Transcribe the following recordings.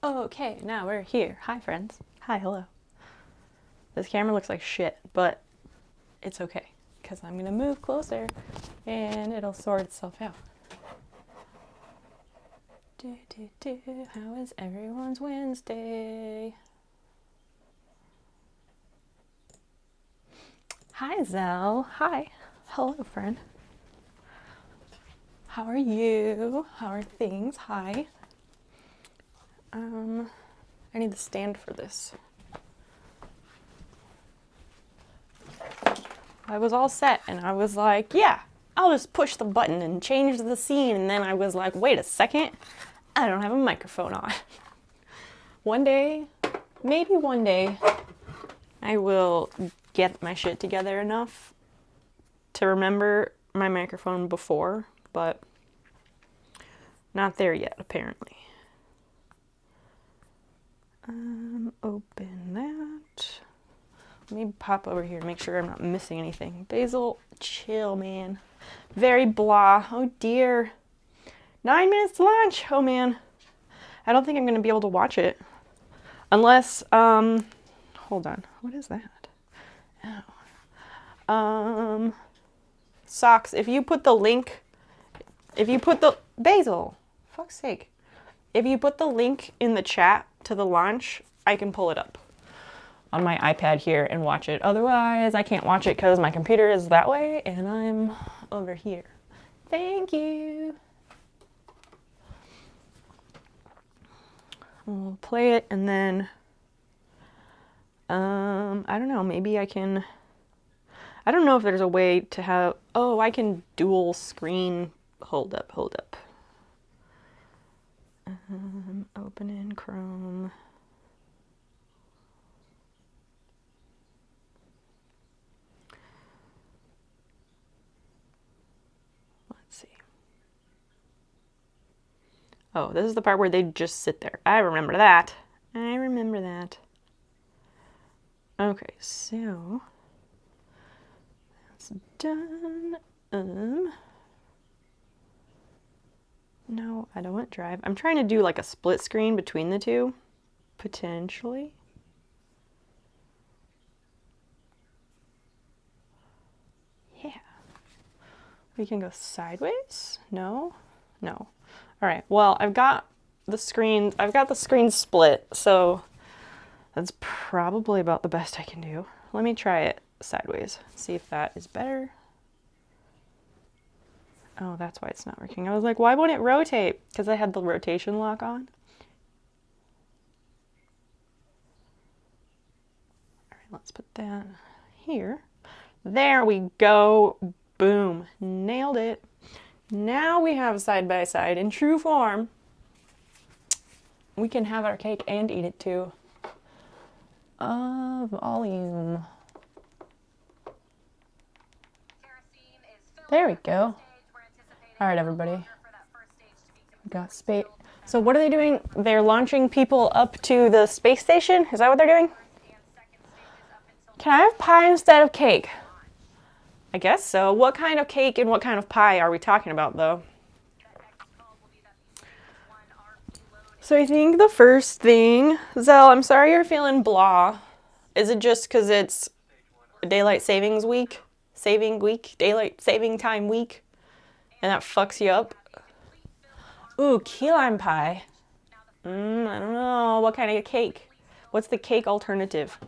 Okay, now we're here. Hi, friends. Hi, hello. This camera looks like shit, but it's okay because I'm gonna move closer and it'll sort itself out. How is everyone's Wednesday? Hi, Zell. Hi. Hello, friend. How are you? How are things? Hi. I need the stand for this. I was all set and I was like, yeah, I'll just push the button and change the scene. And then I was like, wait a second, I don't have a microphone on. One day, maybe one day, I will get my shit together enough to remember my microphone before, but not there yet, apparently. Open that. Let me pop over here to make sure I'm not missing anything. Basil, chill, man. Very blah. Oh dear. 9 minutes to lunch. Oh man. I don't think I'm gonna be able to watch it. Unless, hold on. What is that? Oh. Socks. If you put the link, Basil, fuck's sake. If you put the link in the chat to the launch, I can pull it up on my iPad here and watch it. Otherwise, I can't watch it because my computer is that way and I'm over here. Thank you. We'll play it and then, I don't know, maybe I can, I don't know if there's a way to have, oh, I can dual screen, hold up. Open in Chrome. Let's see. Oh, this is the part where they just sit there. I remember that. Okay, so that's done. No, I don't want drive. I'm trying to do like a split screen between the two, potentially. Yeah. We can go sideways? No? No. All right, well, I've got the screen split, so that's probably about the best I can do. Let me try it sideways, see if that is better. Oh, that's why it's not working. I was like, why won't it rotate? Because I had the rotation lock on. All right, let's put that here. There we go. Boom. Nailed it. Now we have side by side in true form. We can have our cake and eat it too. Volume. There we go. All right, everybody. We got space. So what are they doing? They're launching people up to the space station? Is that what they're doing? Can I have pie instead of cake? I guess so. What kind of cake and what kind of pie are we talking about, though? So I think the first thing, Zell, I'm sorry you're feeling blah. Is it just because it's daylight savings week? Daylight saving time week? And that fucks you up? Ooh, key lime pie. I don't know. What kind of cake? What's the cake alternative?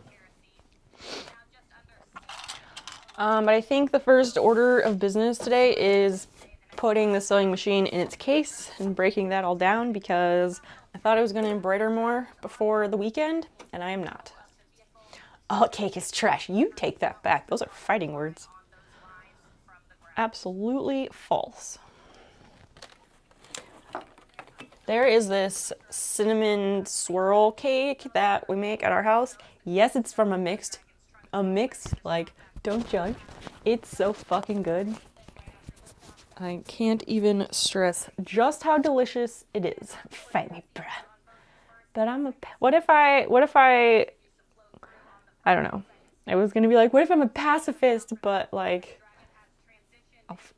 But I think the first order of business today is putting the sewing machine in its case and breaking that all down because I thought I was going to embroider more before the weekend, and I am not. Oh, cake is trash. You take that back. Those are fighting words. Absolutely false. There is this cinnamon swirl cake that we make at our house. Yes, it's from a mixed, like, don't judge. It's so fucking good. I can't even stress just how delicious it is. Fight me, bruh. But what if I don't know. I was gonna be like, what if I'm a pacifist, but like,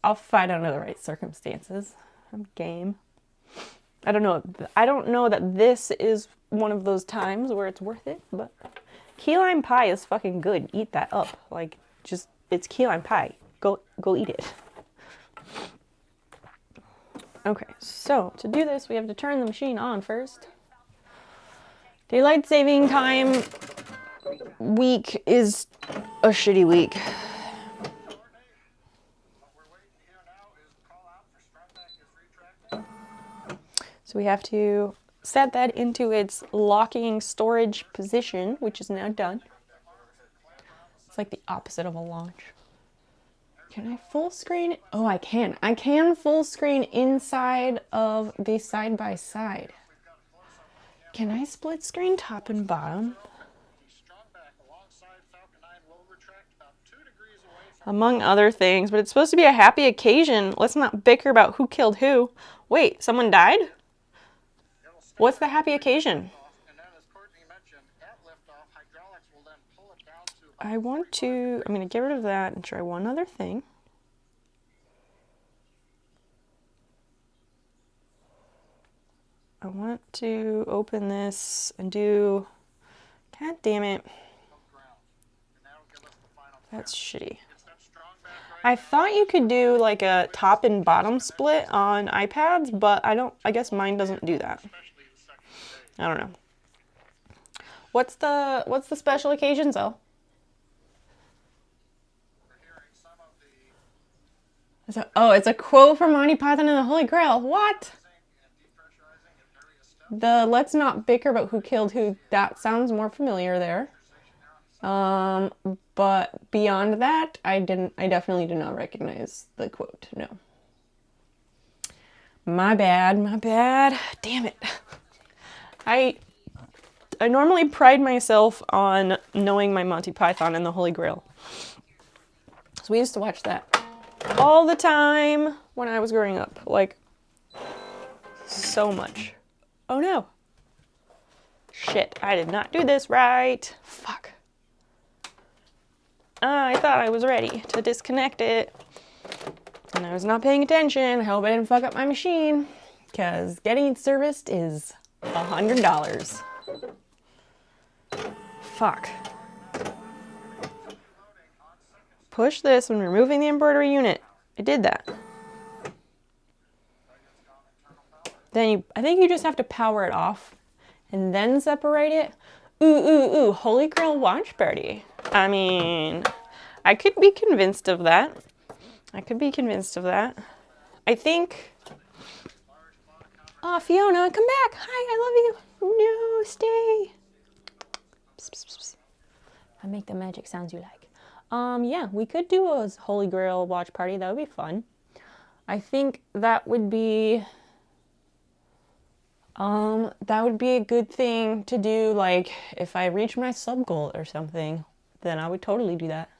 I'll fight under the right circumstances. I'm game. I don't know. I don't know that this is one of those times where it's worth it, but key lime pie is fucking good. Eat that up. Like, just, it's key lime pie. Go eat it. Okay, so to do this, we have to turn the machine on first. Daylight saving time week is a shitty week. So we have to set that into its locking storage position, which is now done. It's like the opposite of a launch. Can I full screen? Oh, I can. I can full screen inside of the side by side. Can I split screen top and bottom? Among other things, but it's supposed to be a happy occasion. Let's not bicker about who killed who. Wait, someone died? What's the happy occasion? I'm going to get rid of that and try one other thing. I want to open this and do, god damn it. That's shitty. I thought you could do like a top and bottom split on iPads, but I guess mine doesn't do that. I don't know. What's the special occasion, Zell? It's a quote from Monty Python and the Holy Grail. What? The let's not bicker about who killed who, that sounds more familiar there. But beyond that, I definitely did not recognize the quote, no. My bad. Damn it. I normally pride myself on knowing my Monty Python and the Holy Grail. So we used to watch that all the time when I was growing up. Like, so much. Oh no. Shit, I did not do this right. Fuck. I thought I was ready to disconnect it. And I was not paying attention. I hope I didn't fuck up my machine. Because getting it serviced is $100. Fuck. Push this when removing the embroidery unit. I did that. Then I think you just have to power it off and then separate it. Ooh, Holy Grail watch party. I mean, I could be convinced of that. I think... Oh, Fiona, come back. Hi, I love you. No, stay. Psst, psst, psst. I make the magic sounds you like. Yeah, we could do a Holy Grail watch party. That would be fun. I think that would be... that would be a good thing to do, like, if I reach my sub goal or something, then I would totally do that.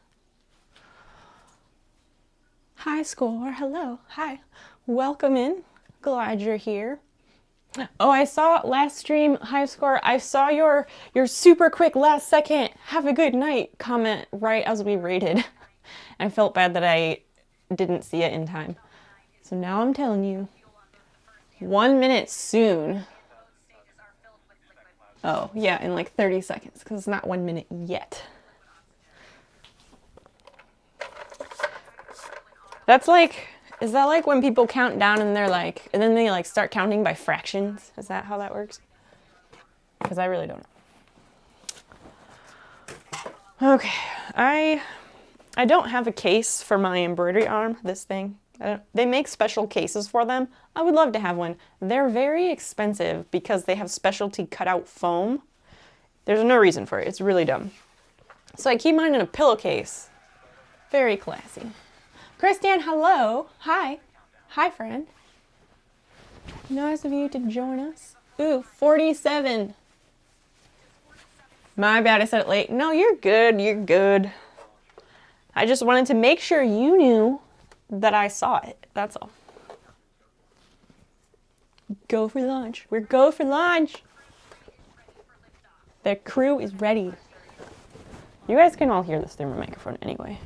Hi, Score. Hello. Hi. Welcome in. Glad you're here. Oh, I saw last stream, High Score, I saw your super quick last second, have a good night comment right as we raided. I felt bad that I didn't see it in time. So now I'm telling you, 1 minute soon. Oh, yeah, in like 30 seconds, because it's not 1 minute yet. That's like, is that like when people count down and they're like, and then they like start counting by fractions? Is that how that works? Because I really don't know. Okay, I don't have a case for my embroidery arm, this thing. They make special cases for them. I would love to have one. They're very expensive because they have specialty cutout foam. There's no reason for it. It's really dumb. So I keep mine in a pillowcase. Very classy. Christian, hello. Hi. Hi, friend. Nice of you to join us. Ooh, 47. My bad, I said it late. No, you're good. You're good. I just wanted to make sure you knew that I saw it. That's all. Go for lunch. We're go for lunch. The crew is ready. You guys can all hear this through my microphone anyway.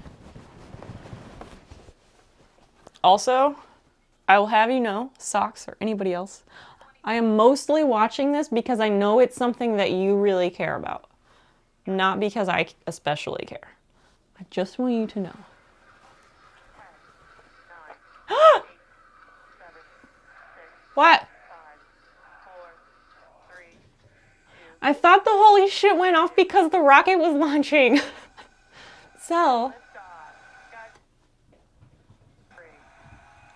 Also, I will have you know, Socks or anybody else, I am mostly watching this because I know it's something that you really care about. Not because I especially care. I just want you to know. What? I thought the holy shit went off because the rocket was launching. So,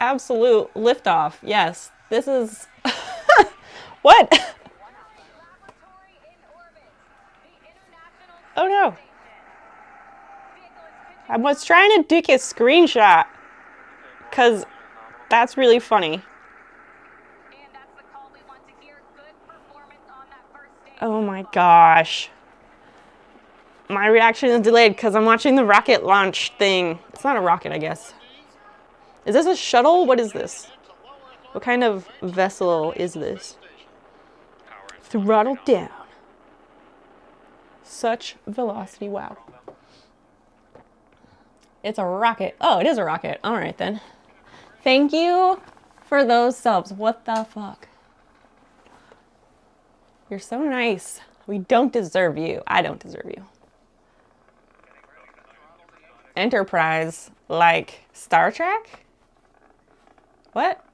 absolute liftoff. Yes, this is. What? Oh no. I was trying to take a screenshot because that's really funny. Oh my gosh. My reaction is delayed because I'm watching the rocket launch thing. It's not a rocket, I guess. Is this a shuttle? What is this? What kind of vessel is this? Throttle down. Such velocity, wow. It's a rocket. Oh, it is a rocket. All right then. Thank you for those subs. What the fuck? You're so nice. We don't deserve you. I don't deserve you. Enterprise, like Star Trek? What?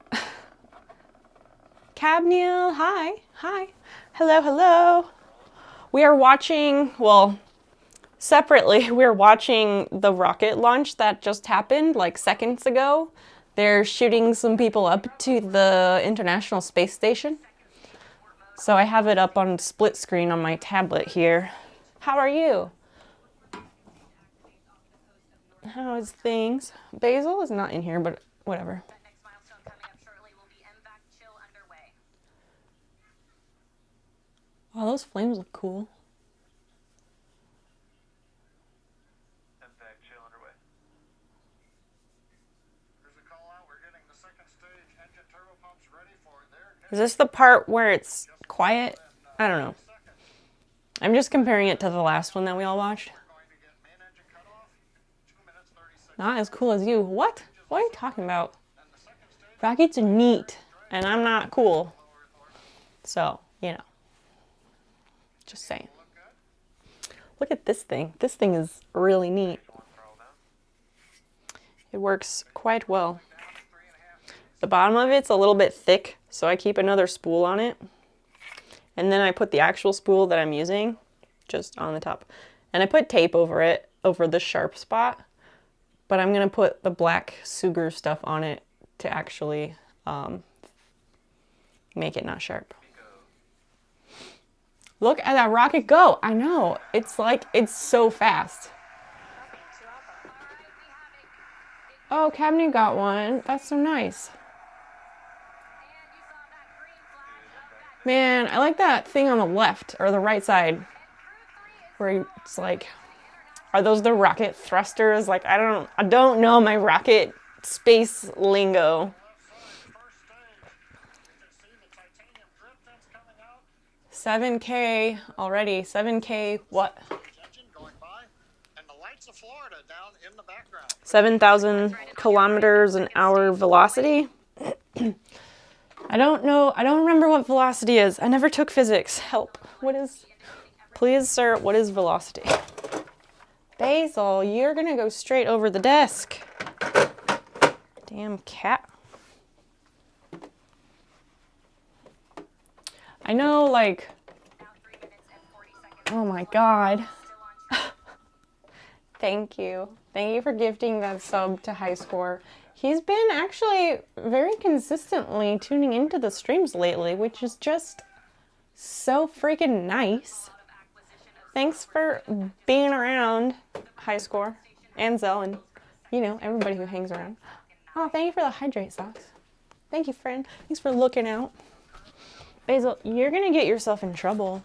Cabniel, hi. Hi. Hello, hello. We are watching, well, separately, we're watching the rocket launch that just happened like seconds ago. They're shooting some people up to the International Space Station. So I have it up on split screen on my tablet here. How are you? How's things? Basil is not in here, but whatever. Oh, those flames look cool. Is this the part where it's quiet? I don't know. I'm just comparing it to the last one that we all watched. Not as cool as you. What? What are you talking about? Rockets are neat, and I'm not cool. So, you know. Just saying. Look at this thing. This thing is really neat. It works quite well. The bottom of it's a little bit thick, so I keep another spool on it. And then I put the actual spool that I'm using just on the top. And I put tape over it, over the sharp spot. But I'm going to put the black sugar stuff on it to actually make it not sharp. Look at that rocket go. I know. It's like, it's so fast. Oh, Cabney got one. That's so nice. Man, I like that thing on the left or the right side where it's like, are those the rocket thrusters? Like, I don't know my rocket space lingo. 7K already. 7K what? 7,000 kilometers an hour velocity. I don't know. I don't remember what velocity is. I never took physics. Help. What is... Please, sir, what is velocity? Basil, you're gonna go straight over the desk. Damn cat. I know, like... Oh my god. Thank you. Thank you for gifting that sub to High Score. He's been actually very consistently tuning into the streams lately, which is just so freaking nice. Thanks for being around, High Score, and Zell, and, you know, everybody who hangs around. Oh, thank you for the hydrate socks. Thank you, friend. Thanks for looking out. Basil, you're gonna get yourself in trouble.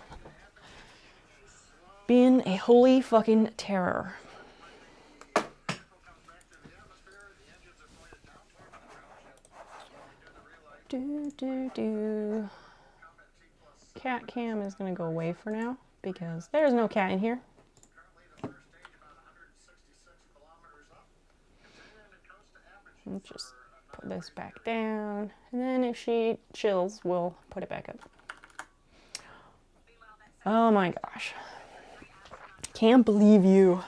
Being a holy fucking terror. Cat cam is gonna go away for now because there's no cat in here. Let's just put this back down. And then if she chills, we'll put it back up. Oh my gosh. Can't believe you.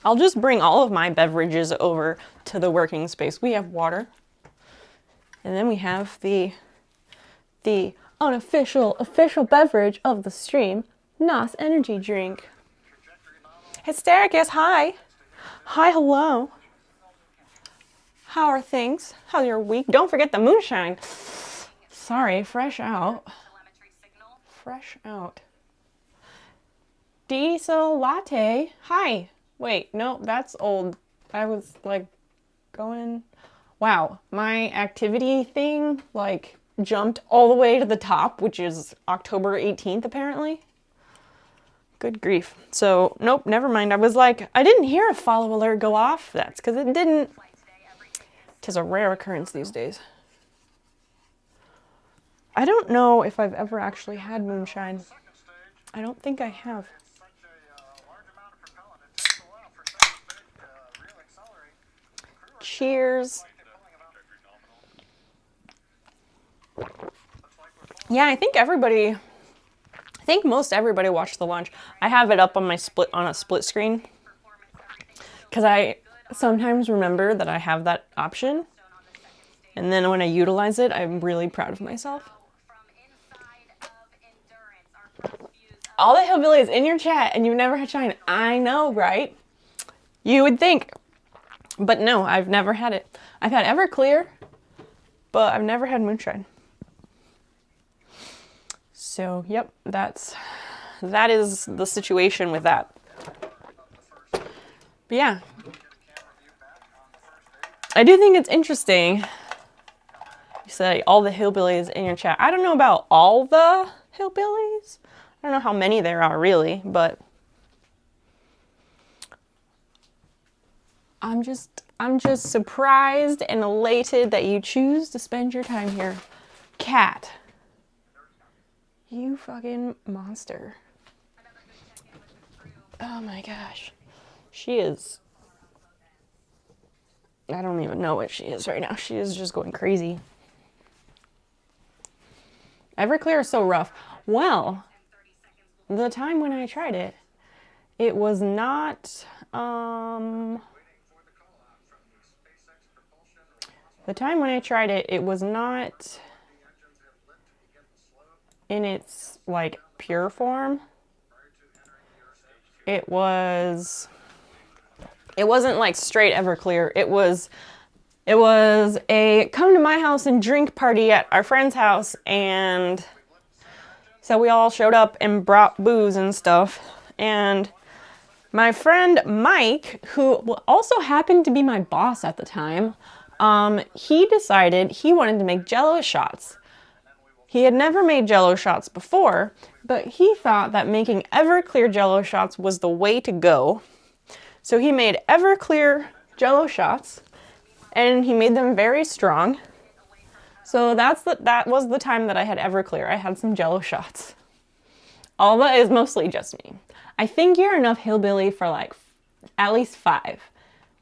I'll just bring all of my beverages over to the working space. We have water. And then we have the unofficial official beverage of the stream, NOS energy drink. Hystericus, hi. Hi, hello. How are things? How's your week? Don't forget the moonshine. Sorry, fresh out. Fresh out. Diesel latte. Hi. Wait, no, that's old. I was like going. Wow, my activity thing like jumped all the way to the top, which is October 18th apparently. Good grief. So, nope, never mind. I was like, I didn't hear a follow alert go off. That's because it didn't. Tis a rare occurrence these days. I don't know if I've ever actually had moonshine. I don't think I have. Cheers. Yeah, I think most everybody watched the launch. I have it up on my on a split screen because I sometimes remember that I have that option, and then when I utilize it, I'm really proud of myself. All the hillbillies in your chat, and you've never had shine. I know, right? You would think, but no, I've never had it. I've had Everclear, but I've never had moonshine. So, yep, that is the situation with that. But yeah, I do think it's interesting. You say all the hillbillies in your chat. I don't know about all the hillbillies. I don't know how many there are really, but I'm just surprised and elated that you choose to spend your time here. Cat. You fucking monster. Oh my gosh. She is... I don't even know what she is right now. She is just going crazy. Everclear is so rough. Well, the time when I tried it, it was not... The time when I tried it, it was not... in its like pure form. It wasn't like straight Everclear. It was a come to my house and drink party at our friend's house, and so we all showed up and brought booze and stuff. And my friend Mike, who also happened to be my boss at the time, he decided he wanted to make Jello shots. He had never made Jello shots before, but he thought that making Everclear Jello shots was the way to go. So he made Everclear Jello shots, and he made them very strong. So that was the time that I had Everclear. I had some Jello shots. All that is mostly just me. I think you're enough hillbilly for like at least 5,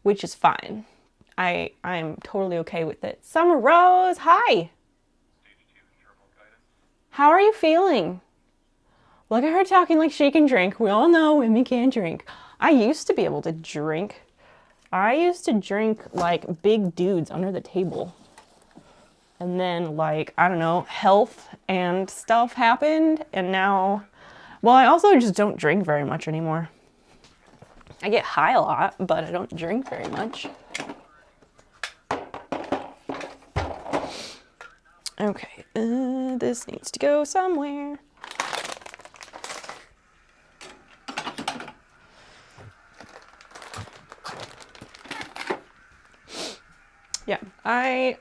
which is fine. I'm totally okay with it. Summer Rose, hi! How are you feeling? Look at her talking like she can drink. We all know women can't drink. I used to be able to drink. I used to drink like big dudes under the table. And then like, I don't know, health and stuff happened. And now, well, I also just don't drink very much anymore. I get high a lot, but I don't drink very much. Okay, this needs to go somewhere. Yeah, I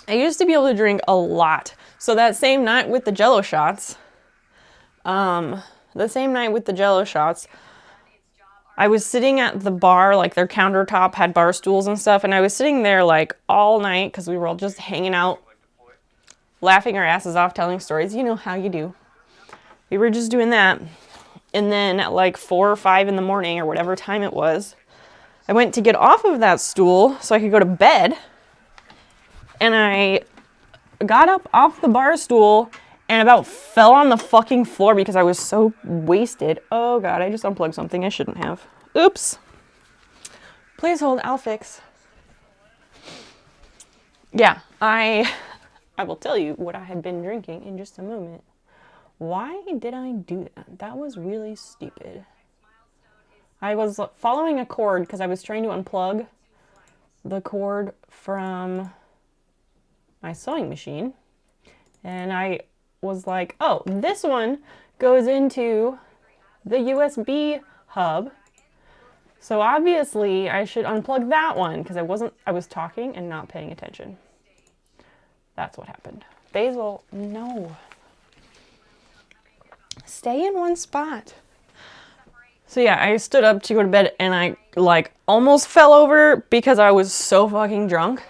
used to be able to drink a lot. So that same night with the Jello shots, I was sitting at the bar, like their countertop had bar stools and stuff, and I was sitting there like all night because we were all just hanging out, laughing our asses off, telling stories. You know how you do. We were just doing that. And then at like 4 or 5 in the morning or whatever time it was, I went to get off of that stool so I could go to bed, and I got up off the bar stool and about fell on the fucking floor because I was so wasted. Oh god, I just unplugged something I shouldn't have. Oops. Please hold, I'll fix. Yeah, I will tell you what I had been drinking in just a moment. Why did I do that? That was really stupid. I was following a cord because I was trying to unplug the cord from my sewing machine. And I was like, oh, this one goes into the USB hub. So obviously I should unplug that one because I was talking and not paying attention. That's what happened. Basil, no. Stay in one spot. So yeah, I stood up to go to bed and I like almost fell over because I was so fucking drunk.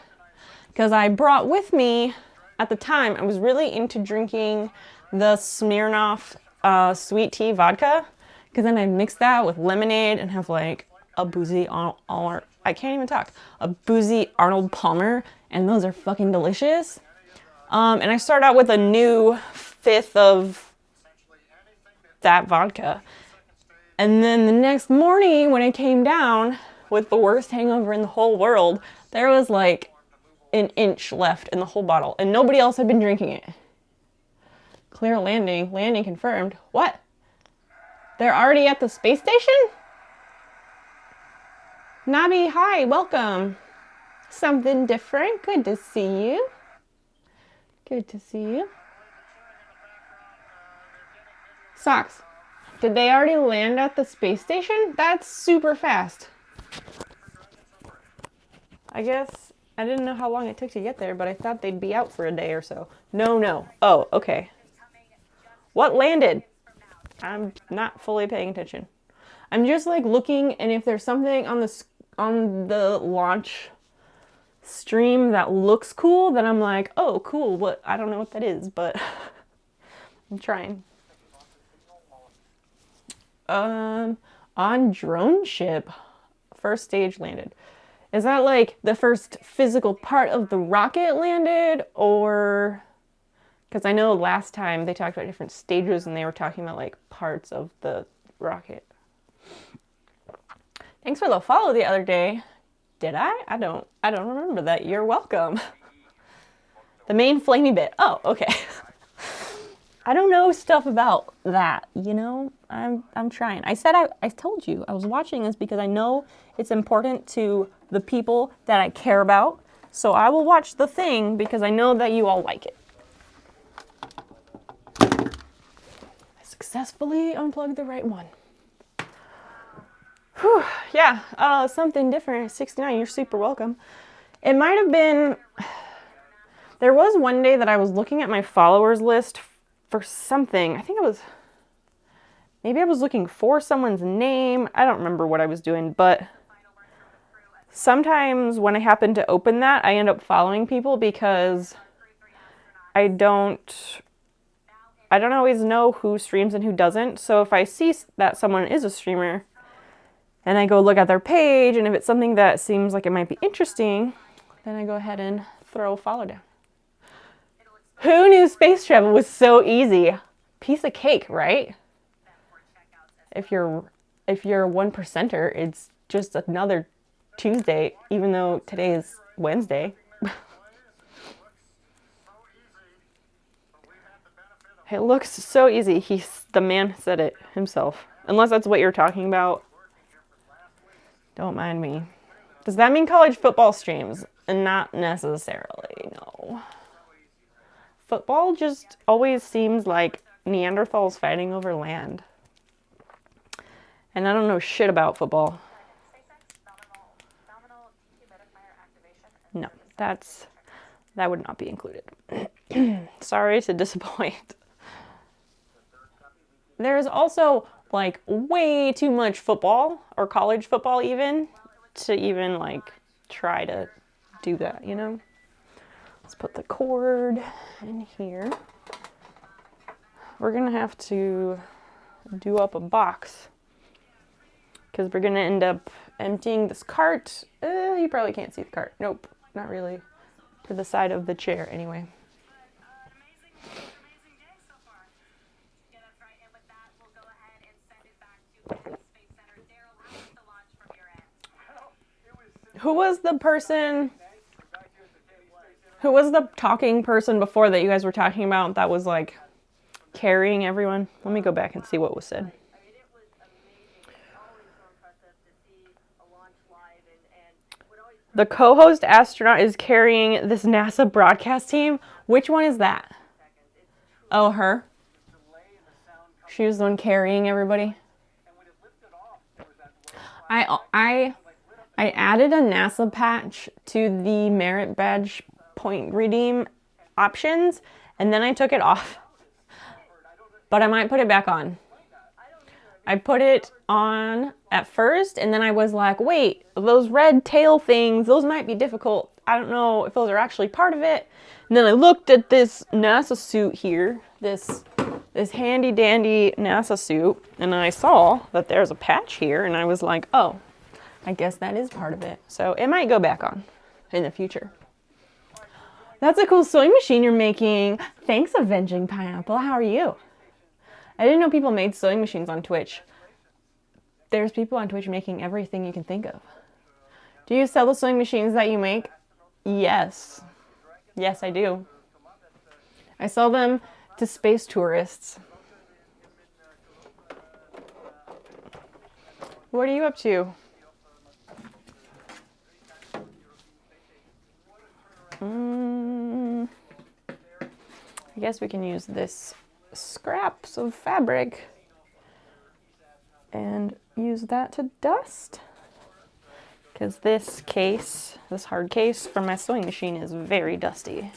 Because I brought with me, at the time, I was really into drinking the Smirnoff sweet tea vodka. Because then I mix that with lemonade and have like a boozy I can't even talk. A boozy Arnold Palmer, and those are fucking delicious. And I started out with a new fifth of that vodka. And then the next morning when I came down with the worst hangover in the whole world, there was like an inch left in the whole bottle and nobody else had been drinking it. Clear landing. Landing confirmed. What? They're already at the space station? Nabi, hi, welcome. Something different. Good to see you. Good to see you. Socks. Did they already land at the space station? That's super fast. I guess I didn't know how long it took to get there, but I thought they'd be out for a day or so. No. Oh, okay. What landed? I'm not fully paying attention. I'm just like looking, and if there's something on the launch stream that looks cool, then I'm like, oh, cool. What? I don't know what that is, but I'm trying. On drone ship, first stage landed. Is that like the first physical part of the rocket landed, or? Because I know last time they talked about different stages and they were talking about like parts of the rocket. Thanks for the follow the other day. Did I? I don't remember that. You're welcome. The main flamey bit. Oh, okay. I don't know stuff about that, you know? I'm trying. I told you I was watching this because I know it's important to the people that I care about. So I will watch the thing because I know that you all like it. I successfully unplugged the right one. Whew, yeah, something different. 69, you're super welcome. It might have been, there was one day that I was looking at my followers list for something. I think maybe I was looking for someone's name. I don't remember what I was doing, but sometimes when I happen to open that, I end up following people because I don't always know who streams and who doesn't. So if I see that someone is a streamer and I go look at their page, and if it's something that seems like it might be interesting, then I go ahead and throw a follow down. Who knew space travel was so easy? Piece of cake, right? If you're a one percenter, it's just another Tuesday, even though today is Wednesday. It looks so easy. The man said it himself. Unless that's what you're talking about. Don't mind me. Does that mean college football streams? And not necessarily, no. Football just always seems like Neanderthals fighting over land. And I don't know shit about football. No, that would not be included. Sorry to disappoint. There's also like way too much football, or college football even, to even like try to do that, you know? Let's put the cord in here. We're gonna have to do up a box because we're gonna end up emptying this cart. You probably can't see the cart. Nope, not really. To the side of the chair, anyway. Who was the person? Who was the talking person before that you guys were talking about that was like carrying everyone? Let me go back and see what was said. The co-host astronaut is carrying this NASA broadcast team. Which one is that? Oh, her? She was the one carrying everybody. I added a NASA patch to the merit badge point redeem options, and then I took it off. But I might put it back on. I put it on at first, and then I was like, wait, those red tail things, those might be difficult. I don't know if those are actually part of it. And then I looked at this NASA suit here, this handy dandy NASA suit, and I saw that there's a patch here, and I was like, oh, I guess that is part of it. So it might go back on in the future. That's a cool sewing machine you're making. Thanks, Avenging Pineapple. How are you? I didn't know people made sewing machines on Twitch. There's people on Twitch making everything you can think of. Do you sell the sewing machines that you make? Yes. Yes, I do. I sell them to space tourists. What are you up to? I guess we can use this scraps of fabric and use that to dust, because this case, this hard case from my sewing machine is very dusty.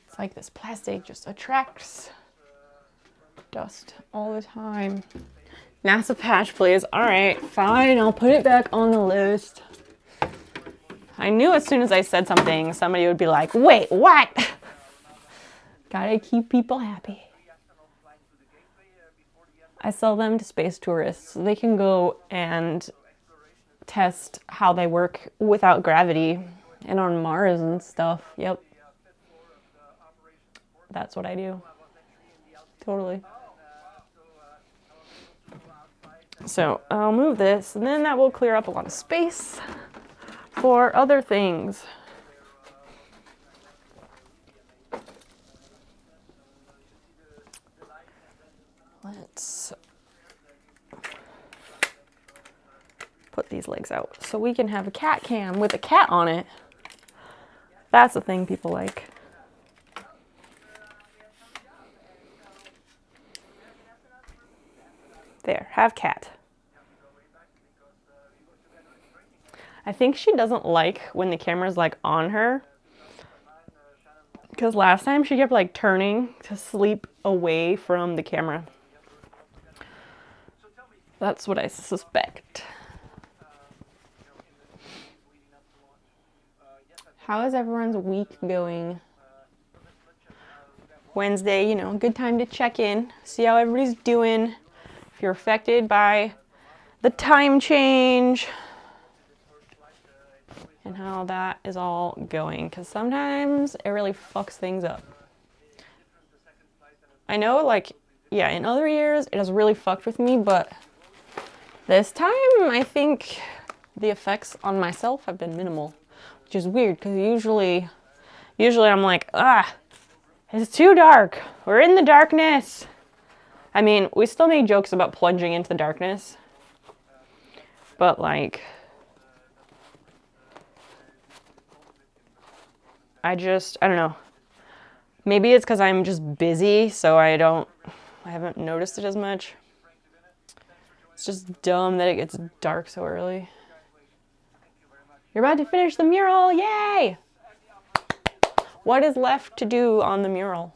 It's like this plastic just attracts dust all the time. NASA patch, please. All right, fine, I'll put it back on the list. I knew as soon as I said something, somebody would be like, wait, what? Gotta keep people happy. I sell them to space tourists so they can go and test how they work without gravity and on Mars and stuff. Yep. That's what I do. Totally. So I'll move this, and then that will clear up a lot of space for other things. Let's put these legs out so we can have a cat cam with a cat on it. That's the thing people like. There, have cat. I think she doesn't like when the camera's like on her, because last time she kept like turning to sleep away from the camera. That's what I suspect. How is everyone's week going? Wednesday, you know, good time to check in, see how everybody's doing. If you're affected by the time change and how that is all going, because sometimes it really fucks things up. I know, like, yeah, in other years it has really fucked with me, but this time I think the effects on myself have been minimal, which is weird, because usually I'm like, it's too dark, we're in the darkness. I mean, we still make jokes about plunging into the darkness, but like, I don't know. Maybe it's because I'm just busy, so I haven't noticed it as much. It's just dumb that it gets dark so early. You're about to finish the mural, yay! What is left to do on the mural?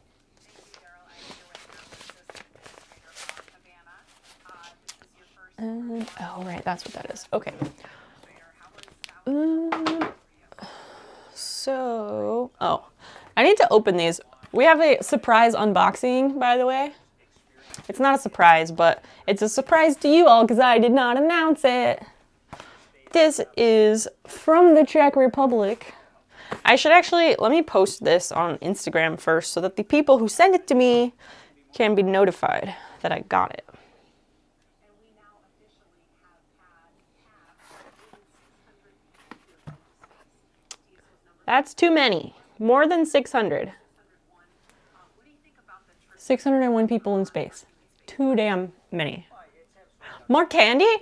Oh, right, that's what that is. Okay. I need to open these. We have a surprise unboxing, by the way. It's not a surprise, but it's a surprise to you all because I did not announce it. This is from the Czech Republic. I should actually, let me post this on Instagram first so that the people who send it to me can be notified that I got it. That's too many. More than 600. 601 people in space. Too damn many. More candy?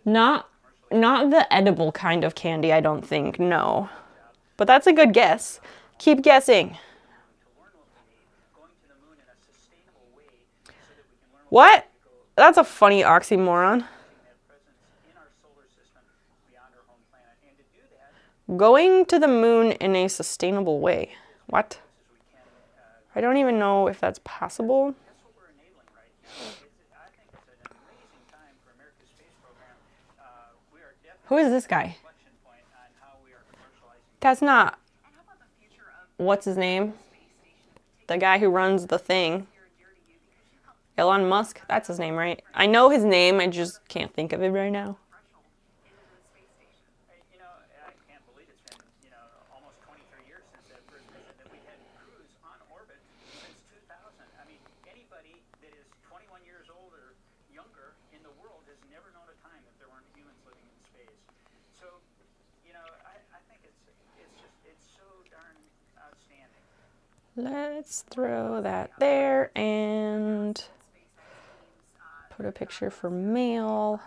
Not the edible kind of candy, I don't think. No. But that's a good guess. Keep guessing. What? That's a funny oxymoron. Going to the moon in a sustainable way. What? I don't even know if that's possible. Who is this guy? That's not... What's his name? The guy who runs the thing. Elon Musk? That's his name, right? I know his name, I just can't think of it right now. Let's throw that there and put a picture for mail.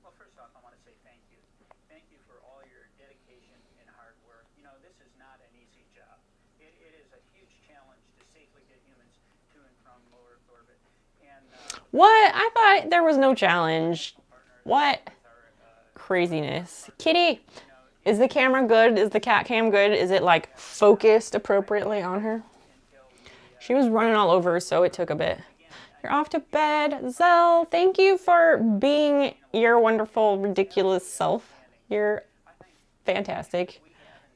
Well, first off, I want to say thank you. Thank you for all your dedication and hard work. You know, this is not an easy job. It is a huge challenge to safely get humans to and from low Earth orbit. And what? I thought there was no challenge. What? Craziness. Kitty! Is the camera good? Is the cat cam good? Is it like focused appropriately on her? She was running all over, so it took a bit. You're off to bed. Zell, thank you for being your wonderful, ridiculous self. You're fantastic.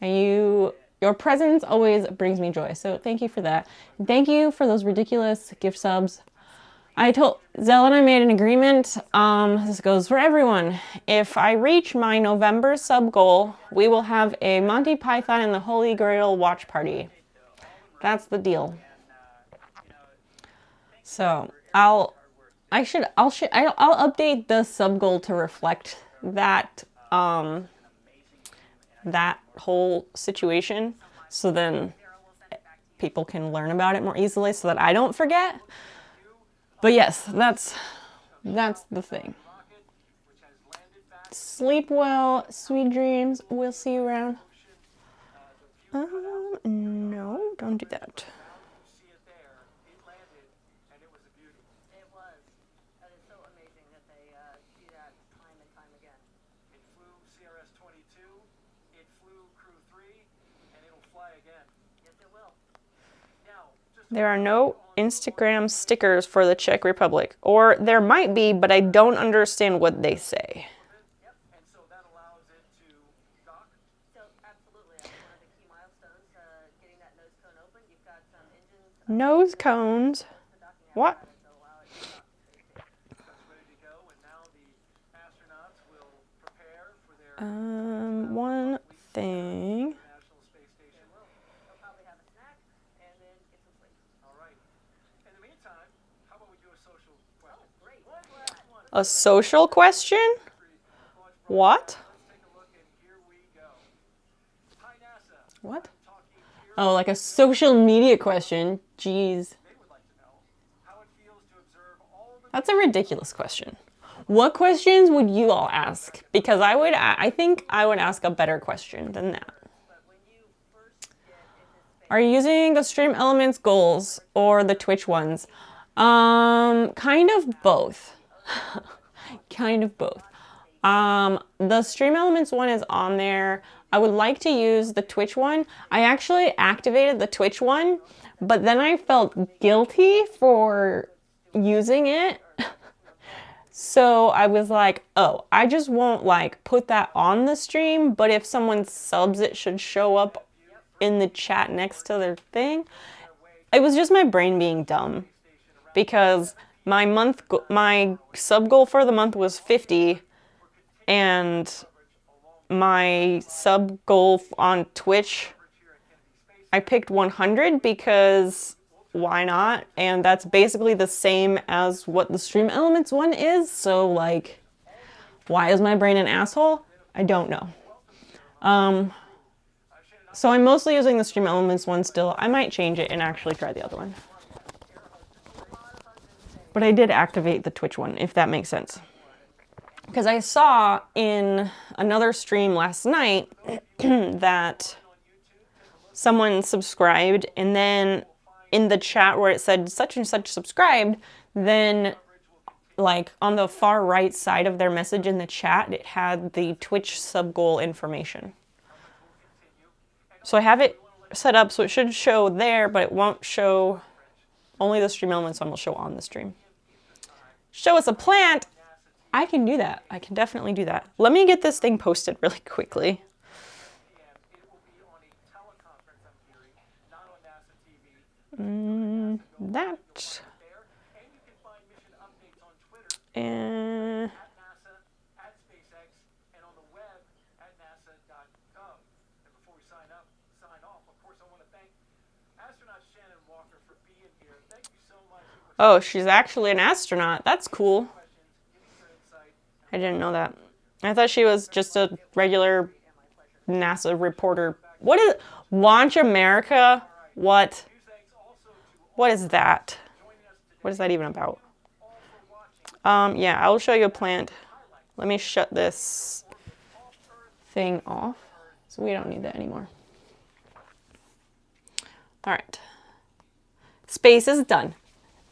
And your presence always brings me joy. So thank you for that. And thank you for those ridiculous gift subs. I told Zell and I made an agreement. This goes for everyone. If I reach my November sub goal, we will have a Monty Python and the Holy Grail watch party. That's the deal. So I'll update the sub goal to reflect that that whole situation, so then people can learn about it more easily, so that I don't forget. But yes, that's the thing. Sleep well, sweet dreams. We'll see you around. No, don't do that. There are no Instagram stickers for the Czech Republic. Or there might be, but I don't understand what they say. Nose cones? What? One thing. A social question? What? What? Oh, like a social media question. Jeez. That's a ridiculous question. What questions would you all ask? Because I think I would ask a better question than that. Are you using the Stream Elements goals or the Twitch ones? Kind of both. Kind of both. The Stream Elements one is on there. I would like to use the Twitch one. I actually activated the Twitch one, but then I felt guilty for using it. So I was like, oh, I just won't like put that on the stream, but if someone subs, it should show up in the chat next to their thing. It was just my brain being dumb because my sub goal for the month was 50 and my sub goal on Twitch, I picked 100 because why not? And that's basically the same as what the Stream Elements one is. So like, why is my brain an asshole? I don't know. So I'm mostly using the Stream Elements one still. I might change it and actually try the other one. But I did activate the Twitch one, if that makes sense. Because I saw in another stream last night that someone subscribed, and then in the chat where it said such and such subscribed, then like on the far right side of their message in the chat, it had the Twitch sub goal information. So I have it set up so it should show there, but it won't show, only the Stream Elements one will show on the stream. Show us a plant. I can do that. I can definitely do that. Let me get this thing posted really quickly. That. And oh, she's actually an astronaut. That's cool. I didn't know that. I thought she was just a regular NASA reporter. What is Launch America? What? What is that? What is that even about? Yeah, I will show you a plant. Let me shut this thing off. So we don't need that anymore. All right. Space is done.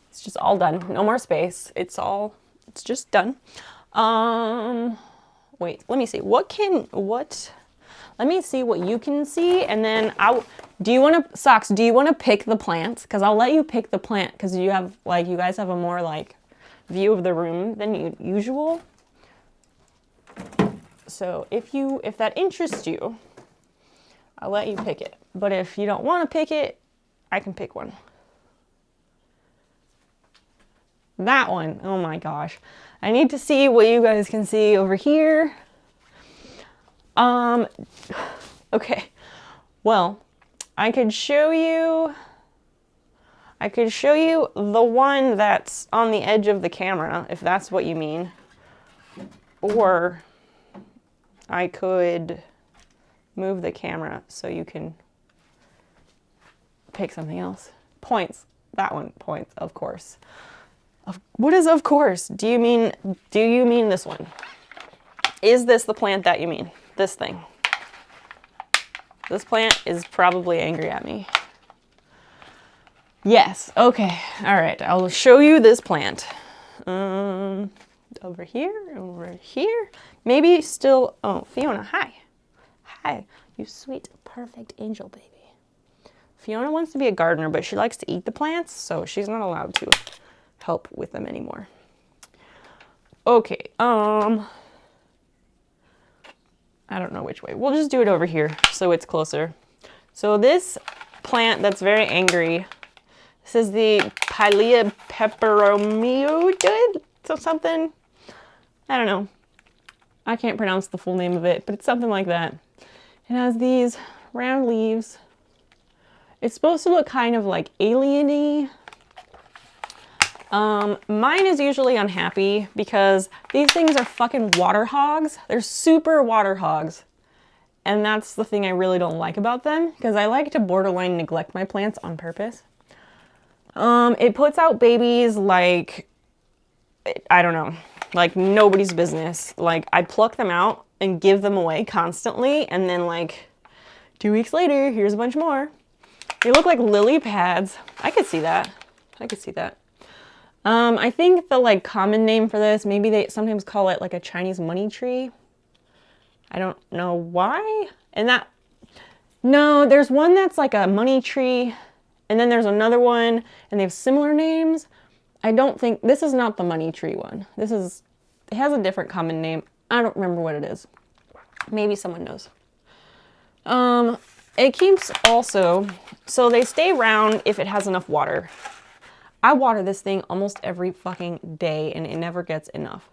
It's just all done. No more space. It's just done. Wait, let me see. Let me see what you can see, and then Socks, do you want to pick the plants? Because I'll let you pick the plant, because you guys have a more, like, view of the room than usual. So if that interests you, I'll let you pick it. But if you don't want to pick it, I can pick one. That one, oh my gosh. I need to see what you guys can see over here. Okay, well, I could show you the one that's on the edge of the camera, if that's what you mean. Or I could move the camera so you can pick something else. Points, that one, points, of course. What is of course? Do you mean this one? Is this the plant that you mean? This thing. This plant is probably angry at me. Yes, okay, all right, I'll show you this plant. Over here, maybe still, oh, Fiona, hi. Hi, you sweet, perfect angel baby. Fiona wants to be a gardener, but she likes to eat the plants, so she's not allowed to help with them anymore. Okay, I don't know which way. We'll just do it over here so it's closer. So this plant that's very angry, this is the Pilea peperomioid, so something, I don't know. I can't pronounce the full name of it, but it's something like that. It has these round leaves. It's supposed to look kind of like alien-y. Mine is usually unhappy because these things are fucking water hogs. They're super water hogs. And that's the thing I really don't like about them, because I like to borderline neglect my plants on purpose. It puts out babies like, I don't know, like nobody's business. Like I pluck them out and give them away constantly, and then like 2 weeks later, here's a bunch more. They look like lily pads. I could see that. I could see that. I think the like common name for this, maybe they sometimes call it like a Chinese money tree. I don't know why. No, there's one that's like a money tree, and then there's another one, and they have similar names. I don't think, this is not the money tree one. It has a different common name. I don't remember what it is. Maybe someone knows. It keeps also, so they stay round if it has enough water. I water this thing almost every fucking day and it never gets enough.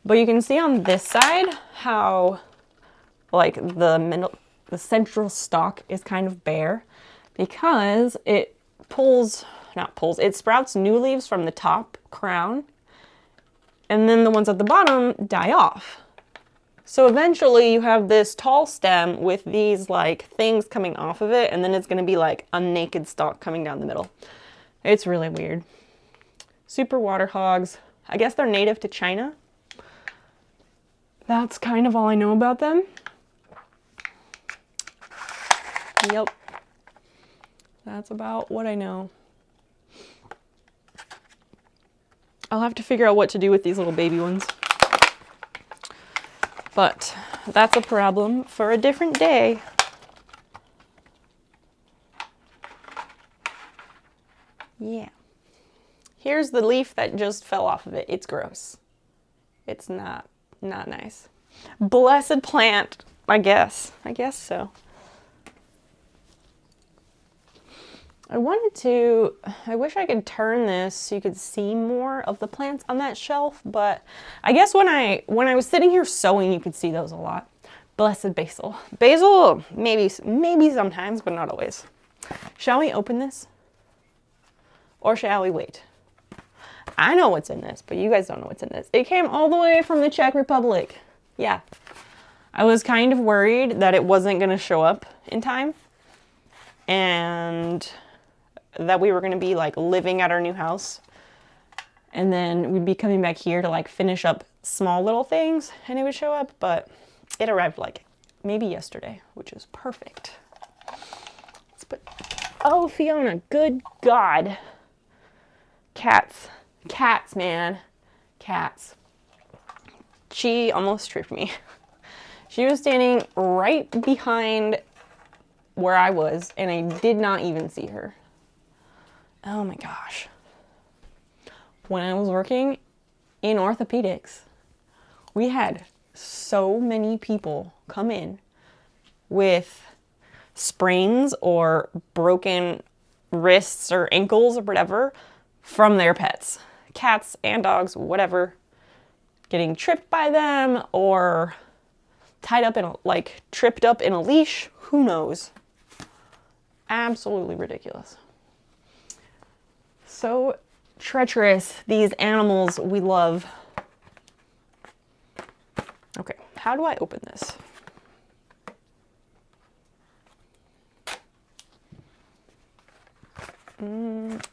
But you can see on this side how like the central stalk is kind of bare because it it sprouts new leaves from the top crown and then the ones at the bottom die off. So eventually you have this tall stem with these like things coming off of it and then it's going to be like a naked stalk coming down the middle. It's really weird. Super water hogs. I guess they're native to China. That's kind of all I know about them. Yep. That's about what I know. I'll have to figure out what to do with these little baby ones. But that's a problem for a different day. Yeah. Here's the leaf that just fell off of it. It's gross. It's not nice. Blessed plant, I guess. I guess so. I wish I could turn this so you could see more of the plants on that shelf, but I guess when I was sitting here sewing, you could see those a lot. Blessed basil. Basil, maybe sometimes, but not always. Shall we open this? Or shall we wait? I know what's in this, but you guys don't know what's in this. It came all the way from the Czech Republic. Yeah. I was kind of worried that it wasn't going to show up in time. And that we were going to be like living at our new house and then we'd be coming back here to like finish up small little things and it would show up, but it arrived like maybe yesterday, which is perfect. Oh, Fiona, good God. Cats, man, cats. She almost tripped me. She was standing right behind where I was and I did not even see her. Oh my gosh. When I was working in orthopedics, we had so many people come in with sprains or broken wrists or ankles or whatever from their pets. Cats and dogs, whatever. Getting tripped by them or tied up tripped up in a leash. Who knows? Absolutely ridiculous. So treacherous, these animals we love. Okay, how do I open this?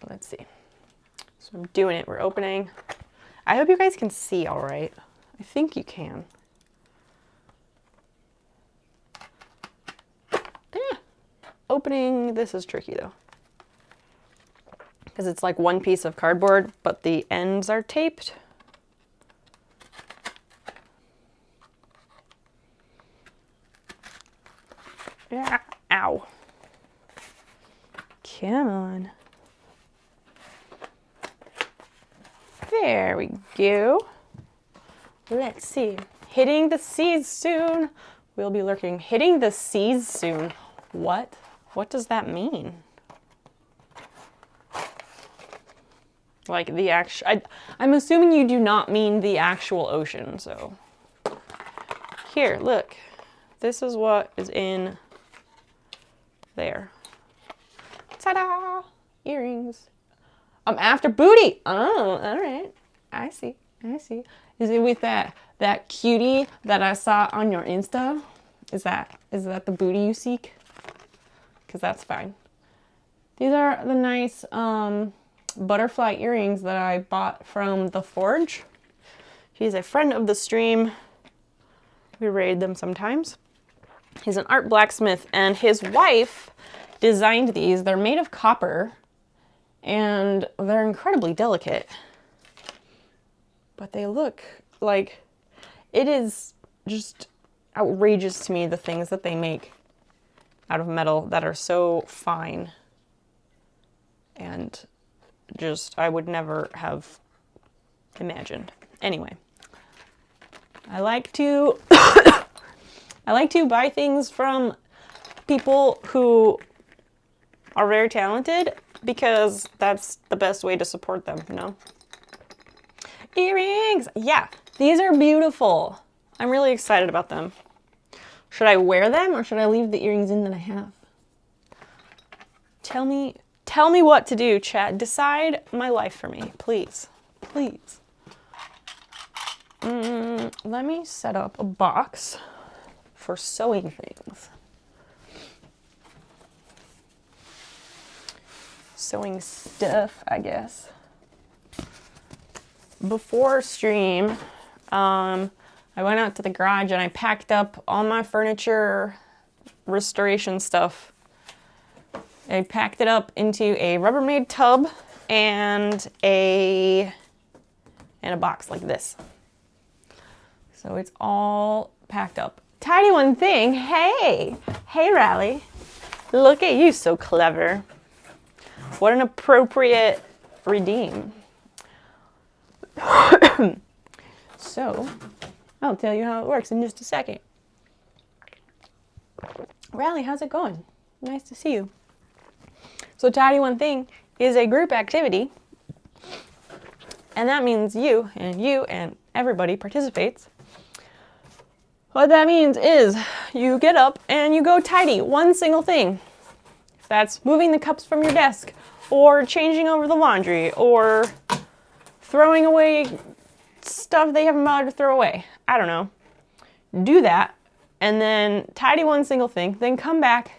Let's see. So I'm doing it, we're opening. I hope you guys can see all right. I think you can. Opening this is tricky though. Because it's like one piece of cardboard, but the ends are taped. Yeah, ow. Come on. There we go. Let's see. Hitting the seas soon. We'll be lurking. Hitting the seas soon. What? What does that mean? Like the actual, I'm assuming you do not mean the actual ocean, so. Here, look. This is what is in there. Ta-da! Earrings. I'm after booty. Oh, all right. I see. Is it with that cutie that I saw on your Insta? Is that the booty you seek? Because that's fine. These are the nice butterfly earrings that I bought from The Forge. He's a friend of the stream. We raid them sometimes. He's an art blacksmith and his wife designed these. They're made of copper and they're incredibly delicate. But they look like, it is just outrageous to me the things that they make out of metal that are so fine. And just, I would never have imagined. Anyway, I like to I like to buy things from people who are very talented because that's the best way to support them, you know? Earrings! Yeah, these are beautiful. I'm really excited about them. Should I wear them or should I leave the earrings in that I have? Tell me what to do, chat. Decide my life for me, please. Please. Let me set up a box for sewing things. Sewing stuff, I guess. Before stream, I went out to the garage and I packed up all my furniture restoration stuff. I packed it up into a Rubbermaid tub and a box like this. So it's all packed up. Tidy one thing. Hey, Rally. Look at you, so clever. What an appropriate redeem. So, I'll tell you how it works in just a second. Rally, how's it going? Nice to see you. So Tidy One Thing is a group activity, and that means you and everybody participates. What that means is you get up and you go tidy one single thing. If that's moving the cups from your desk, or changing over the laundry, or throwing away stuff they haven't bothered to throw away. I don't know. Do that, and then tidy one single thing, then come back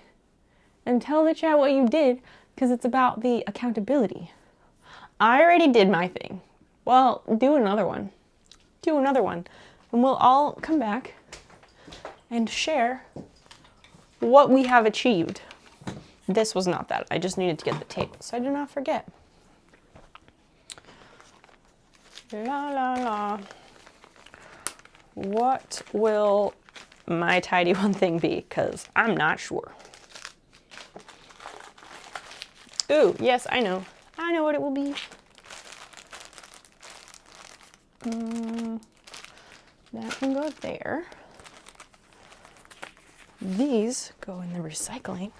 and tell the chat what you did, because it's about the accountability. I already did my thing. Well, do another one. Do another one. And we'll all come back and share what we have achieved. This was not that. I just needed to get the tape so I do not forget. La la la. What will my tidy one thing be? Because I'm not sure. Ooh, yes, I know. I know what it will be. That can go there. These go in the recycling.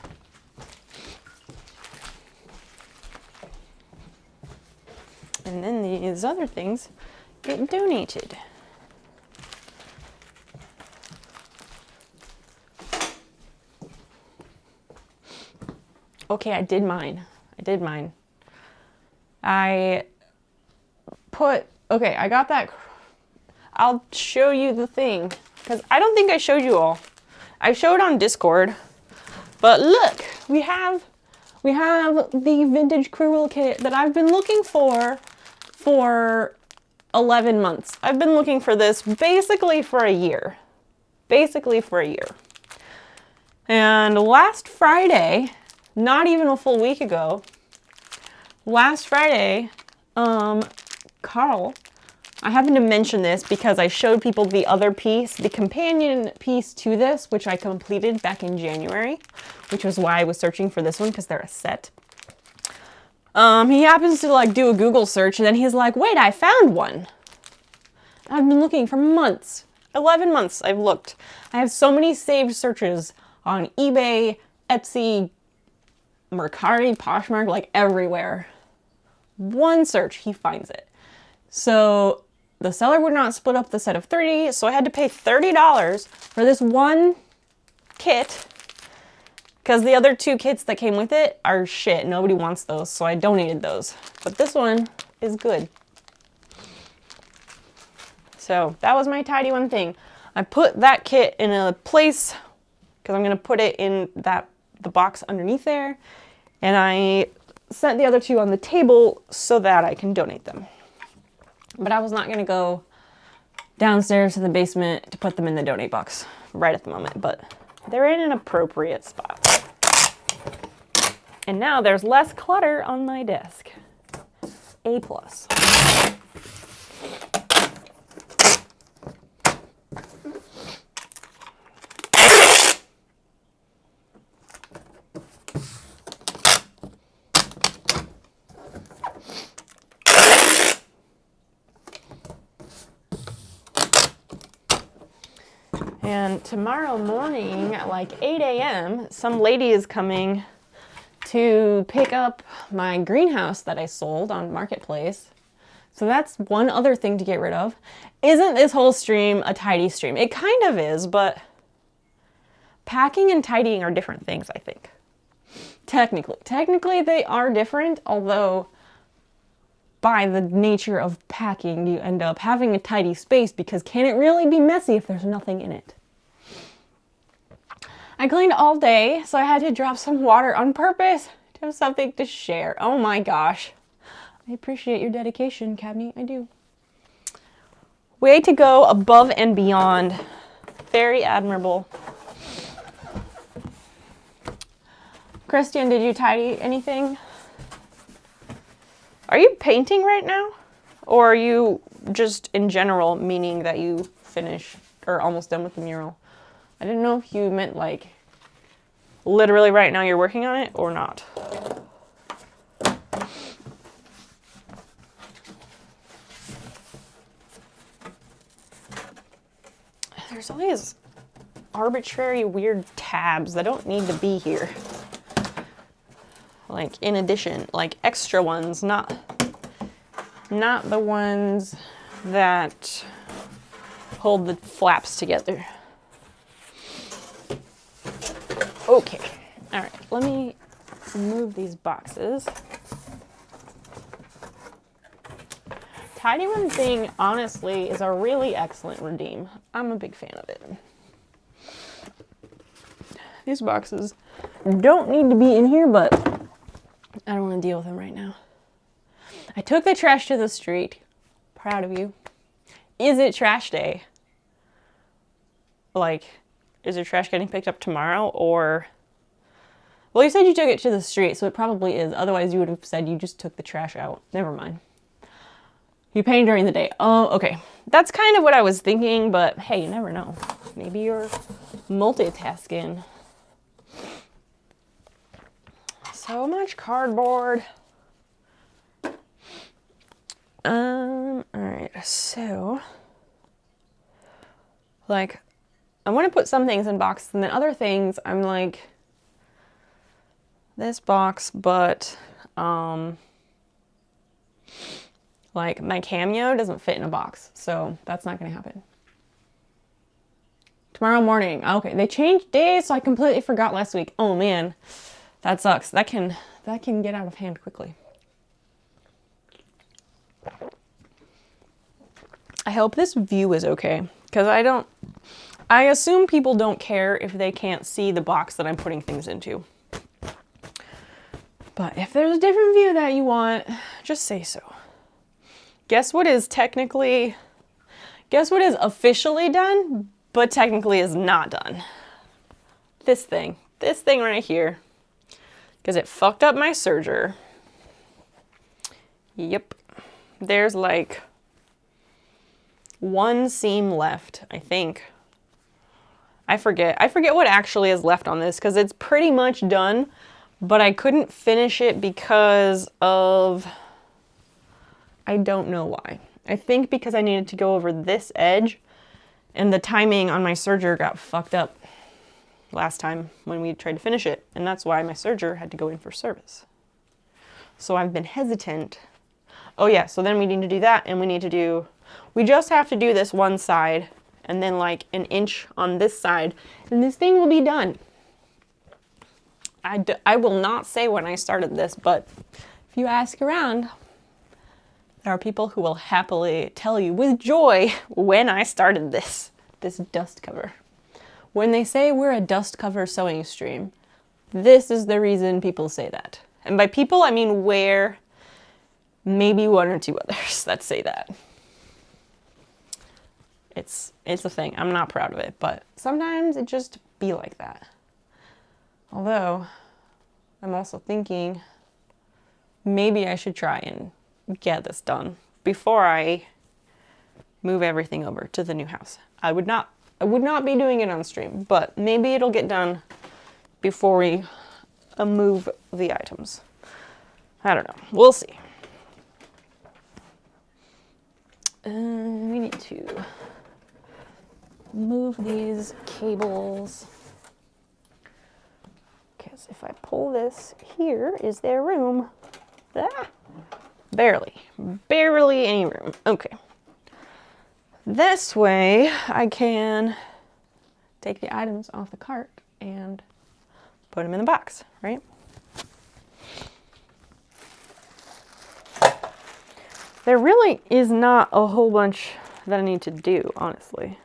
And then these other things get donated. Okay, I did mine. I got that. I'll show you the thing, because I don't think I showed you all. I showed on Discord, but look, we have the vintage Crewel kit that I've been looking for 11 months. I've been looking for this basically for a year. And last Friday, not even a full week ago, last Friday, Carl, I happened to mention this because I showed people the other piece, the companion piece to this, which I completed back in January, which was why I was searching for this one, because they're a set. He happens to do a Google search, and then he's like, wait, I found one. I've been looking for months. 11 months I've looked. I have so many saved searches on eBay, Etsy, Mercari, Poshmark, everywhere. One search, he finds it. So the seller would not split up the set of 30, so I had to pay $30 for this one kit, because the other two kits that came with it are shit. Nobody wants those, so I donated those. But this one is good. So that was my tidy one thing. I put that kit in a place, because I'm going to put it in the box underneath there, and I set the other two on the table so that I can donate them. But I was not going to go downstairs to the basement to put them in the donate box right at the moment, but they're in an appropriate spot. And now there's less clutter on my desk. A+. And tomorrow morning at like 8 a.m., some lady is coming to pick up my greenhouse that I sold on Marketplace. So that's one other thing to get rid of. Isn't this whole stream a tidy stream? It kind of is, but packing and tidying are different things, I think. Technically they are different, although by the nature of packing, you end up having a tidy space because can it really be messy if there's nothing in it? I cleaned all day, so I had to drop some water on purpose to have something to share. Oh my gosh. I appreciate your dedication, Cabney. I do. Way to go above and beyond. Very admirable. Christian, did you tidy anything? Are you painting right now? Or are you just in general meaning that you finished or almost done with the mural? I didn't know if you meant like literally right now you're working on it or not. There's all these arbitrary weird tabs that don't need to be here. Like in addition, like extra ones, not the ones that hold the flaps together. Okay, all right, let me move these boxes. Tidy Room thing, honestly, is a really excellent redeem. I'm a big fan of it. These boxes don't need to be in here, but I don't want to deal with them right now. I took the trash to the street. Proud of you. Is it trash day? Like, is your trash getting picked up tomorrow or... Well, you said you took it to the street, so it probably is. Otherwise, you would have said you just took the trash out. Never mind. You paint during the day. Oh, okay. That's kind of what I was thinking, but hey, you never know. Maybe you're multitasking. So much cardboard. All right, so like I want to put some things in boxes and then other things I'm like this box, but like my cameo doesn't fit in a box, so that's not gonna happen. Tomorrow morning. Okay, they changed days, so I completely forgot last week. Oh man, that sucks. That can get out of hand quickly. I hope this view is okay, because I assume people don't care if they can't see the box that I'm putting things into. But if there's a different view that you want, just say so. Guess what is officially done, but technically is not done? This thing right here, because it fucked up my serger. Yep, there's like one seam left, I think. I forget what actually is left on this because it's pretty much done, but I couldn't finish it because of, I don't know why. I think because I needed to go over this edge and the timing on my serger got fucked up last time when we tried to finish it, and that's why my serger had to go in for service. So I've been hesitant. Oh yeah, so then we need to do that, and we just have to do this one side and then like an inch on this side, and this thing will be done. I will not say when I started this, but if you ask around, there are people who will happily tell you with joy when I started this dust cover. When they say we're a dust cover sewing stream, this is the reason people say that. And by people, I mean where maybe one or two others that say that. It's a thing. I'm not proud of it, but sometimes it just be like that. Although, I'm also thinking maybe I should try and get this done before I move everything over to the new house. I would not be doing it on stream, but maybe it'll get done before we move the items. I don't know. We'll see. We need to move these cables. Because if I pull this, here is their room. Ah, barely any room. Okay. This way I can take the items off the cart and put them in the box, right? There really is not a whole bunch that I need to do, honestly.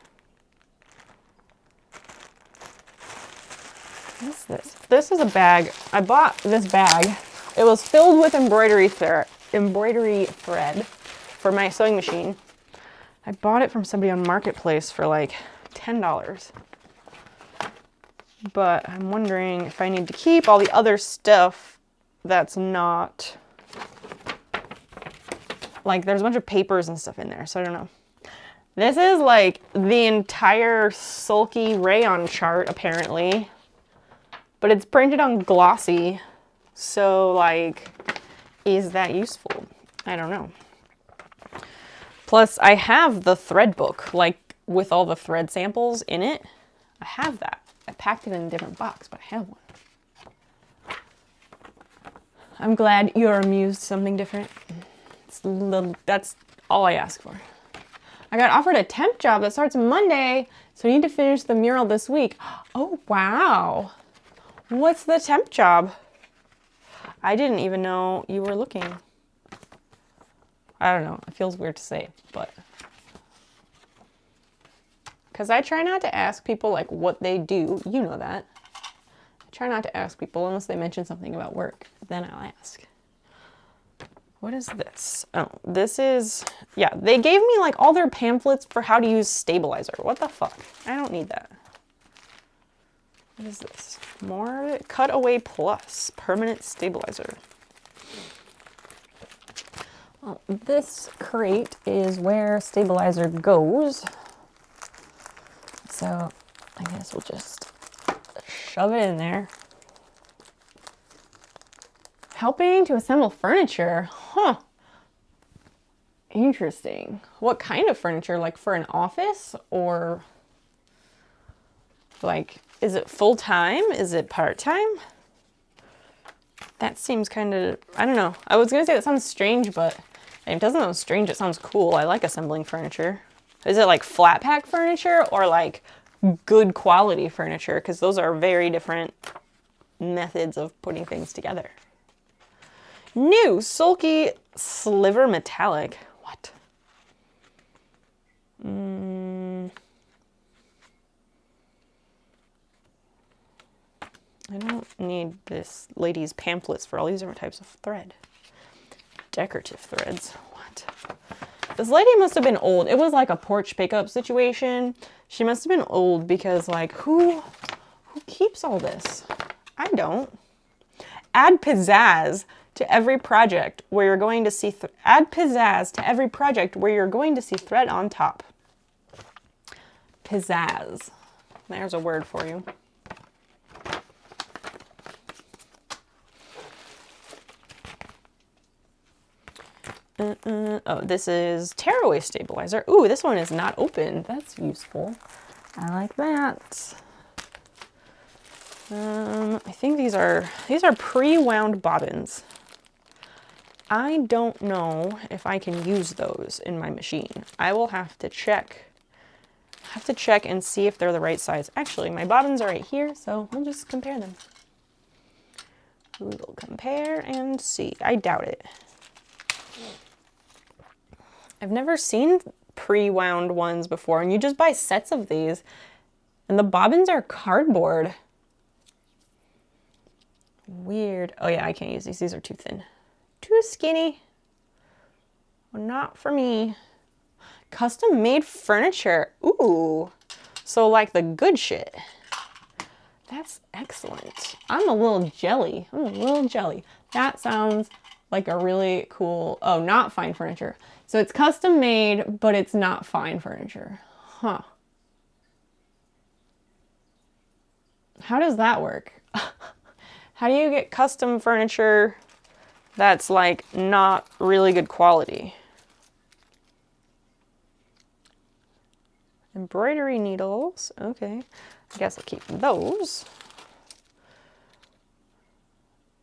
What is this? This is a bag. I bought this bag. It was filled with embroidery thread for my sewing machine. I bought it from somebody on Marketplace for like $10. But I'm wondering if I need to keep all the other stuff that's not, like there's a bunch of papers and stuff in there, so I don't know. This is like the entire sulky rayon chart apparently, but it's printed on glossy, so like, is that useful? I don't know. Plus I have the thread book, like with all the thread samples in it. I have that. I packed it in a different box, but I have one. I'm glad you're amused, something different. That's all I ask for. I got offered a temp job that starts Monday, so I need to finish the mural this week. Oh, wow. What's the temp job? I didn't even know you were looking. I don't know. It feels weird to say, but... Because I try not to ask people like what they do. You know that. I try not to ask people unless they mention something about work. Then I'll ask. What is this? Oh, this is... Yeah, they gave me like all their pamphlets for how to use stabilizer. What the fuck? I don't need that. What is this? More Cutaway Plus permanent stabilizer. Well, this crate is where stabilizer goes. So I guess we'll just shove it in there. Helping to assemble furniture. Huh. Interesting. What kind of furniture? Like for an office or like, is it full-time? Is it part-time? That seems kind of, I don't know. I was going to say that sounds strange, but it doesn't sound strange. It sounds cool. I like assembling furniture. Is it like flat pack furniture or like good quality furniture? Because those are very different methods of putting things together. New sulky sliver metallic. What? I don't need this lady's pamphlets for all these different types of thread. Decorative threads. What? This lady must have been old. It was like a porch pickup situation. She must have been old because like who keeps all this? I don't. Add pizzazz to every project where you're going to see add pizzazz to every project where you're going to see thread on top. Pizzazz. There's a word for you. Oh, this is tearaway stabilizer. Ooh, this one is not open. That's useful. I like that. I think these are pre-wound bobbins. I don't know if I can use those in my machine. I will have to check. And see if they're the right size. Actually, my bobbins are right here, so we'll just compare them. We will compare and see. I doubt it. I've never seen pre-wound ones before, and you just buy sets of these, and the bobbins are cardboard. Weird. Oh yeah, I can't use these. These are too thin. Too skinny. Well, not for me. Custom made furniture. Ooh. So like the good shit. That's excellent. I'm a little jelly. That sounds like a really cool, oh, not fine furniture. So it's custom made, but it's not fine furniture. Huh. How does that work? How do you get custom furniture that's like not really good quality? Embroidery needles. Okay. I guess I'll keep those.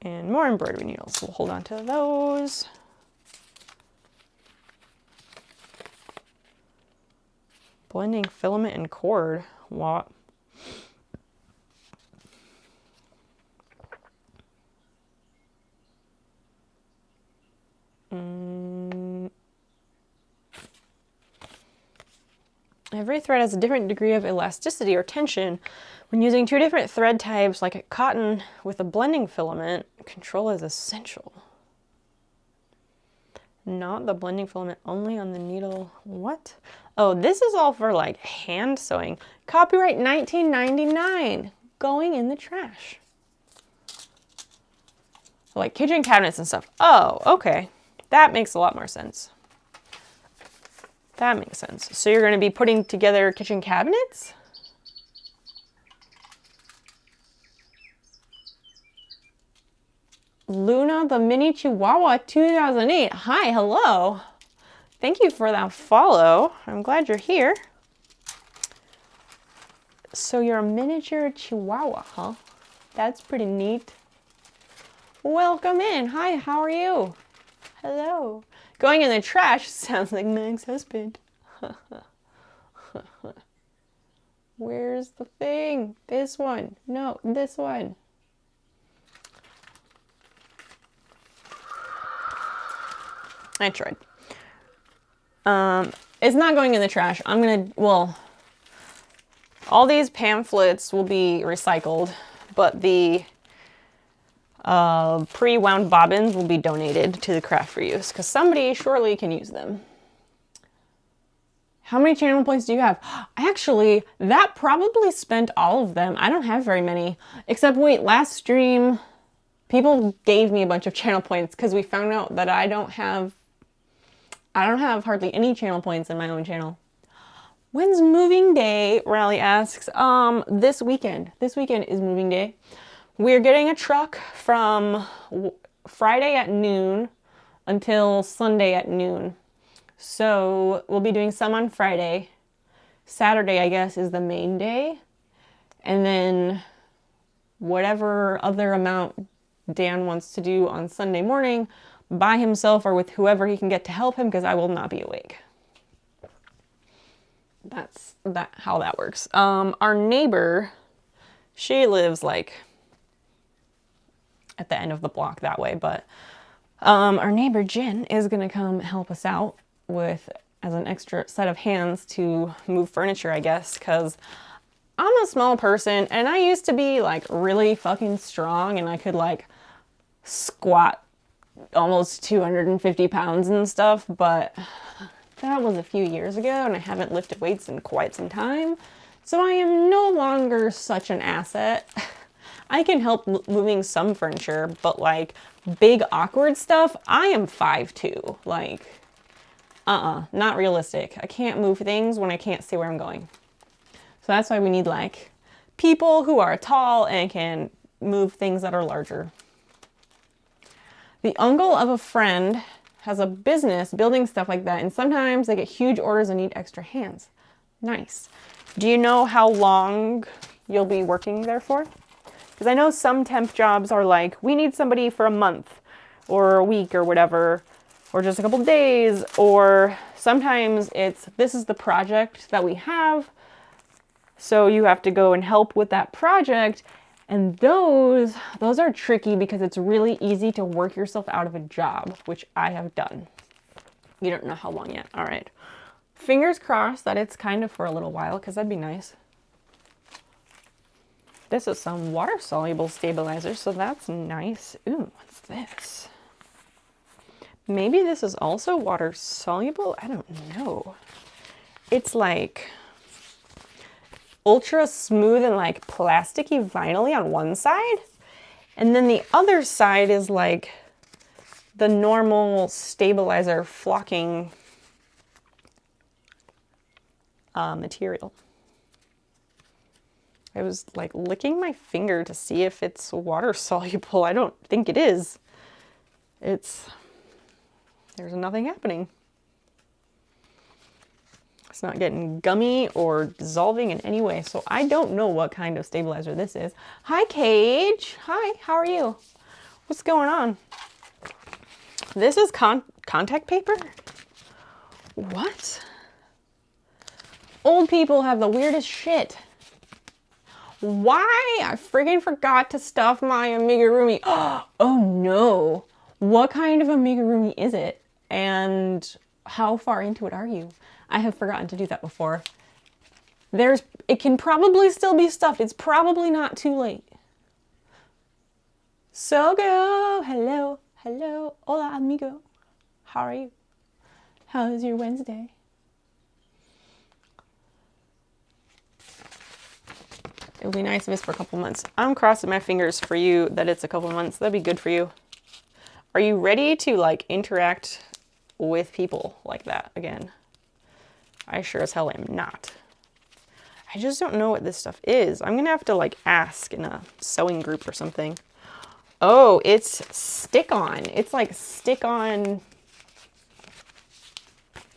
And more embroidery needles. We'll hold on to those. Blending filament and cord. What? Every thread has a different degree of elasticity or tension. When using two different thread types, like a cotton with a blending filament, control is essential. Not the blending filament, only on the needle. What? Oh, this is all for like hand sewing. Copyright 1999. Going in the trash. Like kitchen cabinets and stuff. Oh, okay. That makes a lot more sense. That makes sense. So you're going to be putting together kitchen cabinets? Luna the Mini Chihuahua 2008. Hi, hello. Thank you for that follow. I'm glad you're here. So you're a miniature Chihuahua, huh? That's pretty neat. Welcome in. Hi, how are you? Hello. Going in the trash sounds like my ex-husband. Where's the thing? This one. No, this one. I tried. It's not going in the trash. I'm gonna, well, all these pamphlets will be recycled, but the pre-wound bobbins will be donated to the craft for use because somebody surely can use them. How many channel points do you have? Actually, that probably spent all of them. I don't have very many. Except, wait, last stream, people gave me a bunch of channel points because we found out that I don't have hardly any channel points in my own channel. When's moving day? Rally asks. This weekend. This weekend is moving day. We're getting a truck from Friday at noon until Sunday at noon. So we'll be doing some on Friday. Saturday, I guess, is the main day. And then whatever other amount Dan wants to do on Sunday morning by himself or with whoever he can get to help him, because I will not be awake. That's how that works. Our neighbor, she lives like at the end of the block that way, but our neighbor Jen is gonna come help us out with as an extra set of hands to move furniture, I guess, because I'm a small person and I used to be like really fucking strong and I could like squat almost 250 pounds and stuff, but that was a few years ago and I haven't lifted weights in quite some time. So I am no longer such an asset. I can help moving some furniture, but like big awkward stuff, I am 5'2". Like, not realistic. I can't move things when I can't see where I'm going. So that's why we need like people who are tall and can move things that are larger. The uncle of a friend has a business building stuff like that, and sometimes they get huge orders and need extra hands. Nice. Do you know how long you'll be working there for? Because I know some temp jobs are like, we need somebody for a month or a week or whatever, or just a couple days, or sometimes it's, this is the project that we have, so you have to go and help with that project. And those are tricky because it's really easy to work yourself out of a job, which I have done. You don't know how long yet. All right. Fingers crossed that it's kind of for a little while, because that'd be nice. This is some water-soluble stabilizer, so that's nice. Ooh, what's this? Maybe this is also water-soluble? I don't know. It's like ultra smooth and like plasticky vinyl-y on one side, and then the other side is like the normal stabilizer flocking material. I was like licking my finger to see if it's water soluble. I don't think it is. There's nothing happening. It's not getting gummy or dissolving in any way. So I don't know what kind of stabilizer this is. Hi, Cage. Hi, how are you? What's going on? This is contact paper? What? Old people have the weirdest shit. Why? I friggin' forgot to stuff my amigurumi. Oh no. What kind of amigurumi is it? And how far into it are you? I have forgotten to do that before. It can probably still be stuffed. It's probably not too late. Sogo, hello, hello, hola amigo. How are you? How is your Wednesday? It would be nice if it's for a couple months. I'm crossing my fingers for you that it's a couple months. That'd be good for you. Are you ready to like interact with people like that again? I sure as hell am not. I just don't know what this stuff is. I'm gonna have to like ask in a sewing group or something. Oh, it's stick-on. It's like stick-on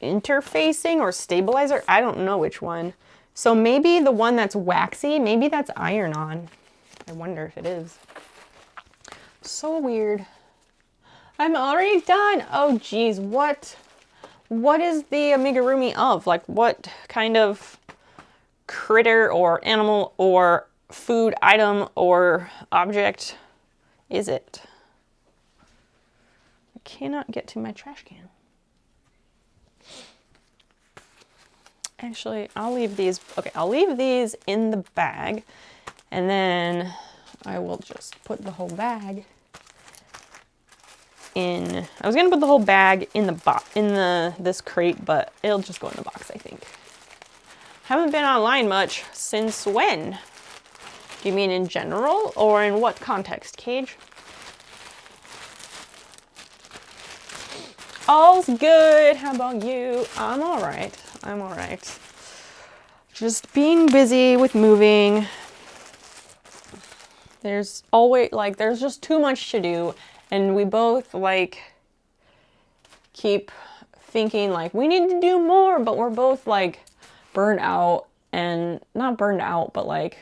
interfacing or stabilizer. I don't know which one. So maybe the one that's waxy, maybe that's iron-on. I wonder if it is. So weird. I'm already done. Oh geez, what is the amigurumi of? Like what kind of critter or animal or food item or object is it? I cannot get to my trash can. Actually, I'll leave these. Okay, I'll leave these in the bag, and then I will just put the whole bag in. I was gonna put the whole bag in the box, this crate, but it'll just go in the box, I think. Haven't been online much since when? Do you mean in general or in what context, Cage? All's good. How about you? I'm all right. I'm all right. Just being busy with moving. There's always like, there's just too much to do. And we both like keep thinking like we need to do more, but we're both like burned out and not burned out, but like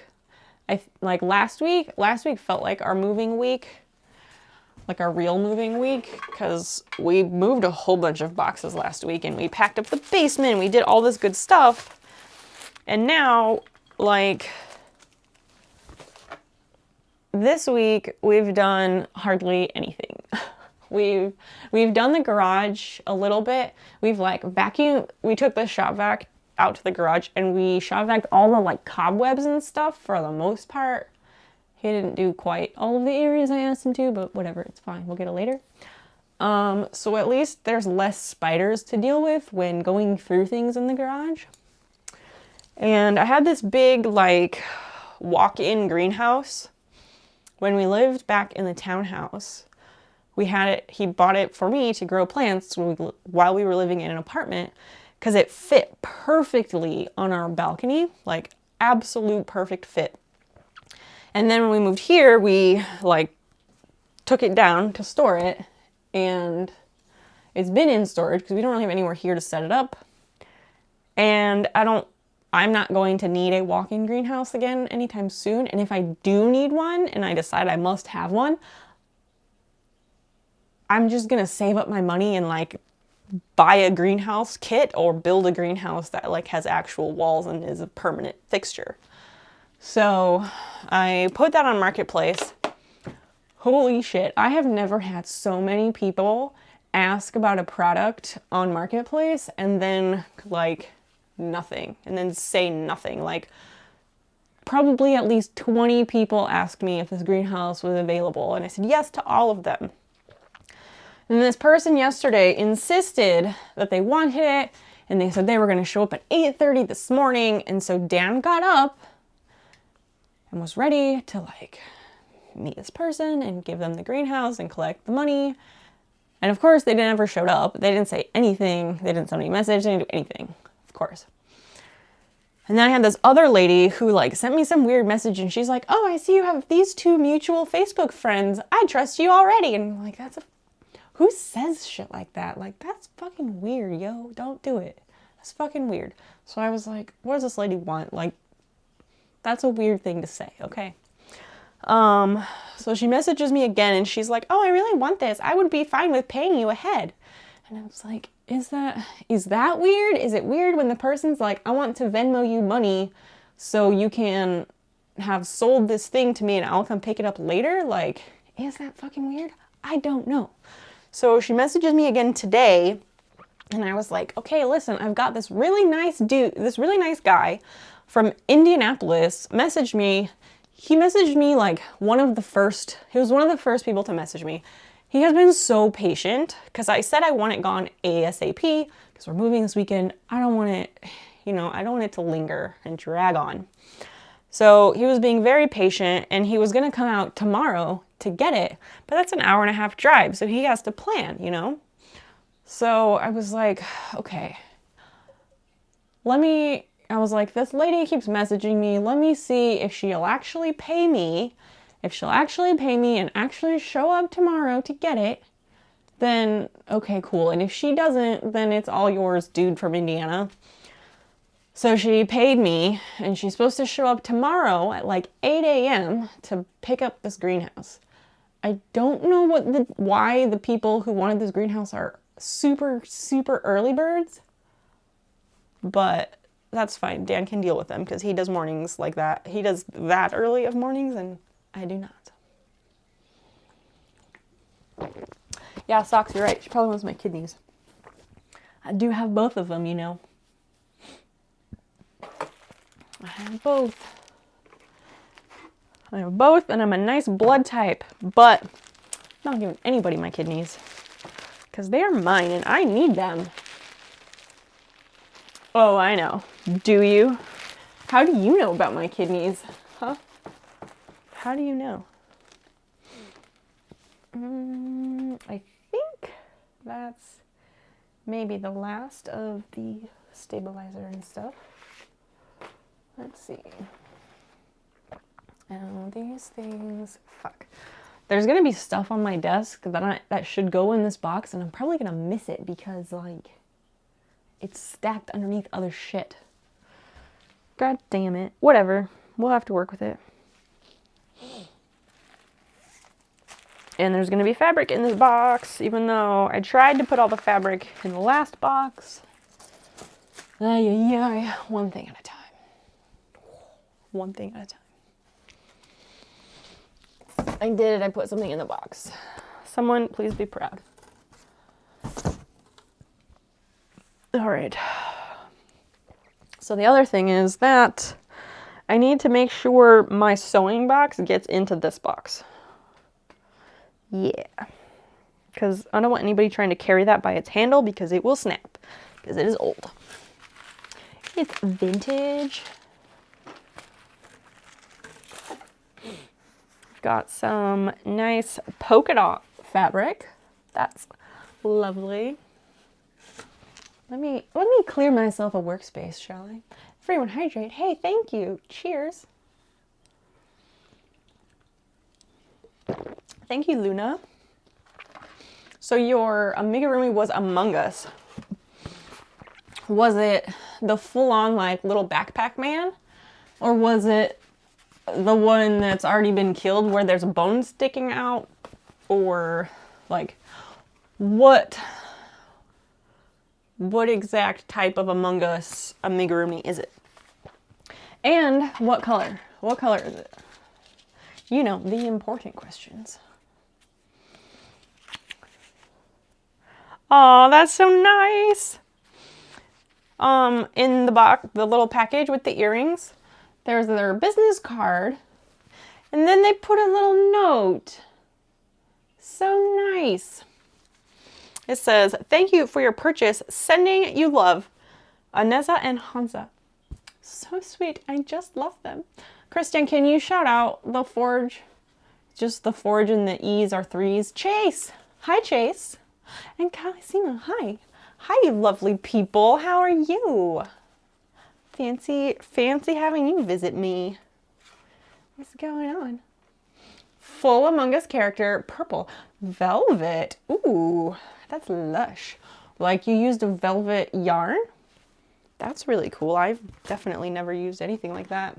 last week felt like our moving week. Like our real moving week, because we moved a whole bunch of boxes last week and we packed up the basement and we did all this good stuff. And now, like, this week we've done hardly anything. We've done the garage a little bit. We've like vacuumed, we took the shop vac out to the garage and we shop vacuumed all the like cobwebs and stuff for the most part. He didn't do quite all of the areas I asked him to, but whatever, it's fine. We'll get it later. So at least there's less spiders to deal with when going through things in the garage. And I had this big, like, walk-in greenhouse. When we lived back in the townhouse, we had it, he bought it for me to grow plants while we were living in an apartment, because it fit perfectly on our balcony, like absolute perfect fit. And then when we moved here, we like took it down to store it, and it's been in storage because we don't really have anywhere here to set it up. And I'm not going to need a walk-in greenhouse again anytime soon. And if I do need one and I decide I must have one, I'm just gonna save up my money and like buy a greenhouse kit or build a greenhouse that like has actual walls and is a permanent fixture. So I put that on Marketplace. Holy shit, I have never had so many people ask about a product on Marketplace and then like nothing, and then say nothing. Like probably at least 20 people asked me if this greenhouse was available, and I said yes to all of them. And this person yesterday insisted that they wanted it, and they said they were going to show up at 8:30 this morning, and so Dan got up and was ready to like meet this person and give them the greenhouse and collect the money. And of course they never showed up. They didn't say anything. They didn't send me a message. They didn't do anything, of course. And then I had this other lady who like sent me some weird message, and she's like, oh, I see you have these two mutual Facebook friends. I trust you already. And I'm like, who says shit like that? Like, that's fucking weird, yo. Don't do it. It's fucking weird. So I was like, what does this lady want? Like, that's a weird thing to say, okay? So she messages me again and she's like, oh, I really want this. I would be fine with paying you ahead. And I was like, is that weird? Is it weird when the person's like, I want to Venmo you money so you can have sold this thing to me and I'll come pick it up later? Like, is that fucking weird? I don't know. So she messages me again today and I was like, okay, listen, I've got this really nice dude, this really nice guy from Indianapolis messaged me. He messaged me like he was one of the first people to message me. He has been so patient because I said I want it gone ASAP because we're moving this weekend. I don't want it, I don't want it to linger and drag on. So he was being very patient and he was going to come out tomorrow to get it, but that's an 1.5-hour drive. So he has to plan, So I was like, okay, I was like, this lady keeps messaging me. Let me see if she'll actually pay me. If she'll actually pay me and actually show up tomorrow to get it, then okay, cool. And if she doesn't, then it's all yours, dude from Indiana. So she paid me and she's supposed to show up tomorrow at like 8 a.m. to pick up this greenhouse. I don't know why the people who wanted this greenhouse are super, super early birds, but that's fine. Dan can deal with them because he does mornings like that. He does that early of mornings and I do not. Yeah, Socks, you're right. She probably wants my kidneys. I do have both of them, I have both. And I'm a nice blood type, but I'm not giving anybody my kidneys because they are mine and I need them. Oh, I know. Do you? How do you know about my kidneys? Huh? How do you know? I think that's maybe the last of the stabilizer and stuff. Let's see. Oh, these things, fuck. There's gonna be stuff on my desk that should go in this box and I'm probably gonna miss it because like it's stacked underneath other shit. God damn it. Whatever. We'll have to work with it. And there's going to be fabric in this box, even though I tried to put all the fabric in the last box. One thing at a time. One thing at a time. I did it. I put something in the box. Someone, please be proud. All right. So the other thing is that I need to make sure my sewing box gets into this box. Yeah. Because I don't want anybody trying to carry that by its handle because it will snap. Because it is old. It's vintage. I've got some nice polka dot fabric. That's lovely. Let me clear myself a workspace, shall I? Everyone hydrate. Hey, thank you. Cheers. Thank you, Luna. So your amigurumi was Among Us. Was it the full-on like little backpack man? Or was it the one that's already been killed where there's a bone sticking out? Or like what exact type of Among Us amigurumi is it? And what color? What color is it? You know, the important questions. Oh, that's so nice. In the box, the little package with the earrings, there's their business card. And then they put a little note. So nice. It says, thank you for your purchase. Sending you love. Aneza and Hansa. So sweet. I just love them. Kristen, can you shout out the Forge? Just the Forge and the E's are 3s. Chase. Hi, Chase. And Kalisima. Hi. Hi, you lovely people. How are you? Fancy having you visit me. What's going on? Full Among Us character. Purple. Velvet. Ooh, that's lush. Like you used a velvet yarn? That's really cool. I've definitely never used anything like that.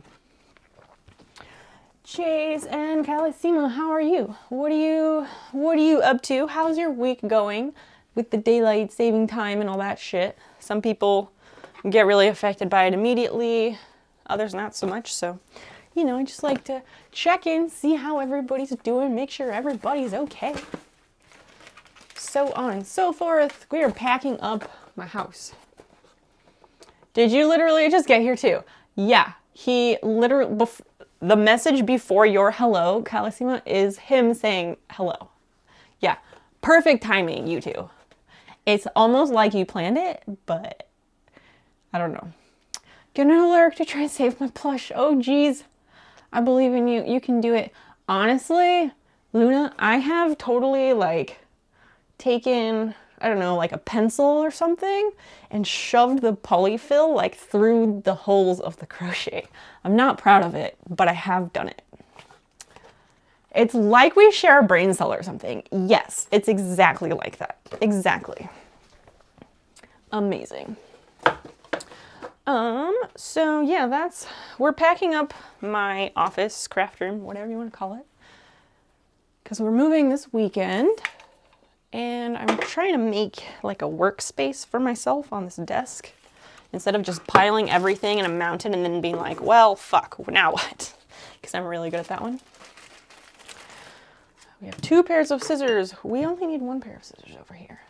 Chase and Calissima, how are you? What are you up to? How's your week going with the daylight saving time and all that shit? Some people get really affected by it immediately, others not so much. So, you know, I just like to check in, see how everybody's doing, make sure everybody's okay. So on and so forth. We are packing up my house. Did you literally just get here too? Yeah, he literally, the message before your hello, Calissima, is him saying hello. Yeah, perfect timing, you two. It's almost like you planned it, but I don't know. Gonna lurk to try and save my plush. Oh, geez. I believe in you. You can do it. Honestly, Luna, I have totally like taken, I don't know, like a pencil or something and shoved the polyfill like through the holes of the crochet. I'm not proud of it, but I have done it. It's like we share a brain cell or something. Yes, it's exactly like that. Exactly. Amazing. So yeah, we're packing up my office, craft room, whatever you want to call it, because we're moving this weekend. And I'm trying to make like a workspace for myself on this desk instead of just piling everything in a mountain and then being like, well, fuck, now what? Because I'm really good at that one. We have 2 pairs of scissors. We only need 1 pair of scissors over here.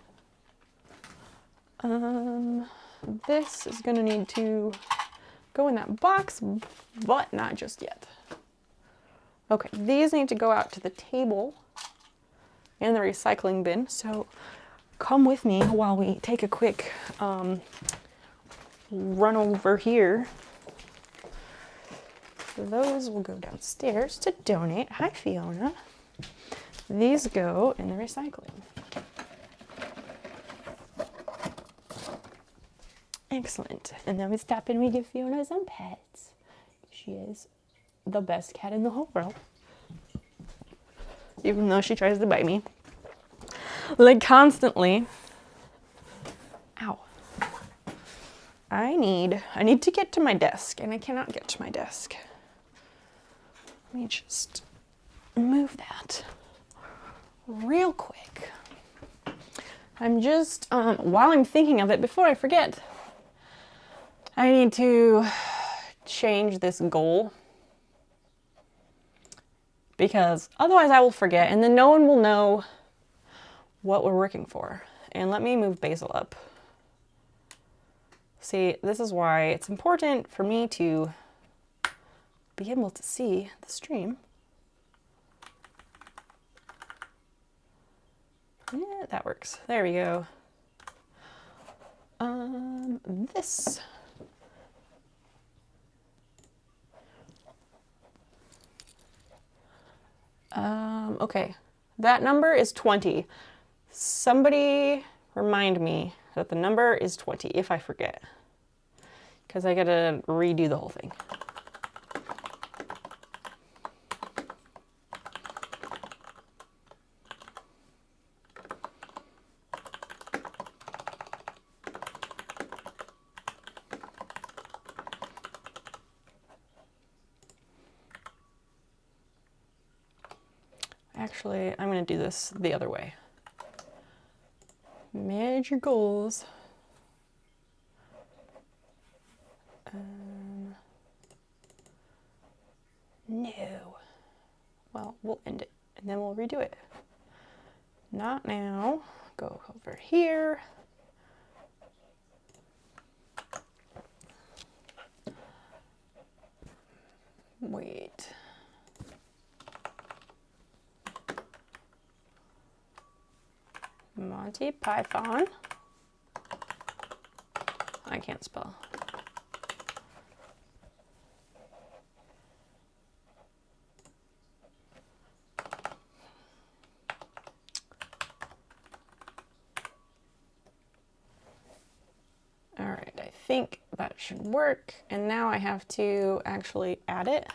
This is gonna need to go in that box, but not just yet. Okay, these need to go out to the table and the recycling bin, so come with me while we take a quick run over here. Those will go downstairs to donate. Hi, Fiona. These go in the recycling. Excellent. And then we stop and we give Fiona some pets. She is the best cat in the whole world. Even though she tries to bite me. Like constantly. Ow. I need to get to my desk, and I cannot get to my desk. Let me just move that real quick. I'm just, while I'm thinking of it, before I forget, I need to change this goal. Because otherwise I will forget, and then no one will know what we're working for. And let me move Basil up. See, this is why it's important for me to be able to see the stream. Yeah, that works. There we go. This. Okay, that number is 20. Somebody remind me that the number is 20 if I forget, because I gotta redo the whole thing. Actually, I'm going to do this the other way. Manage your goals. No. Well, we'll end it and then we'll redo it. Not now. Go over here. Wait. Monty Python. I can't spell. All right, I think that should work. And now I have to actually add it.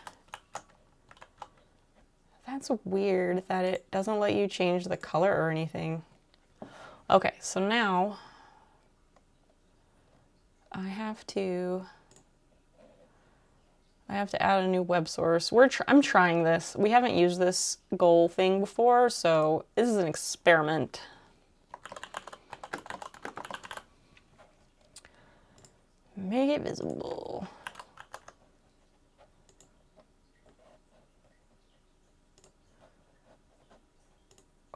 That's weird that it doesn't let you change the color or anything. Okay, so now, I have to add a new web source. I'm trying this. We haven't used this goal thing before, so this is an experiment. Make it visible.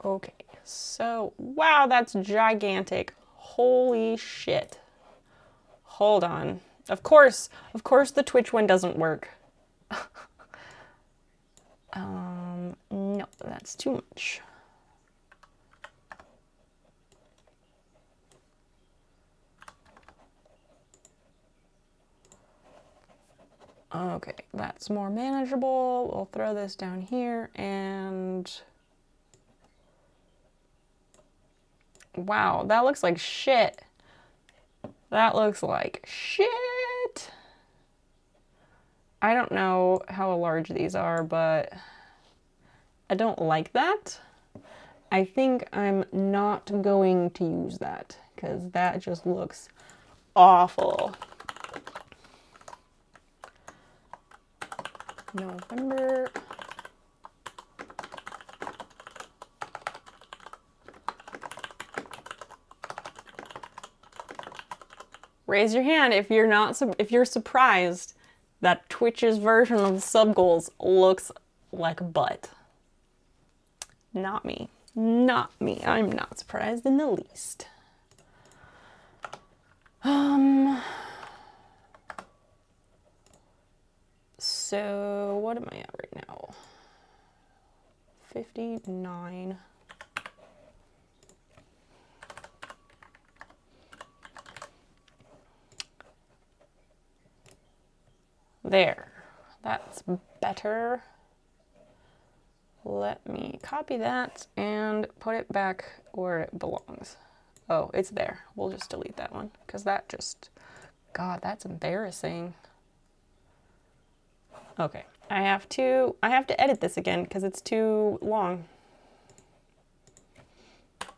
Okay, so wow, that's gigantic. Holy shit. Hold on. Of course the Twitch one doesn't work. No, that's too much. Okay, that's more manageable. We'll throw this down here and wow, that looks like shit. That looks like shit. I don't know how large these are, but I don't like that. I think I'm not going to use that because that just looks awful. November. Raise your hand if you're surprised that Twitch's version of the sub goals looks like butt. Not me. Not me. I'm not surprised in the least. So what am I at right now? 59. There. That's better. Let me copy that and put it back where it belongs. Oh, it's there. We'll just delete that one because that just, God, that's embarrassing. Okay, I have to edit this again because it's too long.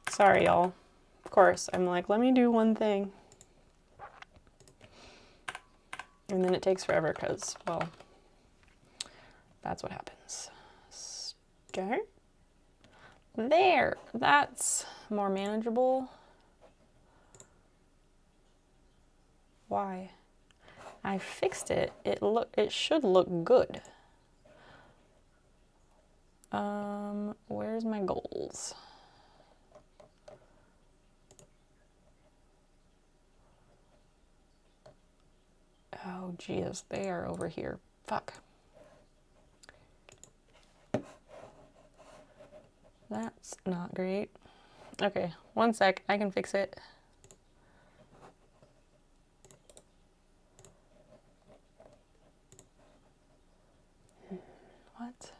Sorry, y'all. Of course, I'm like, let me do one thing. And then it takes forever because, well, that's what happens. Start. There, that's more manageable. Why? I fixed it. It should look good. Where's my goals? Oh, geez, they are over here. Fuck. That's not great. Okay, one sec. I can fix it. What?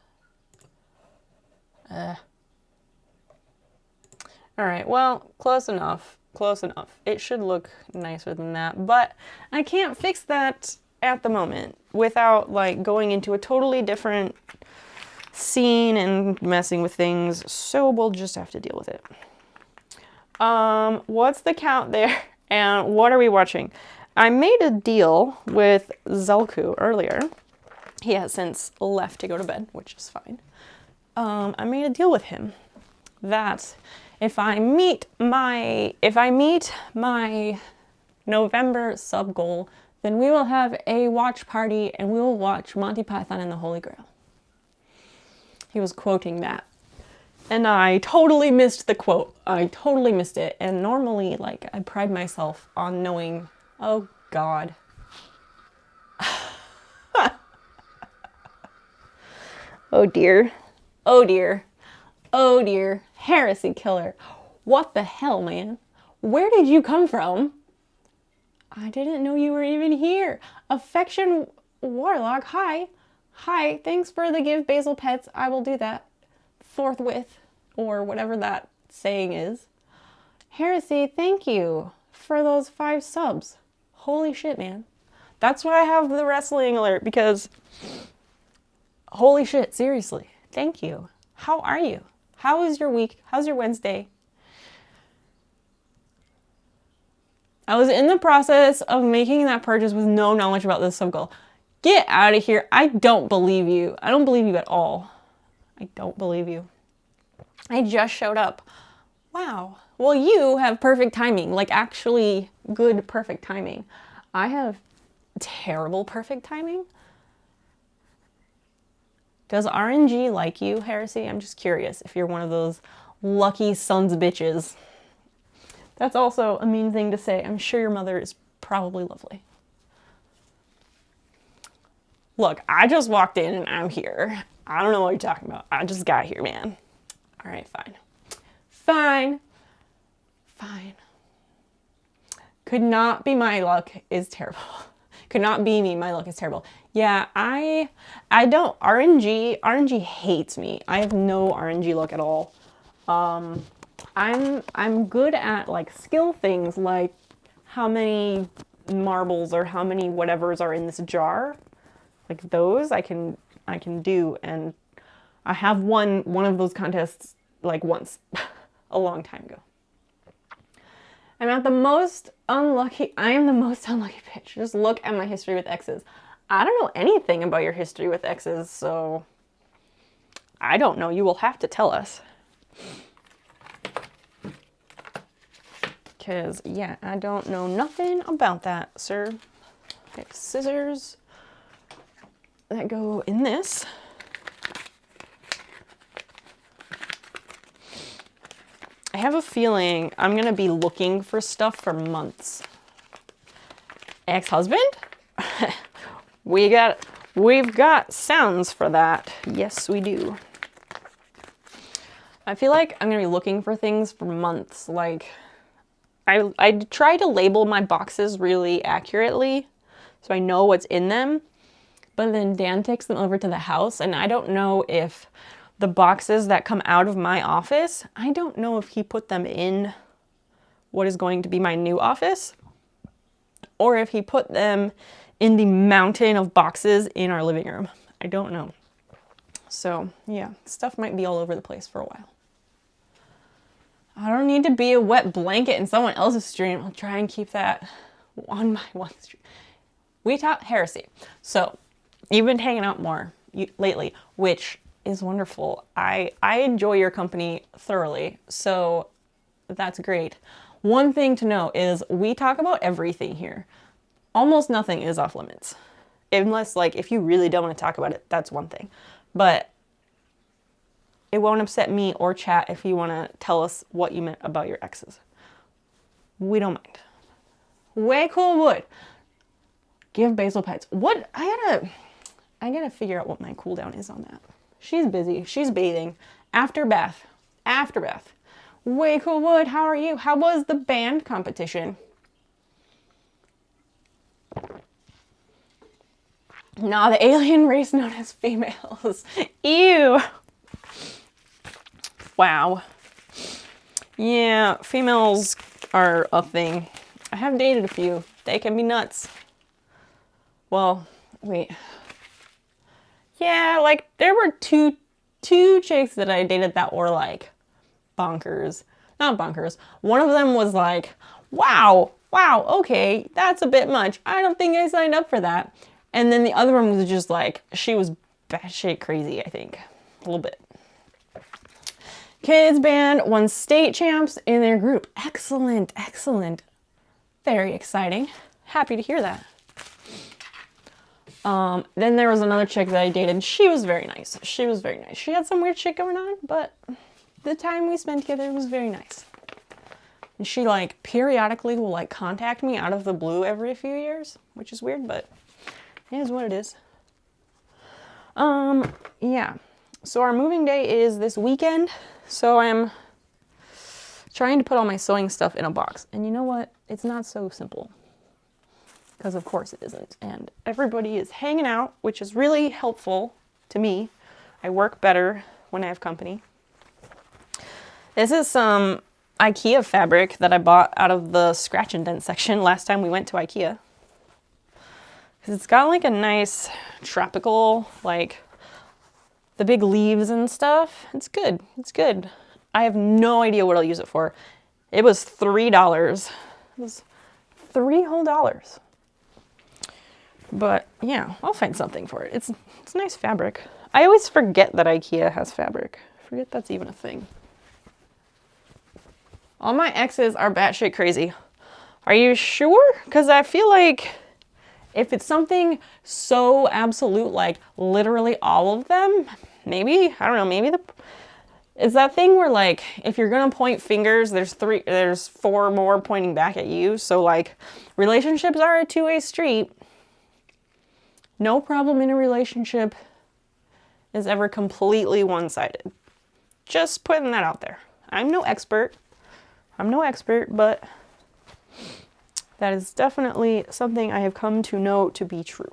All right, well, close enough. Close enough. It should look nicer than that, but I can't fix that at the moment without like going into a totally different scene and messing with things, so we'll just have to deal with it. What's the count there and what are we watching? I made a deal with Zelku earlier. He has since left to go to bed, which is fine. I made a deal with him that if I meet my November sub goal, then we will have a watch party and we will watch Monty Python and the Holy Grail. He was quoting that. And I totally missed the quote. I totally missed it. And normally, like, I pride myself on knowing, oh God. Oh dear. Oh dear. Oh dear. Heresy killer. What the hell, man? Where did you come from? I didn't know you were even here. Affection Warlock, hi. Hi, thanks for the give basil pets. I will do that forthwith, or whatever that saying is. Heresy, thank you for those 5 subs. Holy shit, man. That's why I have the wrestling alert, because holy shit, seriously. Thank you. How are you? How is your week? How's your Wednesday? I was in the process of making that purchase with no knowledge about this subgoal. Get out of here. I don't believe you. I don't believe you at all. I don't believe you. I just showed up. Wow. Well, you have perfect timing, like actually good perfect timing. I have terrible perfect timing. Does RNG like you, Heresy? I'm just curious if you're one of those lucky sons of bitches. That's also a mean thing to say. I'm sure your mother is probably lovely. Look, I just walked in and I'm here. I don't know what you're talking about. I just got here, man. All right, fine. Fine. Fine. Could not be my luck is terrible. Could not be me. My luck is terrible. Yeah, I don't RNG hates me. I have no RNG luck at all. I'm good at like skill things like how many marbles or how many whatevers are in this jar. Like those I can do, and I have won one of those contests like once a long time ago. I am the most unlucky bitch. Just look at my history with exes. I don't know anything about your history with exes, so I don't know. You will have to tell us. Because, yeah, I don't know nothing about that, sir. I have scissors that go in this. I have a feeling I'm going to be looking for stuff for months. Ex-husband? We've got sounds for that. Yes, we do. I feel like I'm going to be looking for things for months. Like, I try to label my boxes really accurately so I know what's in them. But then Dan takes them over to the house, and I don't know if the boxes that come out of my office, I don't know if he put them in what is going to be my new office, or if he put them in the mountain of boxes in our living room. I don't know. So yeah, stuff might be all over the place for a while. I don't need to be a wet blanket in someone else's stream. I'll try and keep that on my one stream. We talk heresy. So you've been hanging out more lately, which is wonderful. I enjoy your company thoroughly, so that's great. One thing to know is we talk about everything here. Almost nothing is off limits. Unless, like, if you really don't want to talk about it, that's one thing. But it won't upset me or chat if you want to tell us what you meant about your exes. We don't mind. Way cool wood. Give Basil pets. What? I gotta figure out what my cooldown is on that. She's busy. She's bathing. After bath. After bath. Way cool wood. How are you? How was the band competition? Nah, the alien race known as females. Ew. Wow. Yeah, females are a thing. I have dated a few. They can be nuts. Well, wait. Yeah, like there were two chicks that I dated that were like bonkers. Not bonkers. One of them was like, wow, okay, that's a bit much. I don't think I signed up for that. And then the other one was just like, she was batshit crazy, I think. A little bit. Kids band won state champs in their group. Excellent, excellent. Very exciting. Happy to hear that. Then there was another chick that I dated. She was very nice. She was very nice. She had some weird shit going on, but the time we spent together was very nice. And she like periodically will like contact me out of the blue every few years, which is weird, but it is what it is. Yeah. So our moving day is this weekend. So I'm trying to put all my sewing stuff in a box. And you know what? It's not so simple. Because of course it isn't. And everybody is hanging out, which is really helpful to me. I work better when I have company. This is some IKEA fabric that I bought out of the scratch and dent section last time we went to IKEA. Because it's got like a nice tropical, like the big leaves and stuff. It's good. It's good. I have no idea what I'll use it for. It was $3. It was $3 whole. But yeah, I'll find something for it. It's nice fabric. I always forget that IKEA has fabric. I forget that's even a thing. All my exes are batshit crazy. Are you sure? Because I feel like if it's something so absolute, like literally all of them, maybe, I don't know, maybe it's that thing where like, if you're gonna point fingers, there's 4 more pointing back at you. So like, relationships are a two-way street. No problem in a relationship is ever completely one-sided. Just putting that out there. I'm no expert, but that is definitely something I have come to know to be true.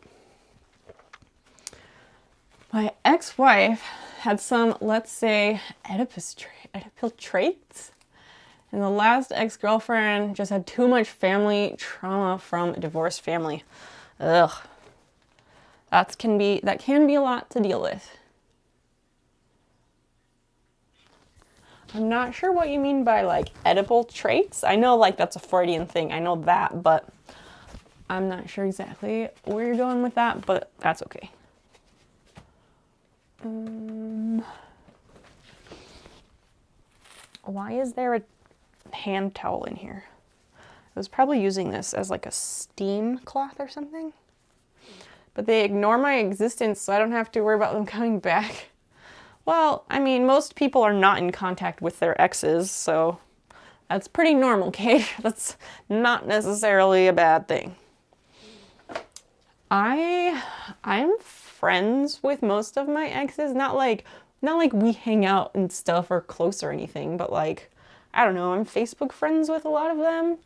My ex-wife had some, let's say, Oedipal traits. And the last ex-girlfriend just had too much family trauma from a divorced family. Ugh. That can be a lot to deal with. I'm not sure what you mean by like Oedipal traits. I know like that's a Freudian thing. I know that, but I'm not sure exactly where you're going with that, but that's okay. Why is there a hand towel in here? I was probably using this as like a steam cloth or something. But they ignore my existence, so I don't have to worry about them coming back. Well, I mean, most people are not in contact with their exes, so that's pretty normal, Kate. That's not necessarily a bad thing. I'm friends with most of my exes, not like we hang out and stuff or close or anything, but like, I don't know, I'm Facebook friends with a lot of them.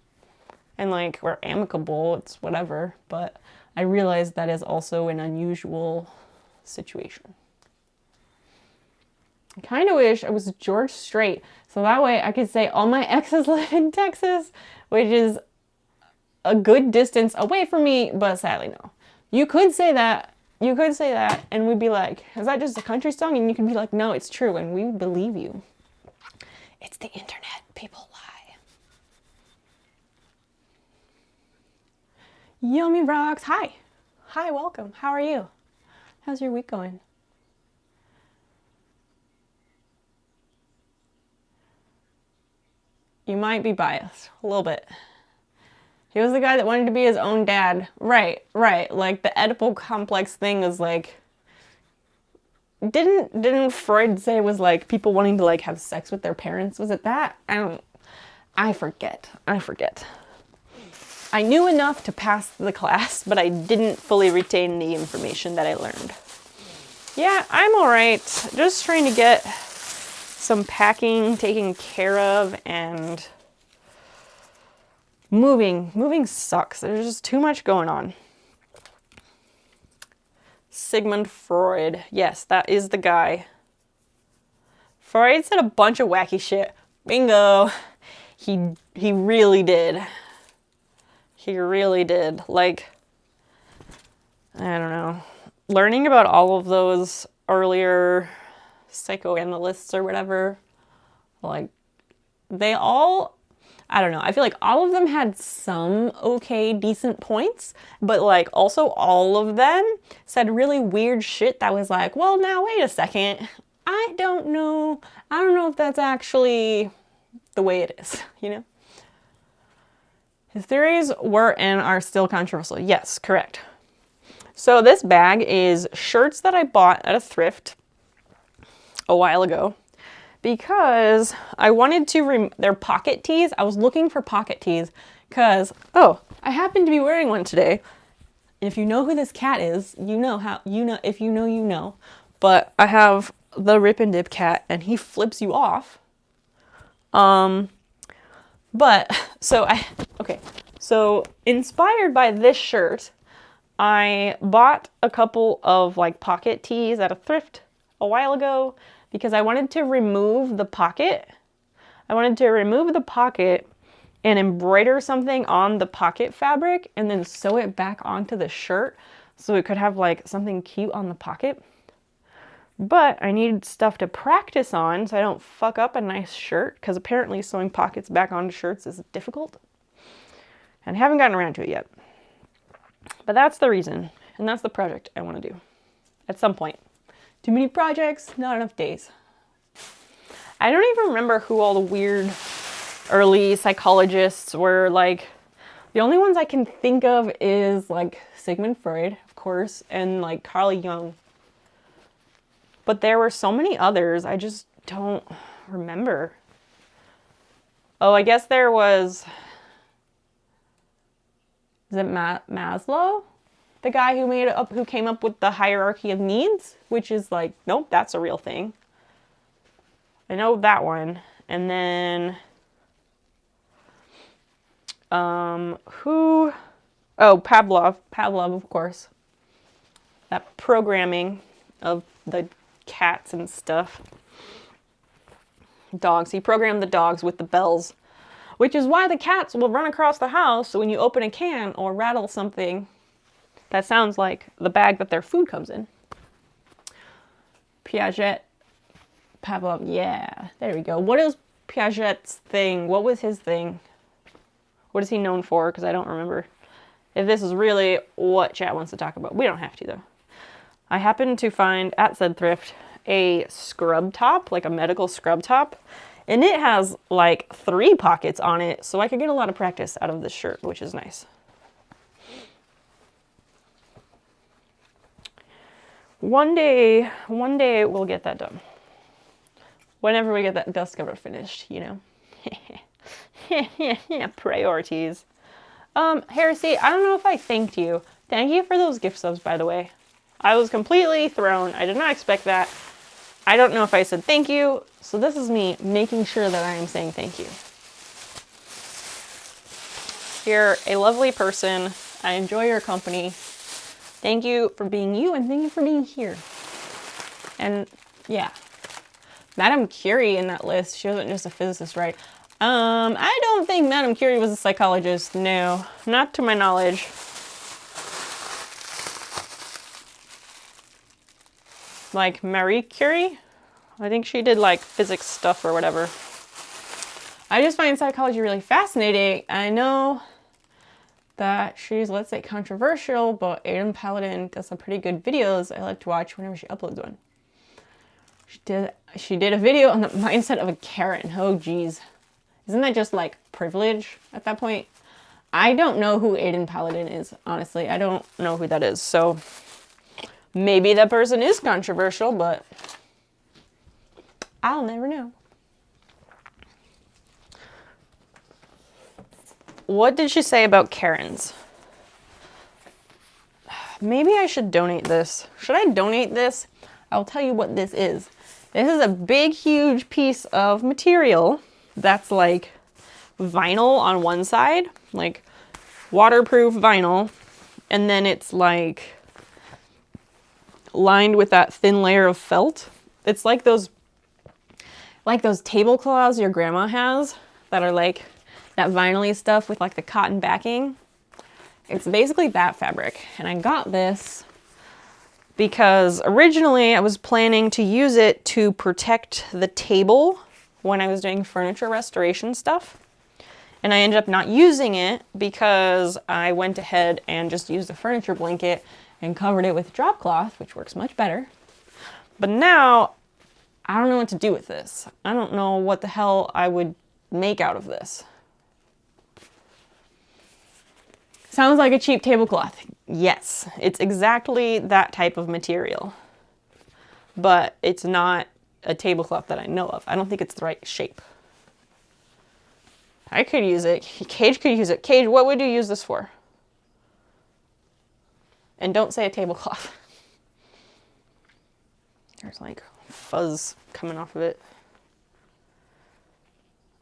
And like, we're amicable, it's whatever, but I realize that is also an unusual situation. I kind of wish I was George Strait, so that way I could say all my exes live in Texas, which is a good distance away from me, but sadly no. You could say that, and we'd be like, is that just a country song? And you could be like, no, it's true, and we believe you. It's the internet, people lie. Yummy Rocks, hi. Hi, welcome, how are you? How's your week going? You might be biased, a little bit. He was the guy that wanted to be his own dad. Right. Like the Oedipal complex thing is like, didn't Freud say it was like people wanting to like have sex with their parents? Was it that? I forget. I knew enough to pass the class, but I didn't fully retain the information that I learned. Yeah, I'm all right. Just trying to get some packing taken care of, and moving sucks. There's just too much going on. Sigmund Freud. Yes, that is the guy. Freud said a bunch of wacky shit. Bingo. He really did. He really did. Like, I don't know. Learning about all of those earlier psychoanalysts or whatever, like, they all, I don't know, I feel like all of them had some okay, decent points, but like also all of them said really weird shit that was like, well, now wait a second, I don't know if that's actually the way it is, you know? His theories were and are still controversial. Yes, correct. So this bag is shirts that I bought at a thrift a while ago because I wanted to, they're pocket tees. I was looking for pocket tees because, oh, I happen to be wearing one today. And if you know who this cat is, you know how, if you know, you know. But I have the Rip and Dip cat and he flips you off. So inspired by this shirt, I bought a couple of like pocket tees at a thrift a while ago because I wanted to remove the pocket. I wanted to remove the pocket and embroider something on the pocket fabric and then sew it back onto the shirt so it could have like something cute on the pocket. But I needed stuff to practice on so I don't fuck up a nice shirt because apparently sewing pockets back onto shirts is difficult. And I haven't gotten around to it yet. But that's the reason. And that's the project I want to do. At some point. Too many projects, not enough days. I don't even remember who all the weird early psychologists were. Like, the only ones I can think of is like Sigmund Freud, of course, and like Carl Jung. But there were so many others, I just don't remember. Oh, I guess there was, is it Maslow? The guy who came up with the hierarchy of needs, which is like, nope, that's a real thing. I know that one. And then, who? Oh, Pavlov, of course. That programming of the cats and stuff. Dogs. He programmed the dogs with the bells, which is why the cats will run across the house. So when you open a can or rattle something, that sounds like the bag that their food comes in. Piaget, Pavlov, yeah, there we go. What is Piaget's thing? What was his thing? What is he known for? Because I don't remember. If this is really what chat wants to talk about. We don't have to, though. I happened to find, at said thrift, a scrub top, like a medical scrub top. And it has like 3 pockets on it, so I could get a lot of practice out of this shirt, which is nice. One day we'll get that done. Whenever we get that dust cover finished, you know. Priorities. Heresy, I don't know if I thanked you. Thank you for those gift subs, by the way. I was completely thrown. I did not expect that. I don't know if I said thank you, so this is me making sure that I am saying thank you. You're a lovely person. I enjoy your company. Thank you for being you, and thank you for being here. And yeah, Madame Curie in that list, she wasn't just a physicist, right? I don't think Madame Curie was a psychologist. No, not to my knowledge. Like Marie Curie? I think she did like physics stuff or whatever. I just find psychology really fascinating. I know that she's, let's say, controversial, but Aiden Paladin does some pretty good videos I like to watch whenever she uploads one. She did a video on the mindset of a Karen. Oh, geez. Isn't that just like privilege at that point? I don't know who Aiden Paladin is, honestly. I don't know who that is. So maybe that person is controversial, but I'll never know. What did she say about Karens? Maybe I should donate this. Should I donate this? I'll tell you what this is. This is a big, huge piece of material that's like vinyl on one side, like waterproof vinyl, and then it's like lined with that thin layer of felt. It's like those tablecloths your grandma has that are like that vinyl-y stuff with like the cotton backing. It's basically that fabric. And I got this because originally I was planning to use it to protect the table when I was doing furniture restoration stuff. And I ended up not using it because I went ahead and just used a furniture blanket and covered it with drop cloth, which works much better. But now I don't know what to do with this. I don't know what the hell I would make out of this. Sounds like a cheap tablecloth. Yes, it's exactly that type of material. But it's not a tablecloth that I know of. I don't think it's the right shape. I could use it. Cage could use it. Cage, what would you use this for? And don't say a tablecloth. There's like fuzz coming off of it.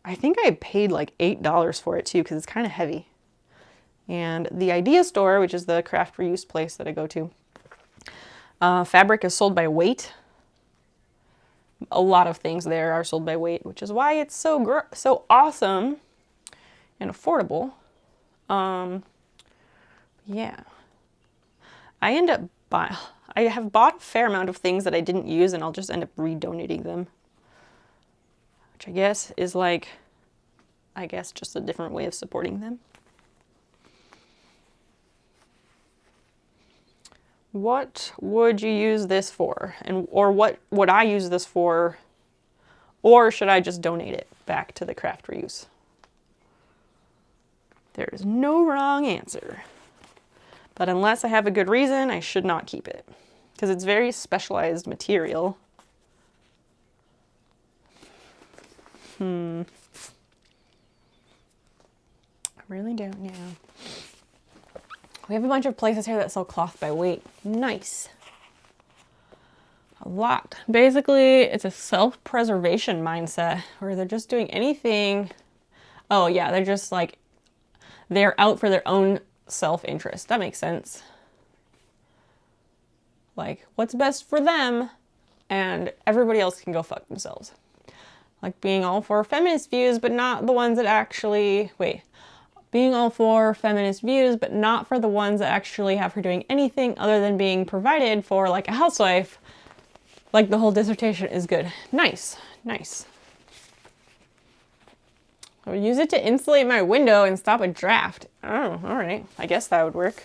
I think I paid like $8 for it too, because it's kind of heavy. And the Idea Store, which is the craft reuse place that I go to, fabric is sold by weight. A lot of things there are sold by weight, which is why it's so awesome and affordable. Yeah. I have bought a fair amount of things that I didn't use, and I'll just end up redonating them. Which I guess is like, just a different way of supporting them. What would you use this for? Or what would I use this for? Or should I just donate it back to the craft reuse? There is no wrong answer. But unless I have a good reason, I should not keep it. Because it's very specialized material. I really don't know. We have a bunch of places here that sell cloth by weight. Nice. A lot. Basically, it's a self-preservation mindset where they're just doing anything. Oh yeah, they're just like, they're out for their own self-interest. That makes sense. Like, what's best for them, and everybody else can go fuck themselves. Like being all for feminist views, but not the ones that actually, being all for feminist views, but not for the ones that actually have her doing anything other than being provided for like a housewife. Like the whole dissertation is good. Nice, nice. I would use it to insulate my window and stop a draft. Oh, all right. I guess that would work.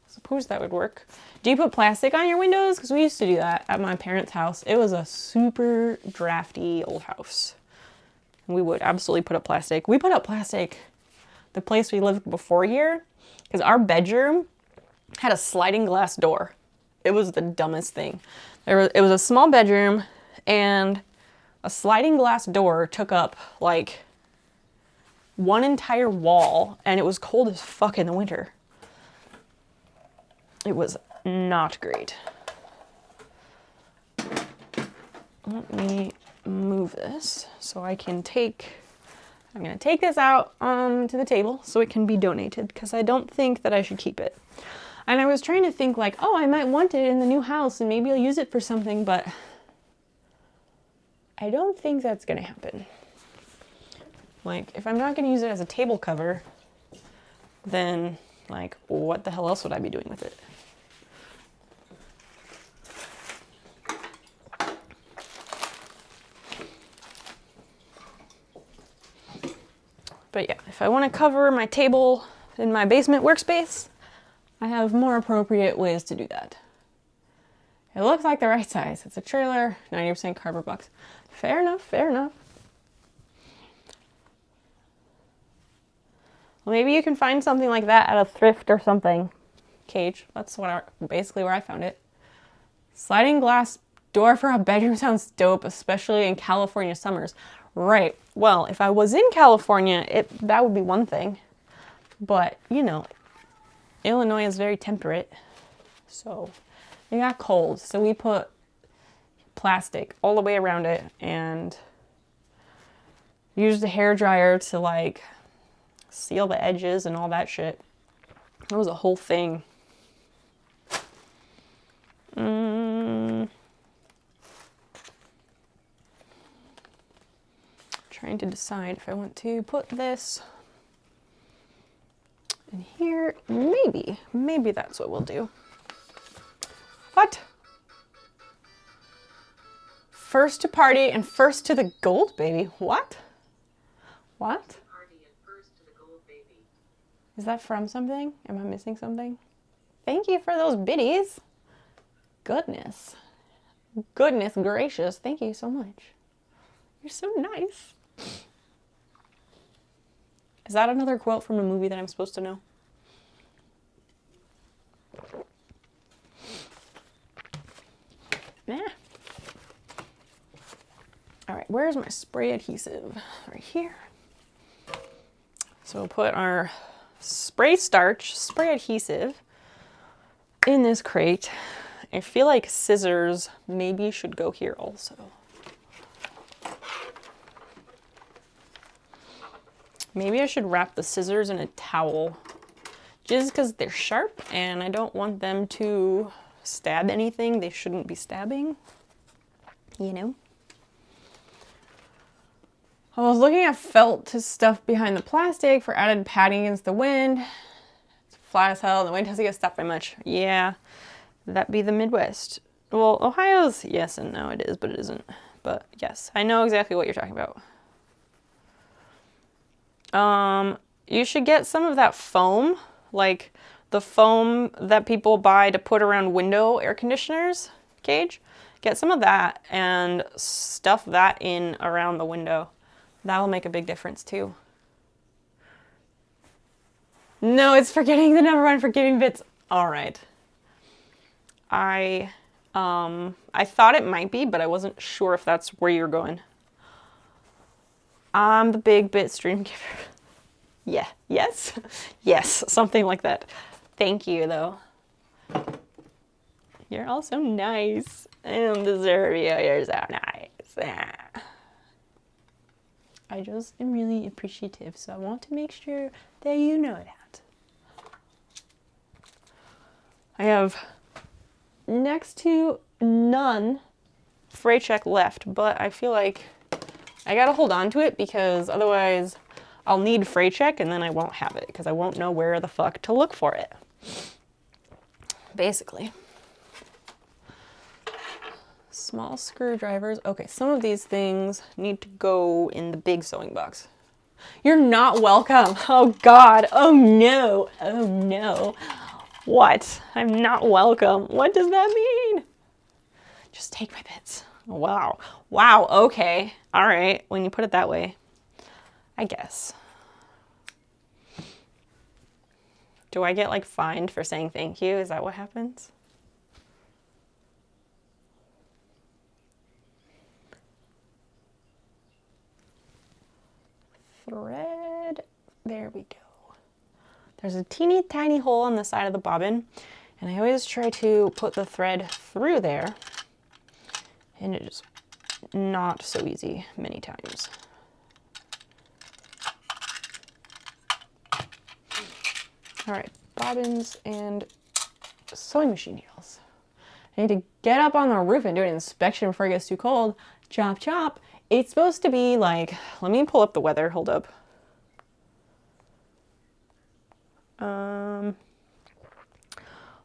Suppose that would work. Do you put plastic on your windows? Because we used to do that at my parents' house. It was a super drafty old house. We would absolutely put up plastic. We put up plastic the place we lived before here, because our bedroom had a sliding glass door. It was the dumbest thing. It was a small bedroom, and a sliding glass door took up like one entire wall, and it was cold as fuck in the winter. It was not great. Let me move this so I can I'm gonna take this out to the table so it can be donated, because I don't think that I should keep it. And I was trying to think like, oh, I might want it in the new house and maybe I'll use it for something, but I don't think that's gonna happen. Like, if I'm not gonna use it as a table cover, then like, what the hell else would I be doing with it? But yeah, if I want to cover my table in my basement workspace, I have more appropriate ways to do that. It looks like the right size. It's a trailer, 90% cardboard box. Fair enough, fair enough. Well, maybe you can find something like that at a thrift or something. Cage, that's basically where I found it. Sliding glass door for a bedroom sounds dope, especially in California summers. Right. Well, if I was in California, that would be one thing. But, you know, Illinois is very temperate. So, it got cold. So we put plastic all the way around it and used a hairdryer to like seal the edges and all that shit. It was a whole thing. Trying to decide if I want to put this in here. Maybe that's what we'll do. What? First to party and first to the gold baby. What? What? Is that from something? Am I missing something? Thank you for those biddies. Goodness. Goodness gracious. Thank you so much. You're so nice. Is that another quote from a movie that I'm supposed to know? Yeah. All right, where's my spray adhesive? Right here. So we'll put our spray adhesive in this crate. I feel like scissors maybe should go here also. Maybe I should wrap the scissors in a towel just because they're sharp and I don't want them to stab anything they shouldn't be stabbing, you know? I was looking at felt to stuff behind the plastic for added padding against the wind. It's flat as hell and the wind doesn't get stuck by much. Yeah, that be the Midwest. Well, Ohio's yes and no, it is, but it isn't. But yes, I know exactly what you're talking about. You should get some of that foam, like the foam that people buy to put around window air conditioners cage. Get some of that and stuff that in around the window. That will make a big difference too. No, it's forgetting the number one for giving bits. All right. I thought it might be, but I wasn't sure if that's where you're going. I'm the big bit stream giver. Yeah, yes, yes, something like that. Thank you, though. You're all so nice. I don't deserve you. You're so nice. I just am really appreciative, so I want to make sure that you know that. I have next to none freight check left, but I feel like I gotta hold on to it because otherwise I'll need freight check and then I won't have it because I won't know where the fuck to look for it. Basically. Small screwdrivers. Okay, some of these things need to go in the big sewing box. You're not welcome. Oh God. Oh no. Oh no. What? I'm not welcome. What does that mean? Just take my bits. Wow. Wow. Okay. All right. When you put it that way, I guess. Do I get like fined for saying thank you? Is that what happens? Thread. There we go. There's a teeny tiny hole on the side of the bobbin, and I always try to put the thread through there, and it is not so easy many times. All right, bobbins and sewing machine needles. I need to get up on the roof and do an inspection before it gets too cold. Chop, chop. It's supposed to be like, let me pull up the weather, hold up.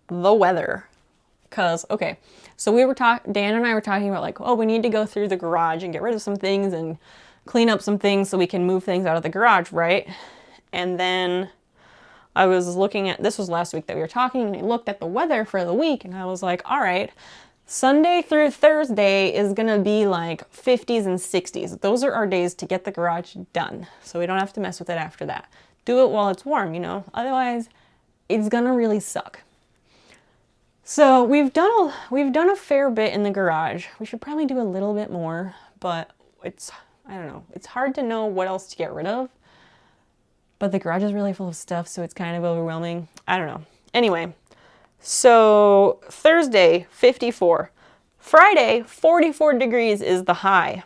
The weather. Cause, okay, so Dan and I were talking about like, oh, we need to go through the garage and get rid of some things and clean up some things so we can move things out of the garage, right? And then I was looking at, this was last week that we were talking, and I looked at the weather for the week and I was like, all right, Sunday through Thursday is gonna be like 50s and 60s. Those are our days to get the garage done. So we don't have to mess with it after that. Do it while it's warm, you know? Otherwise, it's gonna really suck. So we've done a fair bit in the garage. We should probably do a little bit more, but I don't know. It's hard to know what else to get rid of. But the garage is really full of stuff, so it's kind of overwhelming. I don't know. Anyway, so Thursday, 54. Friday, 44 degrees is the high.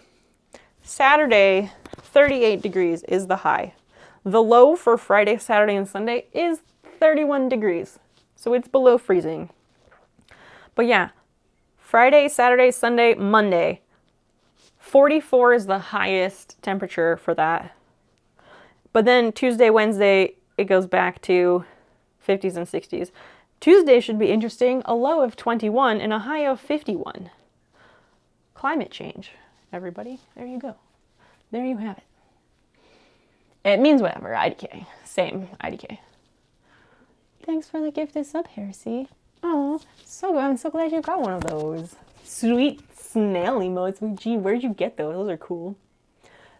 Saturday, 38 degrees is the high. The low for Friday, Saturday, and Sunday is 31 degrees. So it's below freezing. But yeah, Friday, Saturday, Sunday, Monday, 44 is the highest temperature for that. But then Tuesday, Wednesday, it goes back to 50s and 60s. Tuesday should be interesting, a low of 21 and a high of 51. Climate change, everybody. There you go. There you have it. It means whatever, IDK. Same, IDK. Thanks for the gift of sub, Heresy. Oh, so good. I'm so glad you got one of those. Sweet snail emotes. Gee, where'd you get those? Those are cool.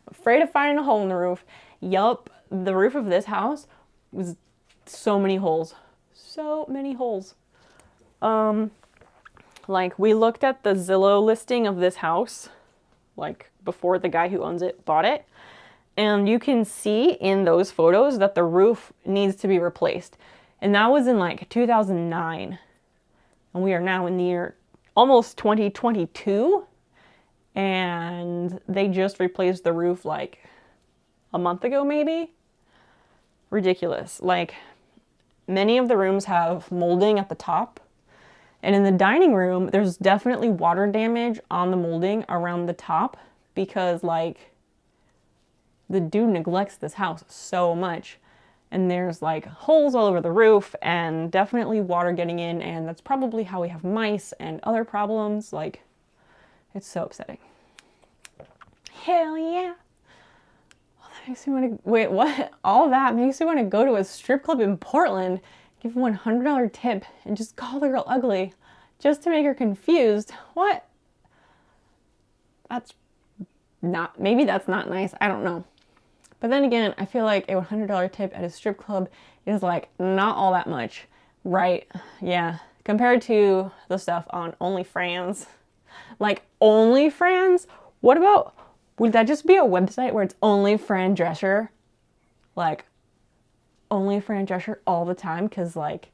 Afraid of finding a hole in the roof. Yup, the roof of this house was so many holes. So many holes. Like, we looked at the Zillow listing of this house, like, before the guy who owns it bought it. And you can see in those photos that the roof needs to be replaced. And that was in, like, 2009. And we are now in the year almost 2022. And they just replaced the roof, like, a month ago, maybe? Ridiculous. Like, many of the rooms have molding at the top. And in the dining room, there's definitely water damage on the molding around the top because, like, the dude neglects this house so much. And there's, like, holes all over the roof and definitely water getting in, and that's probably how we have mice and other problems. Like, it's so upsetting. Hell yeah. Well, that makes me want to... Wait, what? All that makes me want to go to a strip club in Portland. Give $100 tip and just call the girl ugly just to make her confused. What? That's not, maybe that's not nice. I don't know. But then again, I feel like a $100 tip at a strip club is like not all that much, right? Yeah. Compared to the stuff on OnlyFans. Like OnlyFans? What about, would that just be a website where it's only Fran Drescher? Like, only Fran Drescher all the time? Because, like,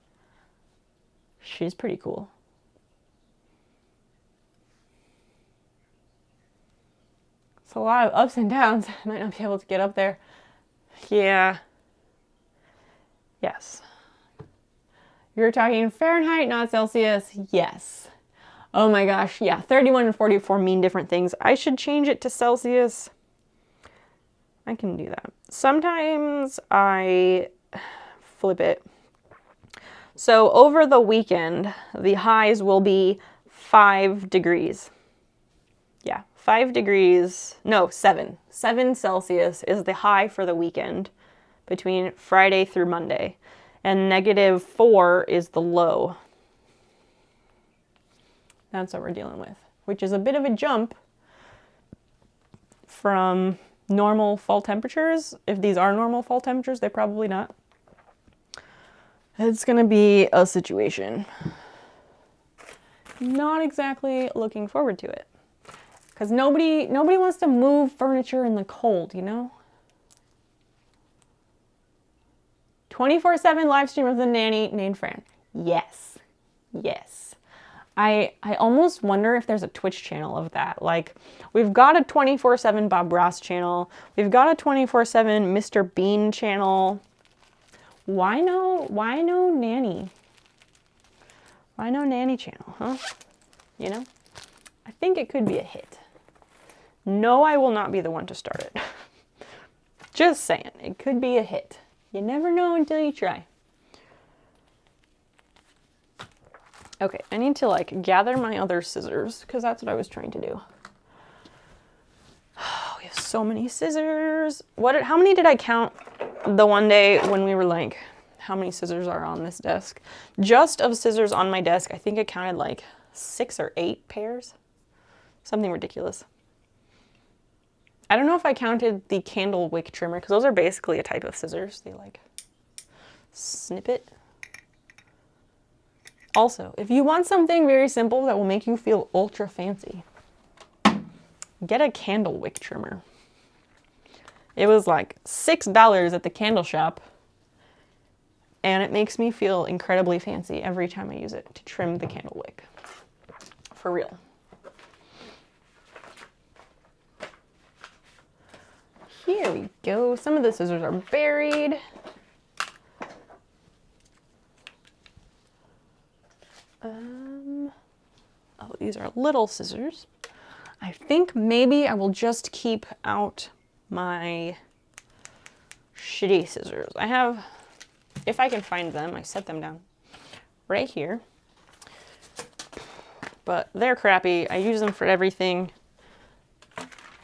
she's pretty cool. It's a lot of ups and downs. I might not be able to get up there. Yeah. Yes. You're talking Fahrenheit, not Celsius? Yes. Oh my gosh, yeah, 31 and 44 mean different things. I should change it to Celsius. I can do that. Sometimes I flip it. So over the weekend, the highs will be 5 degrees. Yeah, 5 degrees, no, 7. 7 Celsius is the high for the weekend between Friday through Monday. And -4 is the low. That's what we're dealing with, which is a bit of a jump from normal fall temperatures. If these are normal fall temperatures, they're probably not. It's gonna be a situation. Not exactly looking forward to it. Because nobody wants to move furniture in the cold, you know? 24/7 live stream of the nanny named Fran. Yes. Yes. I almost wonder if there's a Twitch channel of that. Like, we've got a 24/7 Bob Ross channel. We've got a 24/7 Mr. Bean channel. Why no nanny? Why no nanny channel, huh? You know? I think it could be a hit. No, I will not be the one to start it. Just saying, it could be a hit. You never know until you try. Okay, I need to like gather my other scissors because that's what I was trying to do. Oh, we have so many scissors. How many did I count the one day when we were like, how many scissors are on this desk? Just of scissors on my desk, I think I counted like 6 or 8 pairs. Something ridiculous. I don't know if I counted the candle wick trimmer because those are basically a type of scissors. They like snip it. Also, if you want something very simple that will make you feel ultra fancy, get a candle wick trimmer. It was like $6 at the candle shop, and it makes me feel incredibly fancy every time I use it to trim the candle wick. For real. Here we go. Some of the scissors are buried. Oh, these are little scissors. I think maybe I will just keep out my shitty scissors. I have, if I can find them, I set them down right here. But they're crappy. I use them for everything.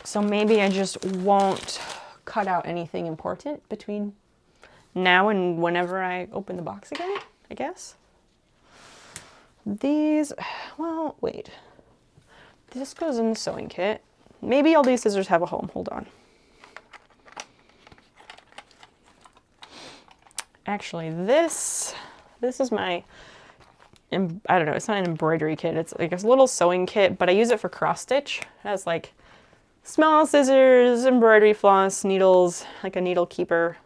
So maybe I just won't cut out anything important between now and whenever I open the box again, I guess. These, well, wait. This goes in the sewing kit. Maybe all these scissors have a home. Hold on. Actually, this is my, I don't know, it's not an embroidery kit. It's like a little sewing kit, but I use it for cross stitch. It has like small scissors, embroidery floss, needles, like a needle keeper,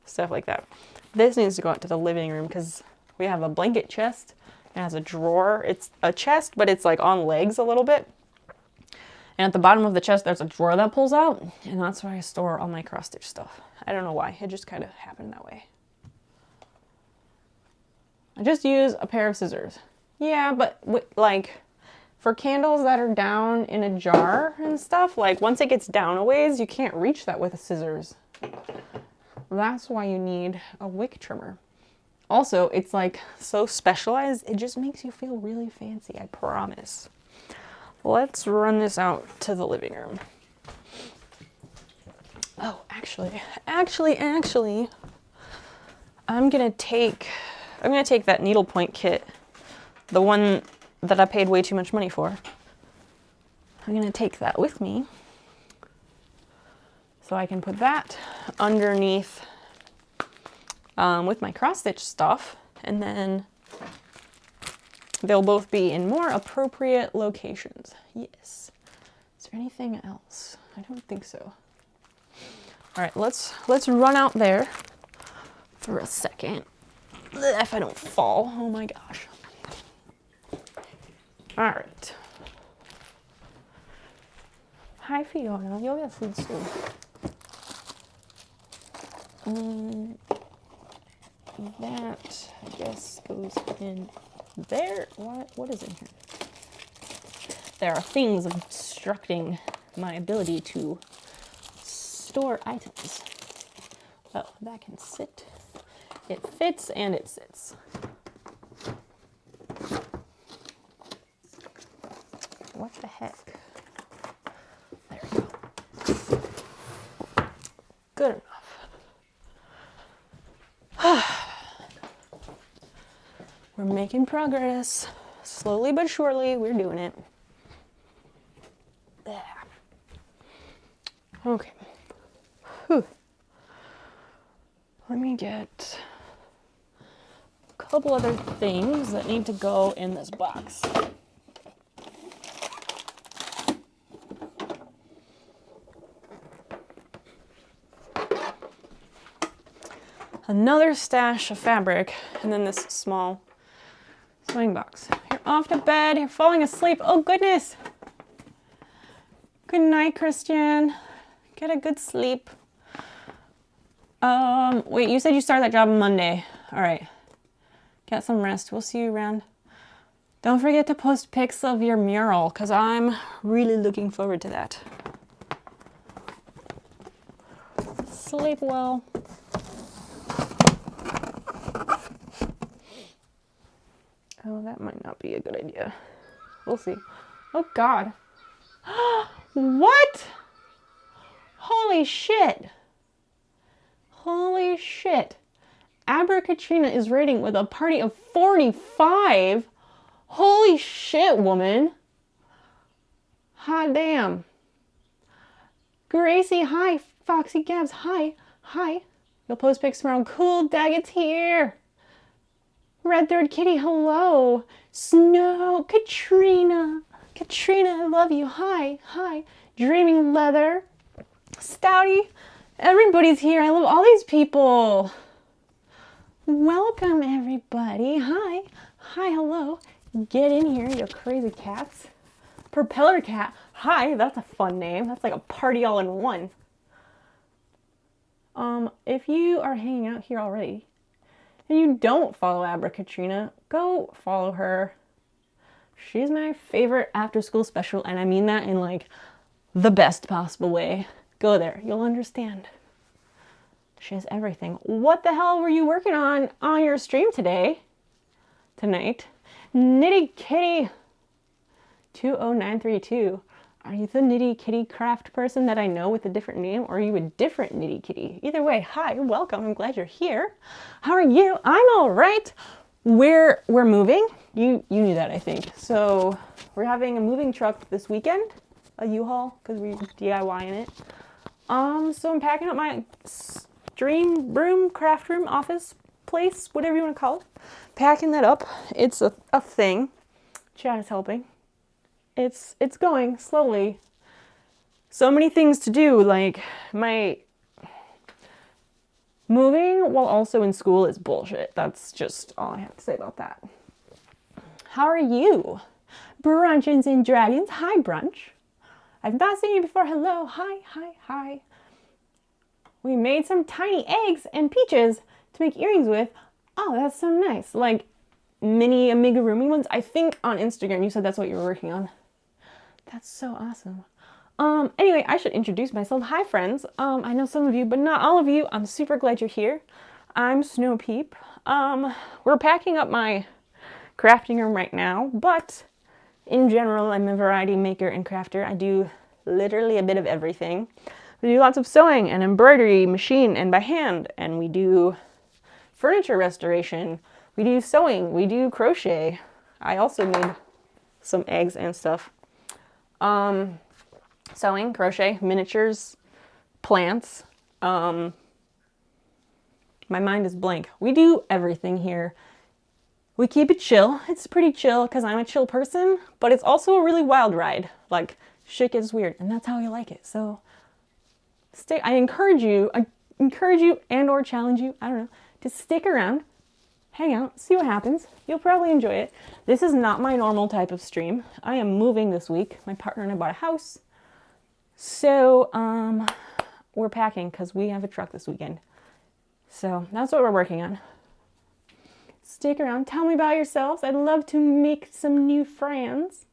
stuff like that. This needs to go out to the living room because we have a blanket chest. It has a drawer. It's a chest, but it's like on legs a little bit. And at the bottom of the chest, there's a drawer that pulls out, and that's where I store all my cross stitch stuff. I don't know why. It just kind of happened that way. I just use a pair of scissors. Yeah, but like for candles that are down in a jar and stuff, like once it gets down a ways, you can't reach that with scissors. That's why you need a wick trimmer. Also, it's like so specialized, it just makes you feel really fancy, I promise. Let's run this out to the living room. Oh, actually, I'm gonna take I'm gonna take that needlepoint kit, the one that I paid way too much money for. I'm gonna take that with me so I can put that underneath with my cross stitch stuff, and then they'll both be in more appropriate locations. Yes. Is there anything else? I don't think so. All right, let's run out there for a second. If I don't fall, oh my gosh. All right. Hi Fiona, you'll get food soon. That, I guess, goes in there. What is in here? There are things obstructing my ability to store items. Oh, that can sit. It fits and it sits. What the heck? There we go. Good enough. We're making progress. Slowly but surely, we're doing it. There. Okay. Whew. Let me get a couple other things that need to go in this box. Another stash of fabric, and then this small sewing box. You're off to bed, you're falling asleep. Oh goodness. Good night, Christian. Get a good sleep. Wait, you said you started that job on Monday. All right. Get some rest. We'll see you around. Don't forget to post pics of your mural, because I'm really looking forward to that. Sleep well. Oh, that might not be a good idea. We'll see. Oh, God. What? Holy shit. Holy shit. Katrina is rating with a party of 45. Holy shit, woman. Hot damn. Gracie, hi. Foxy Gabs, hi. Hi. You'll post pics tomorrow. Cool, Daggett's here. Red Thread Kitty, hello. Snow, Katrina. Katrina, I love you. Hi, hi. Dreaming Leather. Stouty. Everybody's here. I love all these people. Welcome, everybody. Hi. Hi, hello. Get in here, you crazy cats. Propeller Cat. Hi, that's a fun name. That's like a party all in one. If you are hanging out here already, and you don't follow Katrina, go follow her. She's my favorite after school special, and I mean that in like the best possible way. Go there, you'll understand. She has everything. What the hell were you working on your stream today? Tonight? Nitty Kitty 20932. Are you the Nitty Kitty craft person that I know with a different name, or are you a different Nitty Kitty? Either way, hi, welcome. I'm glad you're here. How are you? I'm all right. We're moving. You knew that, I think. So we're having a moving truck this weekend, a U-Haul, because we're DIYing it. So I'm packing up my dream room, craft room, office place, whatever you want to call it. Packing that up. It's a thing. Chad is helping. It's going slowly. So many things to do, like my moving while also in school is bullshit. That's just all I have to say about that. How are you? Brunchins and Dragons. Hi, Brunch. I've not seen you before. Hello. Hi, hi, hi. We made some tiny eggs and peaches to make earrings with. Oh, that's so nice. Like mini amigurumi ones. I think on Instagram you said that's what you were working on. That's so awesome. Anyway, I should introduce myself. Hi, friends. I know some of you, but not all of you. I'm super glad you're here. I'm Snow Peep. We're packing up my crafting room right now, but in general, I'm a variety maker and crafter. I do literally a bit of everything. We do lots of sewing and embroidery, machine and by hand, and we do furniture restoration, We do sewing. We do crochet. I also made some eggs and stuff. Sewing, crochet, miniatures, plants. My mind is blank. We do everything here. We keep it chill. It's pretty chill because I'm a chill person, but it's also a really wild ride. Like, shit gets weird, and that's how I like it. So, I encourage you and or challenge you, I don't know, to stick around, hang out, see what happens. You'll probably enjoy it. This is not my normal type of stream. I am moving this week. My partner and I bought a house. So, we're packing because we have a truck this weekend. So, that's what we're working on. Stick around. Tell me about yourselves. I'd love to make some new friends.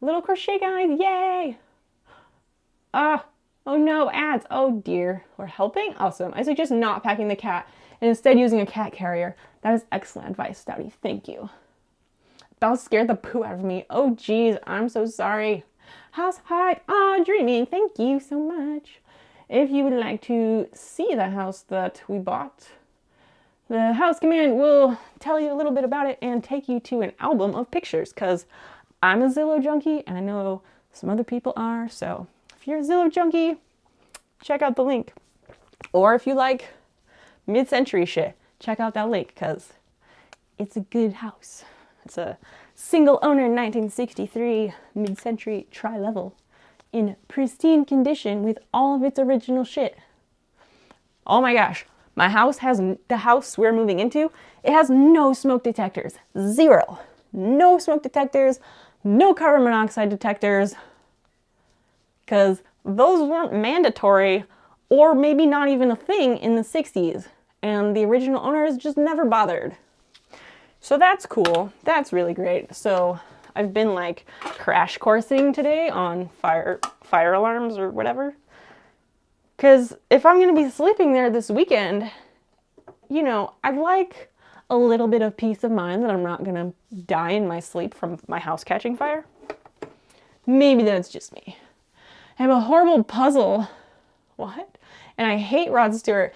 Little crochet guys, yay! Oh no, ads. Oh dear. We're helping? Awesome. I suggest not packing the cat and instead using a cat carrier. That is excellent advice, Stouty. Thank you. That scared the poo out of me. Oh geez, I'm so sorry. House Hype, dreaming. Thank you so much. If you would like to see the house that we bought, the house command will tell you a little bit about it and take you to an album of pictures, because I'm a Zillow junkie and I know some other people are. So if you're a Zillow junkie, check out the link. Or if you like mid-century shit, check out that link because it's a good house. It's a single owner 1963 mid-century tri-level in pristine condition with all of its original shit. Oh my gosh. My house has, the house we're moving into, it has no smoke detectors. Zero. No smoke detectors, no carbon monoxide detectors, because those weren't mandatory or maybe not even a thing in the 60s. And the original owners just never bothered. So that's cool. That's really great. So I've been like crash coursing today on fire alarms or whatever. Because if I'm going to be sleeping there this weekend, you know, I'd like a little bit of peace of mind that I'm not going to die in my sleep from my house catching fire. Maybe that's just me. I have a horrible puzzle. What? And I hate Rod Stewart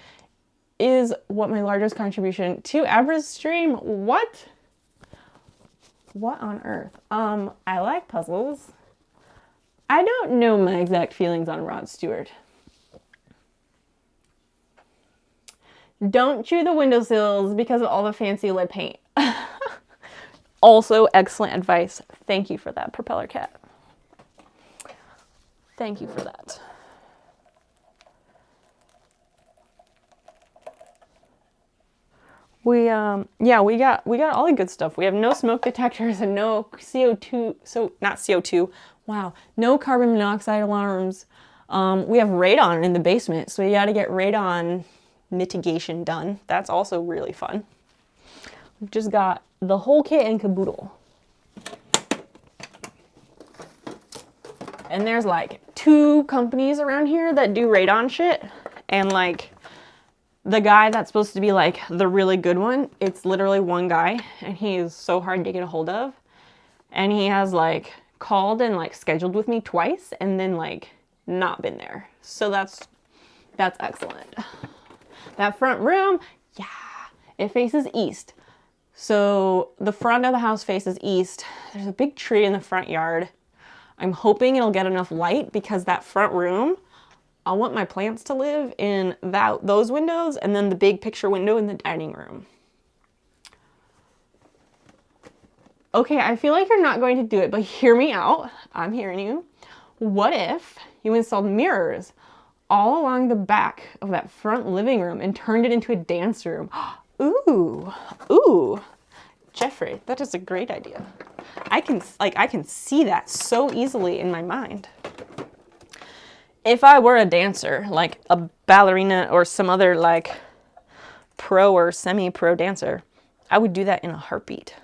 is what my largest contribution to Abra's stream. What? What on earth? I like puzzles. I don't know my exact feelings on Rod Stewart. Don't chew the windowsills because of all the fancy lead paint. Also, excellent advice. Thank you for that, Propeller Cat. Thank you for that. We got all the good stuff. We have no smoke detectors and no CO2, not CO2. Wow, no carbon monoxide alarms. We have radon in the basement, so we got to get radon mitigation done. That's also really fun. We've just got the whole kit and caboodle. And there's like 2 companies around here that do radon shit, and like the guy that's supposed to be like the really good one, it's literally one guy, and he is so hard to get a hold of. And he has like called and like scheduled with me twice and then like not been there. So that's excellent. That front room, yeah, it faces east. So the front of the house faces east. There's a big tree in the front yard. I'm hoping it'll get enough light because that front room, I want my plants to live in those windows and then the big picture window in the dining room. Okay, I feel like you're not going to do it, but hear me out. I'm hearing you. What if you installed mirrors all along the back of that front living room and turned it into a dance room? Ooh. Jeffrey, that is a great idea. I can see that so easily in my mind. If I were a dancer, like a ballerina or some other like pro or semi-pro dancer, I would do that in a heartbeat.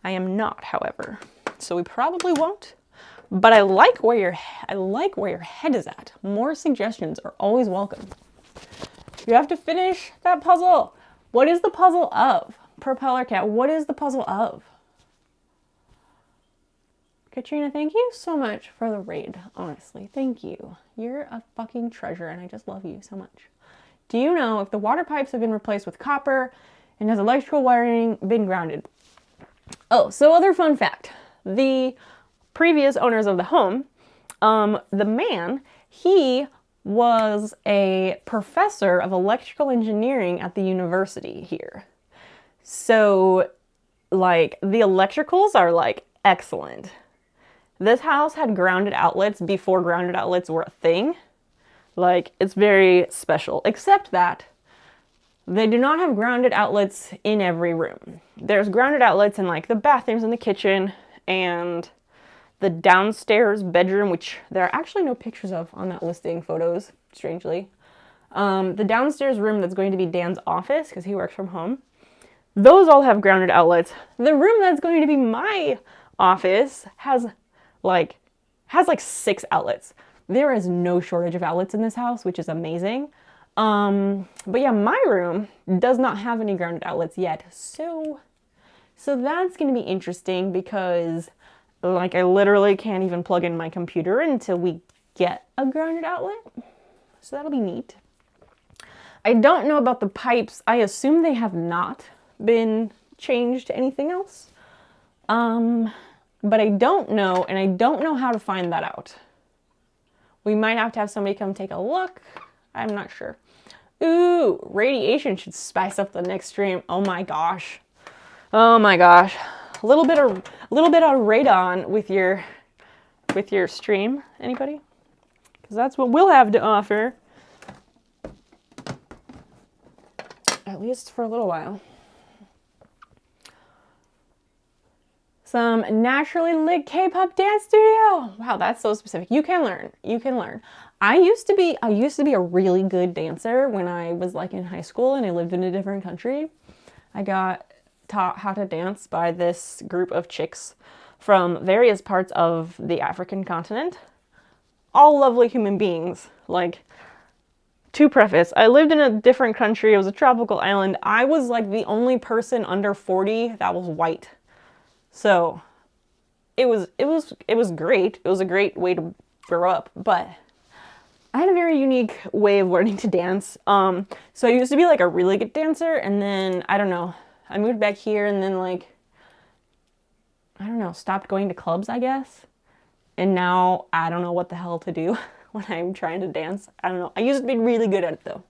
I am not, however, so we probably won't. But I like where your head is at. More suggestions are always welcome. You have to finish that puzzle. What is the puzzle of? Propeller Cat, what is the puzzle of? Katrina, thank you so much for the raid, honestly. Thank you. You're a fucking treasure and I just love you so much. Do you know if the water pipes have been replaced with copper and has electrical wiring been grounded? Oh, so other fun fact. The previous owners of the home, the man, he was a professor of electrical engineering at the university here. So, like, the electricals are, like, excellent. This house had grounded outlets before grounded outlets were a thing. Like, it's very special, except that they do not have grounded outlets in every room. There's grounded outlets in, like, the bathrooms and the kitchen and the downstairs bedroom, which there are actually no pictures of on that listing photos, strangely. The downstairs room that's going to be Dan's office, because he works from home, those all have grounded outlets. The room that's going to be my office has like 6 outlets. There is no shortage of outlets in this house, which is amazing. But yeah, my room does not have any grounded outlets yet. So that's going to be interesting because like I literally can't even plug in my computer until we get a grounded outlet. So that'll be neat. I don't know about the pipes. I assume they have not been changed to anything else. But I don't know, and I don't know how to find that out. We might have to have somebody come take a look. I'm not sure. Ooh, radiation should spice up the next stream. Oh my gosh. Oh my gosh. A little bit of radon with your stream. Anybody? Because that's what we'll have to offer. At least for a little while. Some naturally lit K-pop dance studio. Wow, that's so specific. You can learn. You can learn. I used to be a really good dancer when I was like in high school and I lived in a different country. I got taught how to dance by this group of chicks from various parts of the African continent. All lovely human beings. Like, to preface, I lived in a different country. It was a tropical island. I was like the only person under 40 that was white. So it was great. It was a great way to grow up, but I had a very unique way of learning to dance. So I used to be like a really good dancer, and then I don't know, I moved back here and then like, I don't know, stopped going to clubs, I guess. And now I don't know what the hell to do when I'm trying to dance. I don't know. I used to be really good at it though.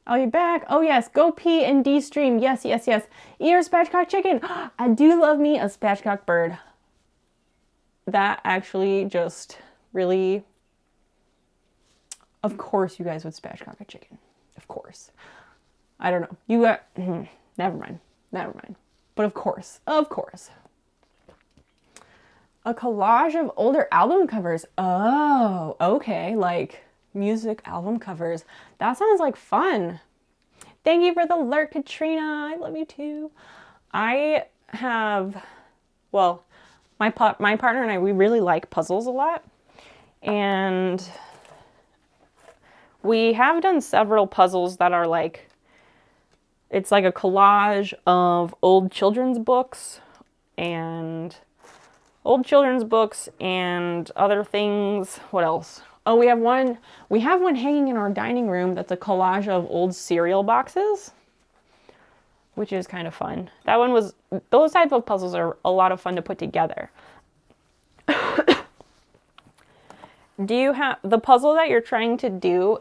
I'll be back. Oh yes, go pee and de-stream. Yes, yes, yes. Eat your spatchcock chicken. I do love me a spatchcock bird. That actually just really... Of course you guys would spatchcock a chicken. Of course. I don't know. You got... Never mind. Never mind. But of course. Of course. A collage of older album covers. Oh, okay. Like... music album covers. That sounds like fun. Thank you for the alert, Katrina. I love you too. I have, well, my partner and I, we really like puzzles a lot. And we have done several puzzles that are like, it's like a collage of old children's books and other things. What else? Oh, we have one hanging in our dining room that's a collage of old cereal boxes, which is kind of fun. Those type of puzzles are a lot of fun to put together. Do you have, the puzzle that you're trying to do,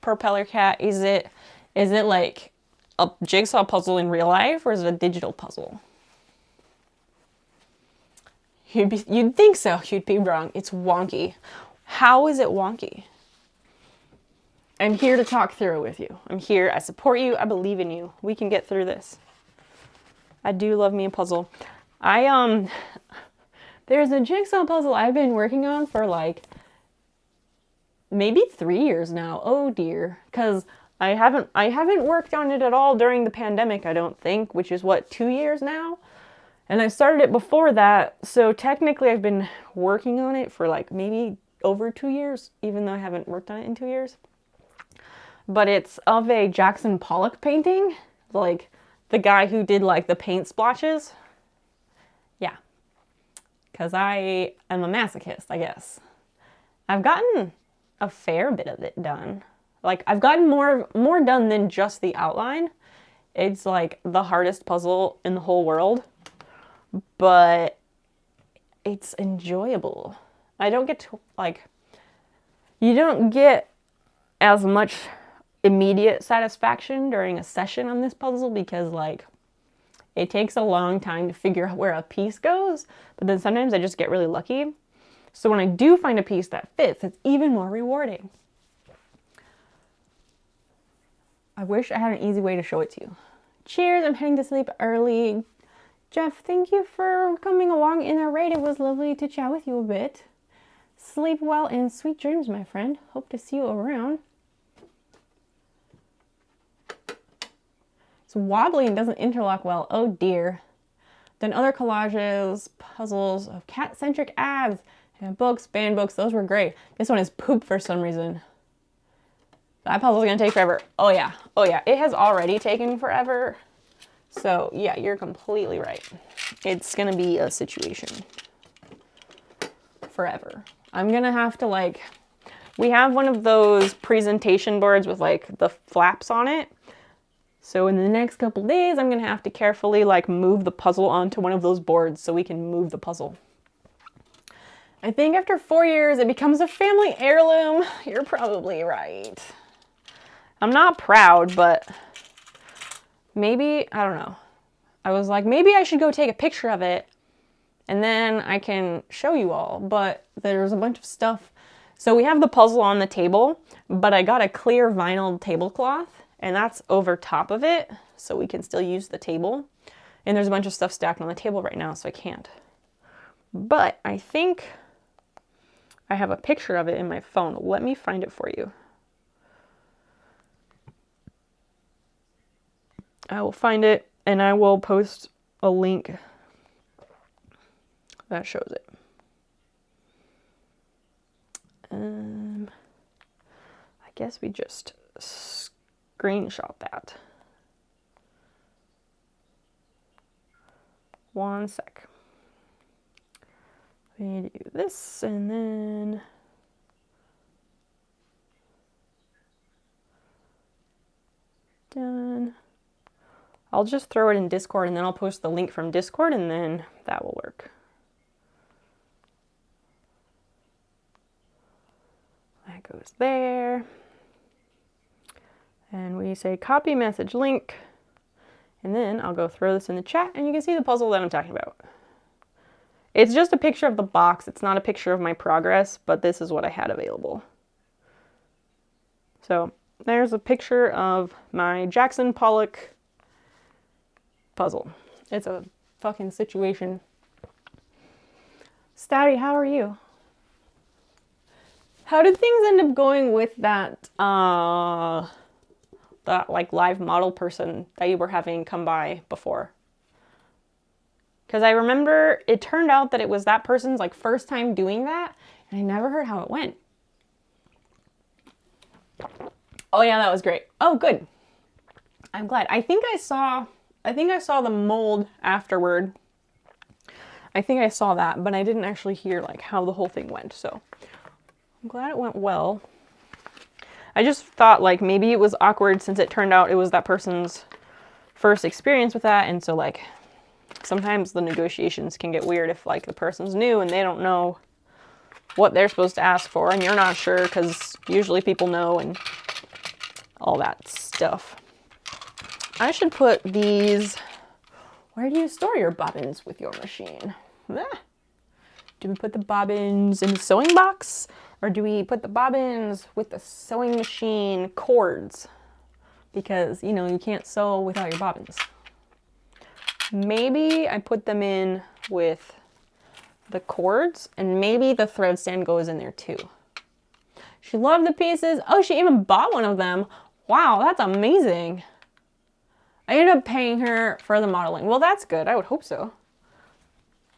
Propeller Cat, is it like a jigsaw puzzle in real life or is it a digital puzzle? You'd think so, you'd be wrong. It's wonky. How is it wonky? I'm here to talk through it with you. I'm here. I support you. I believe in you. We can get through this. I do love me a puzzle. There's a jigsaw puzzle I've been working on for like maybe 3 years now. Oh dear. Because I haven't worked on it at all during the pandemic, I don't think, which is what, 2 years now? And I started it before that. So technically I've been working on it for like maybe over 2 years, even though I haven't worked on it in 2 years. But it's of a Jackson Pollock painting, like the guy who did like the paint splotches. Yeah, because I am a masochist, I guess. I've gotten a fair bit of it done. Like, I've gotten more done than just the outline. It's like the hardest puzzle in the whole world, but it's enjoyable. I don't get to, like, you don't get as much immediate satisfaction during a session on this puzzle because, like, it takes a long time to figure out where a piece goes, but then sometimes I just get really lucky. So when I do find a piece that fits, it's even more rewarding. I wish I had an easy way to show it to you. Cheers, I'm heading to sleep early. Jeff, thank you for coming along in a raid. It was lovely to chat with you a bit. Sleep well and sweet dreams, my friend. Hope to see you around. It's wobbly and doesn't interlock well. Oh dear. Then other collages, puzzles of cat-centric abs, and books, band books. Those were great. This one is poop for some reason. That puzzle's gonna take forever. Oh yeah. Oh yeah. It has already taken forever. So yeah, you're completely right. It's gonna be a situation. Forever. I'm gonna have to, like, we have one of those presentation boards with like the flaps on it. So in the next couple days, I'm gonna have to carefully like move the puzzle onto one of those boards so we can move the puzzle. I think after 4 years, it becomes a family heirloom. You're probably right. I'm not proud, but maybe, I don't know. I was like, maybe I should go take a picture of it and then I can show you all, but there's a bunch of stuff. So we have the puzzle on the table, but I got a clear vinyl tablecloth and that's over top of it, so we can still use the table. And there's a bunch of stuff stacked on the table right now, so I can't. But I think I have a picture of it in my phone. Let me find it for you. I will find it and I will post a link that shows it. I guess we just screenshot that. One sec. We do this and then done. I'll just throw it in Discord and then I'll post the link from Discord and then that will work. That goes there. And we say copy message link. And then I'll go throw this in the chat and you can see the puzzle that I'm talking about. It's just a picture of the box. It's not a picture of my progress, but this is what I had available. So there's a picture of my Jackson Pollock puzzle. It's a fucking situation. Stouty, how are you? How did things end up going with that like live model person that you were having come by before? Because I remember it turned out that it was that person's like first time doing that, and I never heard how it went. Oh yeah, that was great. Oh, good. I'm glad. I think I saw the mold afterward. I think I saw that, but I didn't actually hear like how the whole thing went. So I'm glad it went well. I just thought like maybe it was awkward since it turned out it was that person's first experience with that, and so like sometimes the negotiations can get weird if like the person's new and they don't know what they're supposed to ask for and you're not sure, because usually people know and all that stuff. I should put these, where do you store your bobbins with your machine? Ah. Do we put the bobbins in the sewing box, or do we put the bobbins with the sewing machine cords? Because, you know, you can't sew without your bobbins. Maybe I put them in with the cords, and maybe the thread stand goes in there too. She loved the pieces. Oh, she even bought one of them. Wow, that's amazing. I ended up paying her for the modeling. Well, that's good. I would hope so.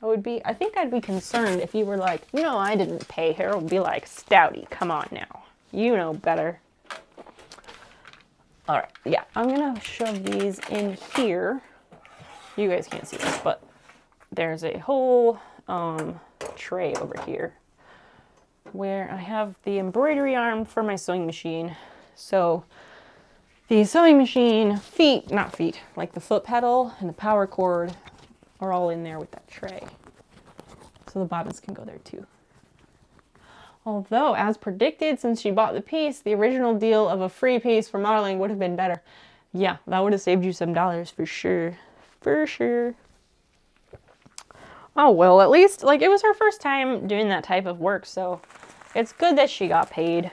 I think I'd be concerned if you were like, no, I didn't pay her. I would be like, Stouty, come on now. You know better. All right, yeah, I'm gonna shove these in here. You guys can't see this, but there's a whole tray over here where I have the embroidery arm for my sewing machine, So the sewing machine, like the foot pedal and the power cord are all in there with that tray. So the bobbins can go there too. Although, as predicted, since she bought the piece, the original deal of a free piece for modeling would have been better. Yeah, that would have saved you some dollars for sure. For sure. Oh, well, at least, like, it was her first time doing that type of work, so it's good that she got paid.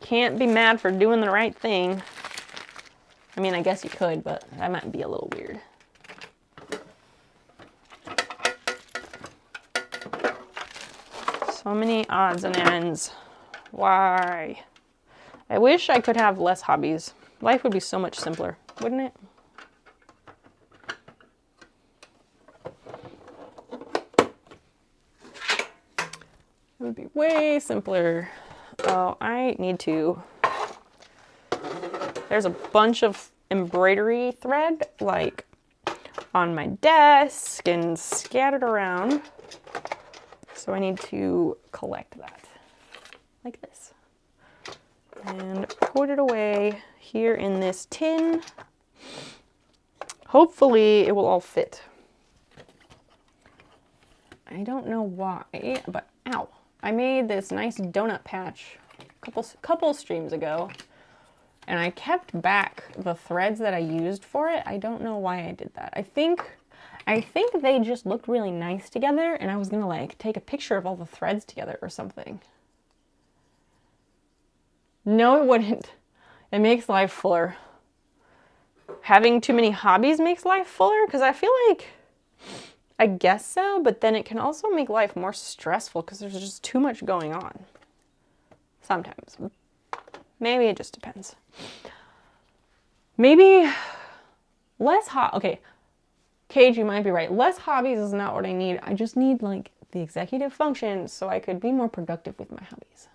Can't be mad for doing the right thing. I mean, I guess you could, but that might be a little weird. So many odds and ends. Why? I wish I could have less hobbies. Life would be so much simpler, wouldn't it? It would be way simpler. Oh, I need to. There's a bunch of embroidery thread, like, on my desk and scattered around. So I need to collect that, like this. And put it away here in this tin. Hopefully it will all fit. I don't know why, but ow. I made this nice donut patch a couple streams ago, and I kept back the threads that I used for it. I don't know why I did that. I think they just looked really nice together, and I was gonna like take a picture of all the threads together or something. No, it wouldn't. It makes life fuller. Having too many hobbies makes life fuller, because I feel like, I guess so, but then it can also make life more stressful because there's just too much going on. Sometimes. Maybe it just depends. Maybe less okay. Cage, you might be right. Less hobbies is not what I need. I just need like the executive function so I could be more productive with my hobbies.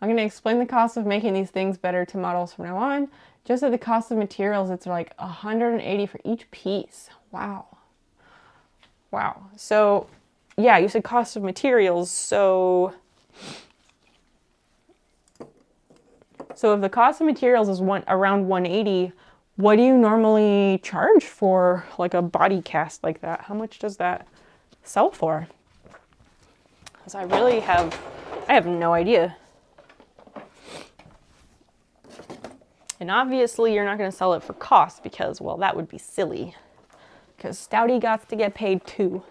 I'm going to explain the cost of making these things better to models from now on. Just at the cost of materials, it's like $180 for each piece. Wow. Wow. So, yeah, you said cost of materials. So if the cost of materials is around $180, what do you normally charge for like a body cast like that? How much does that sell for? Because I have no idea. And obviously you're not going to sell it for cost because, well, that would be silly. Because Stouty got to get paid too.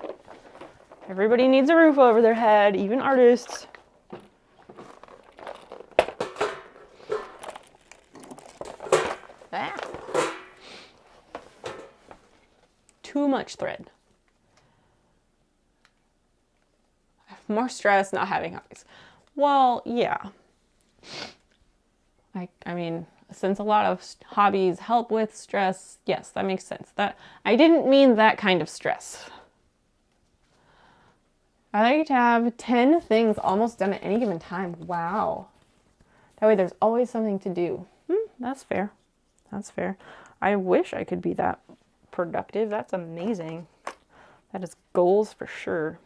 Everybody needs a roof over their head, even artists. Ah. Too much thread. I have more stress not having hobbies. Well, yeah. I mean, since a lot of hobbies help with stress, yes, that makes sense. That I didn't mean that kind of stress. I like to have 10 things almost done at any given time. Wow. That way there's always something to do. That's fair. That's fair. I wish I could be that productive. That's amazing. That is goals for sure.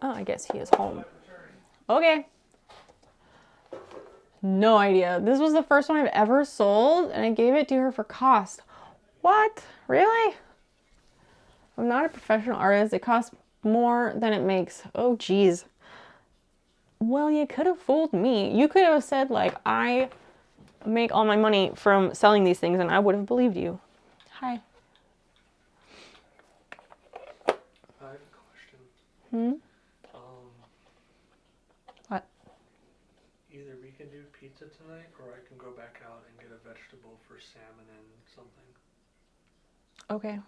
Oh, I guess he is home. Okay. No idea. This was the first one I've ever sold, and I gave it to her for cost. What? Really? I'm not a professional artist. It costs more than it makes. Oh, geez. Well, you could have fooled me. You could have said, like, I make all my money from selling these things, and I would have believed you. Hi. I have a question. What? Either we can do pizza tonight, or I can go back out and get a vegetable for salmon and something. Okay.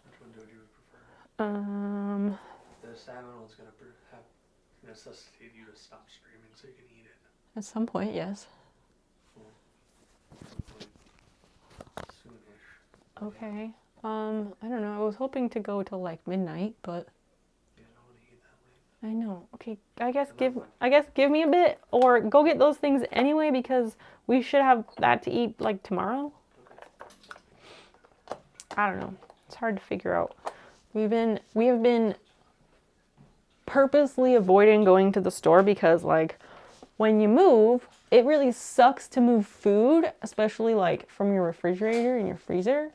Which one do you prefer? The salmon one's gonna have necessitate you to stop screaming so you can eat it. At some point, yes. Soonish. Okay. I don't know. I was hoping to go till like midnight, but Yeah, I don't want to eat that late. I know. Okay, I guess give me a bit, or go get those things anyway because we should have that to eat like tomorrow. Okay. I don't know. It's hard to figure out. We have been purposely avoiding going to the store because, like, when you move, it really sucks to move food, especially like from your refrigerator and your freezer.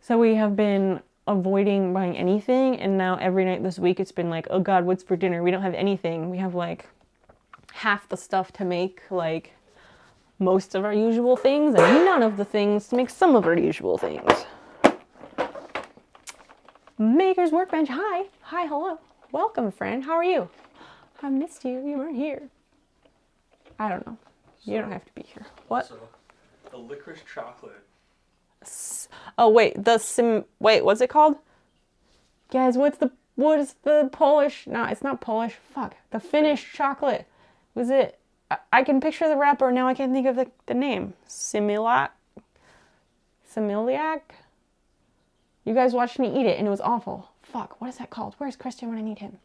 So we have been avoiding buying anything, and now every night this week it's been like, oh God, what's for dinner? We don't have anything. We have like half the stuff to make like most of our usual things, and none of the things to make some of our usual things. Maker's Workbench, hi. Hi, hello. Welcome, friend. How are you? I missed you. You weren't here. I don't know. You don't have to be here. What? So, the licorice chocolate. Oh, wait. Wait, what's it called? Guys, what is the Polish? No, it's not Polish. Fuck. The Finnish chocolate. Was it? I can picture the wrapper. Now I can't think of the name. Similac? You guys watched me eat it, and it was awful. Fuck, what is that called? Where's Christian when I need him?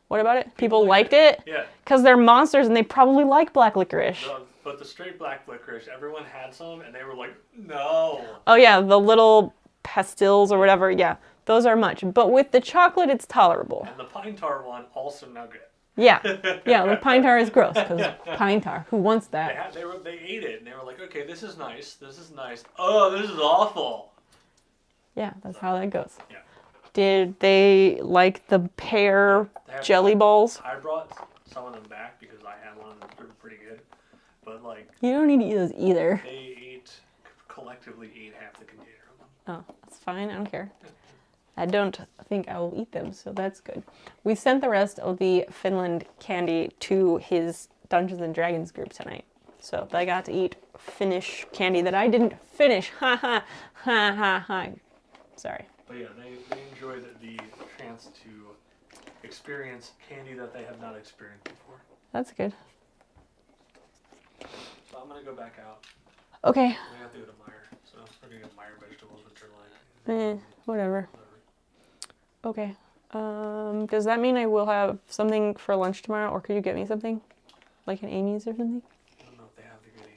What about it? People liked it? Yeah. Because they're monsters, and they probably like black licorice. But the straight black licorice, everyone had some, and they were like, no. Oh, yeah, the little pastils or whatever. Yeah, those are much. But with the chocolate, it's tolerable. And the pine tar one, also no good. Yeah, the pine tar is gross, because pine tar, who wants that? They ate it, and they were like, okay, this is nice. Oh, this is awful. Yeah, that's how that goes. Yeah. Did they like the pear jelly balls? I brought some of them back because I had one and they were pretty good. But like, you don't need to eat those either. They collectively ate half the container of them. Oh, that's fine. I don't care. I don't think I will eat them, so that's good. We sent the rest of the Finland candy to his Dungeons and Dragons group tonight. So they got to eat Finnish candy that I didn't finish. Ha ha ha ha ha. Sorry. But yeah, they enjoyed the chance to experience candy that they have not experienced before. That's good. So I'm going to go back out. Okay. We have to go to Meijer. So we're going to get Meijer vegetables, which are like... Whatever. Okay. Does that mean I will have something for lunch tomorrow, or could you get me something? Like an Amy's or something? I don't know if they have the good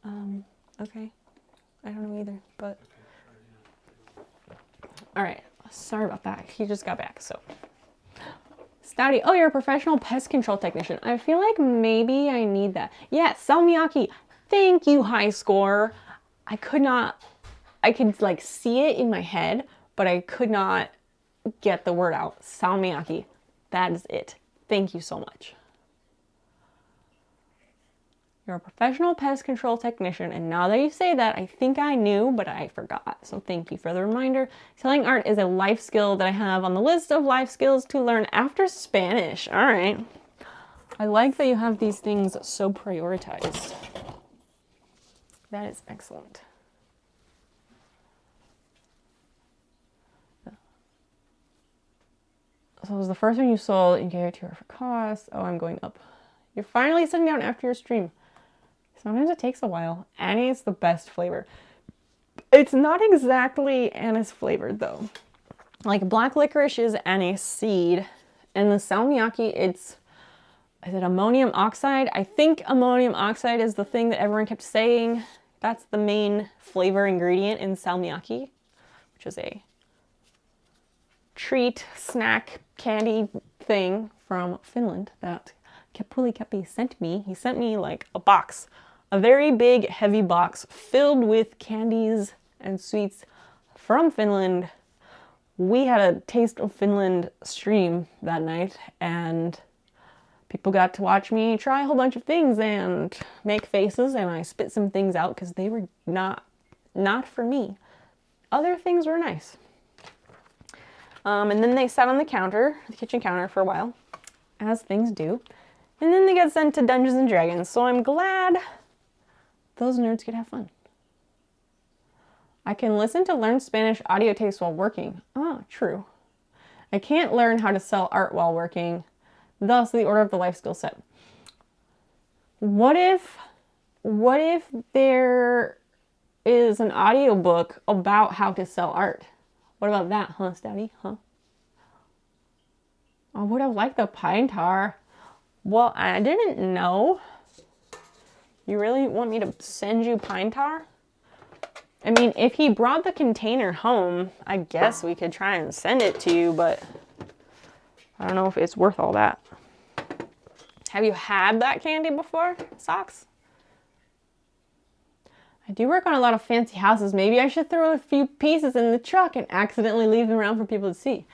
Amy's. Okay. I don't know either, but... Okay. All right. Sorry about that. He just got back, so... Stouty, oh, you're a professional pest control technician. I feel like maybe I need that. Yeah, salmiakki. Thank you, high score. I could like see it in my head, but I could not get the word out. Salmiakki. That is it. Thank you so much. You're a professional pest control technician, and now that you say that, I think I knew, but I forgot. So thank you for the reminder. Selling art is a life skill that I have on the list of life skills to learn after Spanish. All right. I like that you have these things so prioritized. That is excellent. So it was the first one you sold and gave it to her for cost. Oh, I'm going up. You're finally sitting down after your stream. Sometimes it takes a while. Anise is the best flavor. It's not exactly anise flavored though. Like black licorice is anise seed, and the salmiakki, is it ammonium oxide? I think ammonium oxide is the thing that everyone kept saying. That's the main flavor ingredient in salmiakki, which is a treat, snack, candy thing from Finland that Kepuli Kepi sent me. He sent me like a box, a very big, heavy box filled with candies and sweets from Finland. We had a Taste of Finland stream that night, and people got to watch me try a whole bunch of things and make faces, and I spit some things out because they were not for me. Other things were nice. And then they sat on the kitchen counter for a while, as things do. And then they got sent to Dungeons and Dragons, so I'm glad those nerds could have fun. I can listen to learn Spanish audio tapes while working. Oh, true. I can't learn how to sell art while working, thus the order of the life skill set. What if there is an audiobook about how to sell art? What about that, huh, Stouty? Huh? I would have liked the pine tar. Well, I didn't know. You really want me to send you pine tar? I mean, if he brought the container home, I guess we could try and send it to you, but I don't know if it's worth all that. Have you had that candy before, Socks? I do work on a lot of fancy houses. Maybe I should throw a few pieces in the truck and accidentally leave them around for people to see.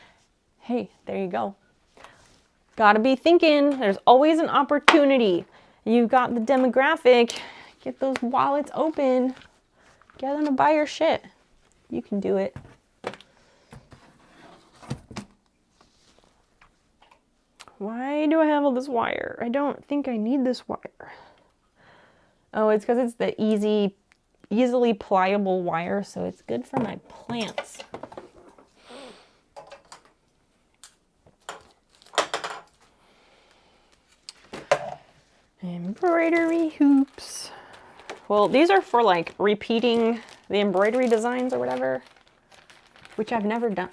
Hey, there you go. Gotta be thinking. There's always an opportunity. You've got the demographic. Get those wallets open. Get them to buy your shit. You can do it. Why do I have all this wire? I don't think I need this wire. Oh, it's because it's the easily pliable wire, so it's good for my plants. Embroidery hoops. Well, these are for like repeating the embroidery designs or whatever, which I've never done.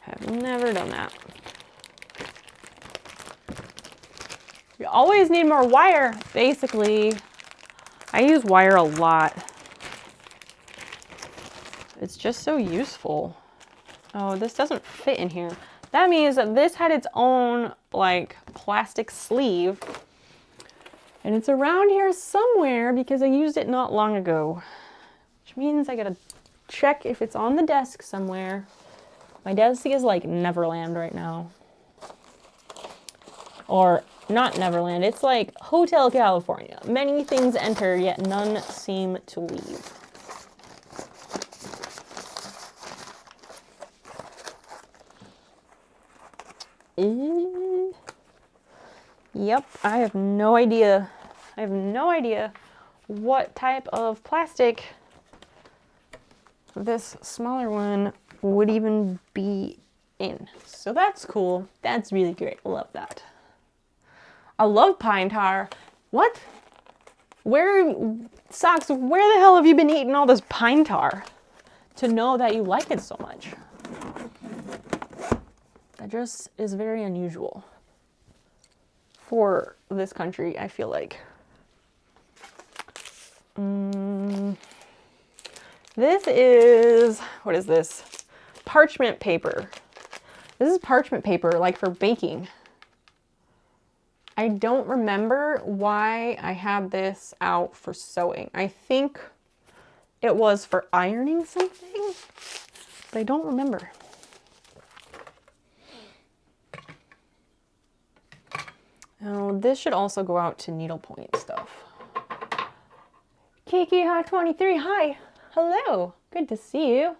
I've never done that. You always need more wire, basically. I use wire a lot. It's just so useful. Oh, this doesn't fit in here. That means that this had its own like plastic sleeve. And it's around here somewhere because I used it not long ago. Which means I gotta check if it's on the desk somewhere. My desk is like Neverland right now. Or not Neverland, it's like Hotel California. Many things enter, yet none seem to leave. Yep, I have no idea. I have no idea what type of plastic this smaller one would even be in. So that's cool. That's really great. Love that. I love pine tar. What? Socks, where the hell have you been eating all this pine tar to know that you like it so much? That just is very unusual for this country, I feel like. This is, what is this? Parchment paper. This is parchment paper, like for baking. I don't remember why I had this out for sewing. I think it was for ironing something, but I don't remember. Oh, this should also go out to needlepoint stuff. Kiki Hot 23, hi. Hello. Good to see you.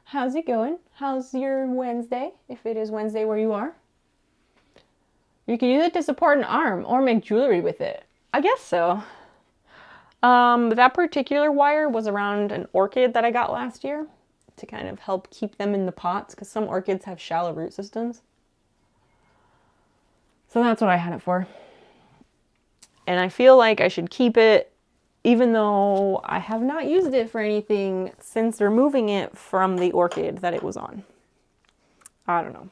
How's it going? How's your Wednesday, if it is Wednesday where you are? You can use it to support an arm or make jewelry with it. I guess so. That particular wire was around an orchid that I got last year to kind of help keep them in the pots because some orchids have shallow root systems. So that's what I had it for. And I feel like I should keep it even though I have not used it for anything since removing it from the orchid that it was on. I don't know.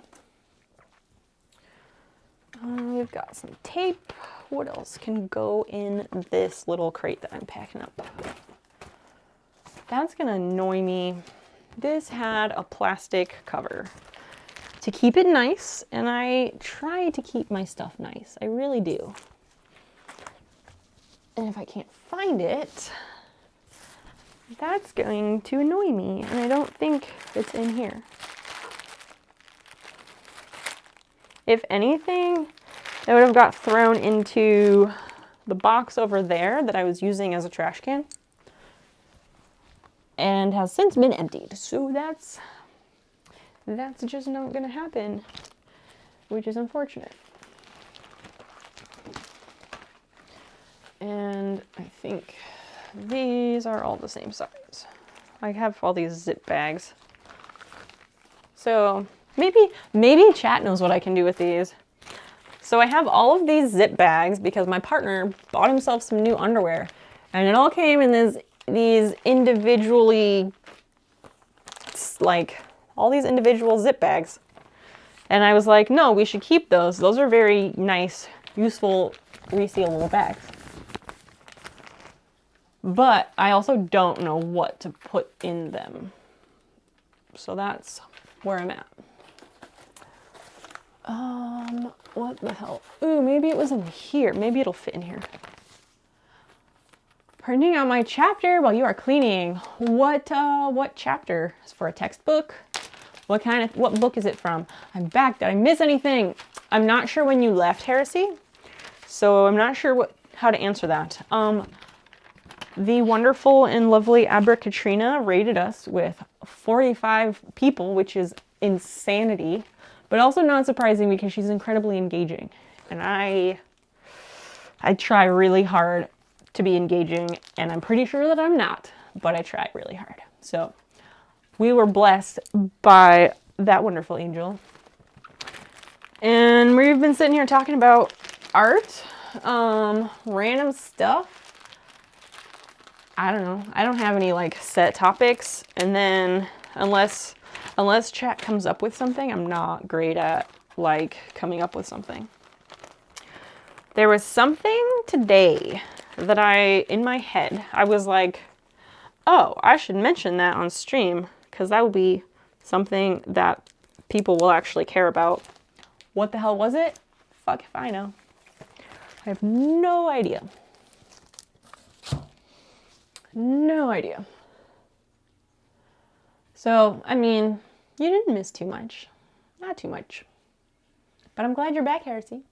We've got some tape. What else can go in this little crate that I'm packing up? That's gonna annoy me. This had a plastic cover to keep it nice, and I try to keep my stuff nice. I really do. And if I can't find it, that's going to annoy me, and I don't think it's in here. If anything, it would have got thrown into the box over there that I was using as a trash can and has since been emptied. So that's just not gonna happen, which is unfortunate. And I think these are all the same size. I have all these zip bags. So maybe chat knows what I can do with these. So I have all of these zip bags because my partner bought himself some new underwear and it all came in these individually, like all these individual zip bags. And I was like, no, we should keep those. Those are very nice, useful, resealable bags. but I also don't know what to put in them. So that's where I'm at. What the hell? Ooh, maybe it was in here. Maybe it'll fit in here. Printing out my chapter while you are cleaning. What chapter? Is for a textbook? What book is it from? I'm back. Did I miss anything? I'm not sure when you left, Heresy. So I'm not sure how to answer that. The wonderful and lovely Abra Katrina rated us with 45 people, which is insanity, but also not surprising because she's incredibly engaging. And I try really hard to be engaging, and I'm pretty sure that I'm not, but I try really hard. So we were blessed by that wonderful angel. And we've been sitting here talking about art, random stuff. I don't know. I don't have any like set topics. And then unless chat comes up with something, I'm not great at like coming up with something. There was something today that in my head, I was like, oh, I should mention that on stream because that will be something that people will actually care about. What the hell was it? Fuck if I know. I have no idea. No idea. So, I mean, you didn't miss too much. Not too much. But I'm glad you're back, Heresy.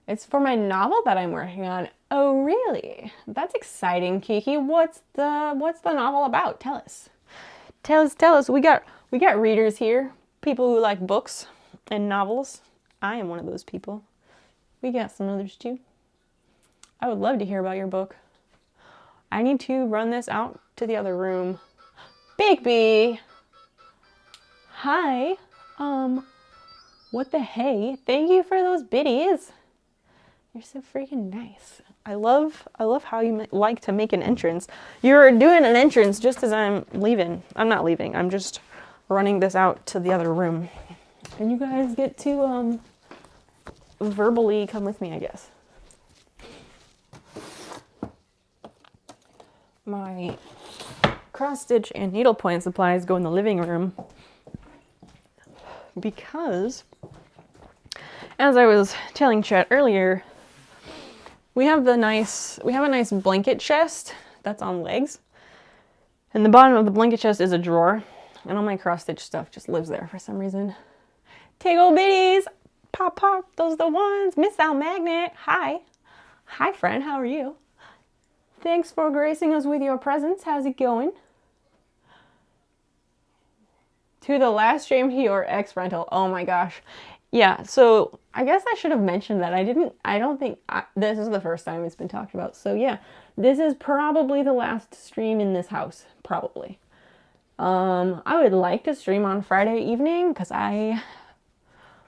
It's for my novel that I'm working on. Oh, really? That's exciting, Kiki. What's the novel about? Tell us. Tell us. We got readers here. People who like books and novels. I am one of those people. We got some others too. I would love to hear about your book. I need to run this out to the other room. Bigby! Hi. What the hey? Thank you for those biddies. You're so freaking nice. I love how you like to make an entrance. You're doing an entrance just as I'm leaving. I'm not leaving. I'm just running this out to the other room. And you guys get to verbally come with me, I guess. My cross stitch and needlepoint supplies go in the living room because, as I was telling Chet earlier, we have a nice blanket chest that's on legs, and the bottom of the blanket chest is a drawer, and all my cross stitch stuff just lives there for some reason. Tiggle bitties, pop, those are the ones. Miss Al Magnet, hi friend, how are you? Thanks for gracing us with your presence. How's it going? To the last stream, your ex rental. Oh my gosh. Yeah, so I guess I should have mentioned that. I don't think this is the first time it's been talked about. So yeah, this is probably the last stream in this house, probably. I would like to stream on Friday evening because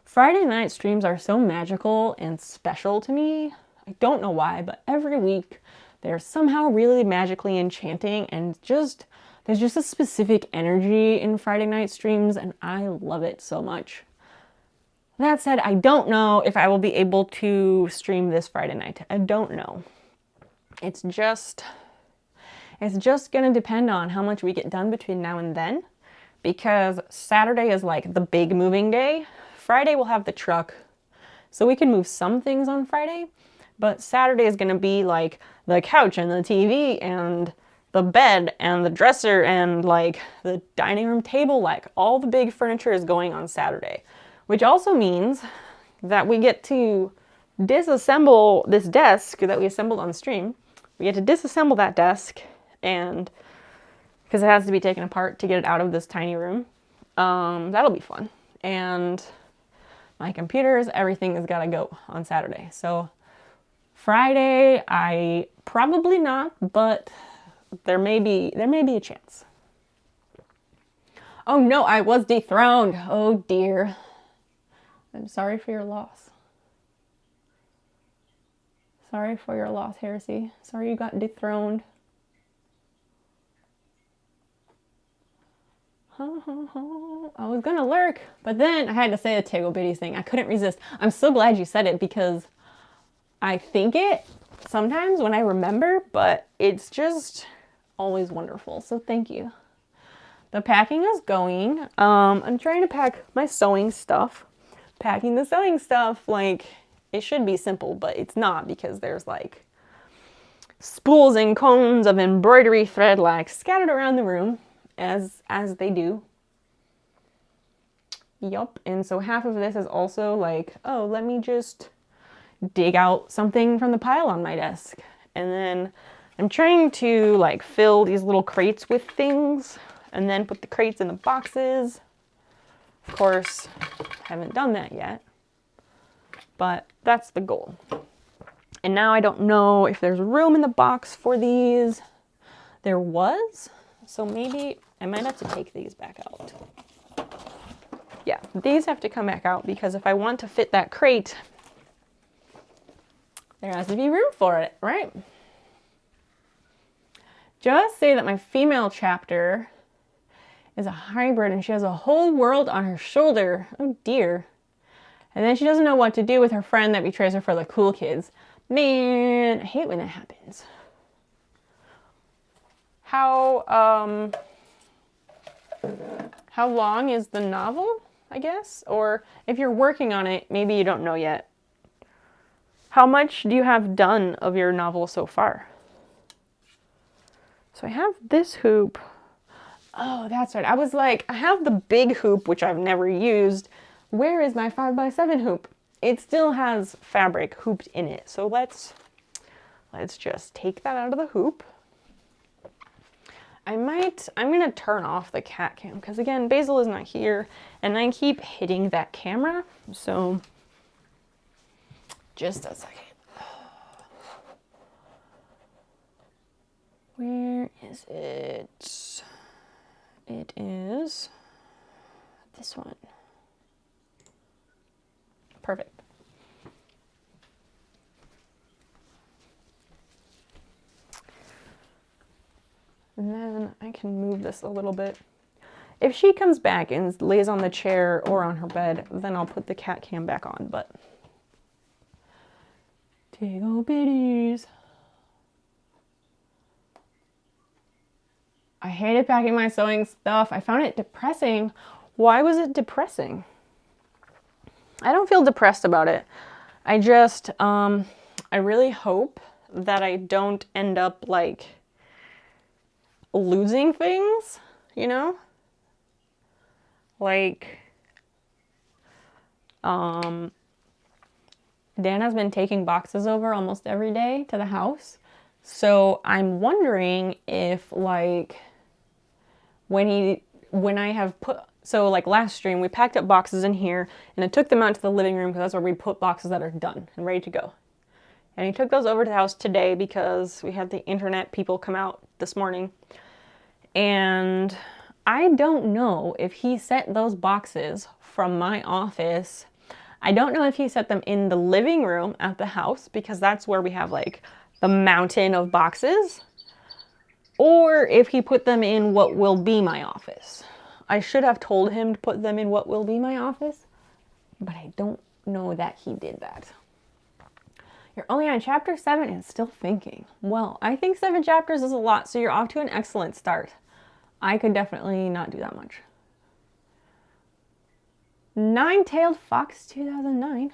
Friday night streams are so magical and special to me. I don't know why, but every week they're somehow really magically enchanting, and there's just a specific energy in Friday night streams, and I love it so much. That said, I don't know if I will be able to stream this Friday night. I don't know. It's just gonna depend on how much we get done between now and then, because Saturday is like the big moving day. Friday we'll have the truck, so we can move some things on Friday, but Saturday is gonna be like the couch and the TV and the bed and the dresser and like the dining room table, like all the big furniture is going on Saturday, which also means that we get to disassemble this desk that we assembled on stream. We get to disassemble that desk, and because it has to be taken apart to get it out of this tiny room. That'll be fun. And my computers, everything has got to go on Saturday. So Friday, I probably not, but there may be a chance. Oh no, I was dethroned. Oh dear. I'm sorry for your loss. Sorry for your loss, Heresy. Sorry you got dethroned. I was gonna lurk, but then I had to say the Tiggle Bitties thing. I couldn't resist. I'm so glad you said it because I think it sometimes when I remember, but it's just always wonderful. So thank you. The packing is going. I'm trying to pack my sewing stuff. Packing the sewing stuff, like, it should be simple, but it's not, because there's like spools and cones of embroidery thread like scattered around the room, as they do. Yup. And so half of this is also like, oh, let me just dig out something from the pile on my desk. And then I'm trying to like fill these little crates with things and then put the crates in the boxes. Of course, haven't done that yet, but that's the goal. And now I don't know if there's room in the box for these. There was, so maybe I might have to take these back out. Yeah, these have to come back out, because if I want to fit that crate, there has to be room for it, right? Just say that my female chapter is a hybrid and she has a whole world on her shoulder. Oh dear. And then she doesn't know what to do with her friend that betrays her for the cool kids. Man, I hate when that happens. How long is the novel, I guess? Or if you're working on it, maybe you don't know yet. How much do you have done of your novel so far? So I have this hoop. Oh, that's right. I was like, I have the big hoop, which I've never used. Where is my 5x7 hoop? It still has fabric hooped in it. So let's just take that out of the hoop. I'm gonna turn off the cat cam, because again, Basil is not here and I keep hitting that camera. So just a second. Where is it? It is this one. Perfect. And then I can move this a little bit. If she comes back and lays on the chair or on her bed, then I'll put the cat cam back on, but tig old bitties. I hated packing my sewing stuff. I found it depressing. Why was it depressing? I don't feel depressed about it. I just, I really hope that I don't end up like losing things, you know? Like, Dana's been taking boxes over almost every day to the house. So I'm wondering if like, when I have put, so like last stream, we packed up boxes in here and I took them out to the living room because that's where we put boxes that are done and ready to go. And he took those over to the house today because we had the internet people come out this morning. And I don't know if he set those boxes from my office. I don't know if he set them in the living room at the house, because that's where we have like the mountain of boxes, or if he put them in what will be my office. I should have told him to put them in what will be my office, but I don't know that he did that. You're only on chapter 7 and still thinking. Well, I think 7 chapters is a lot, so you're off to an excellent start. I could definitely not do that much. Nine-Tailed Fox 2009.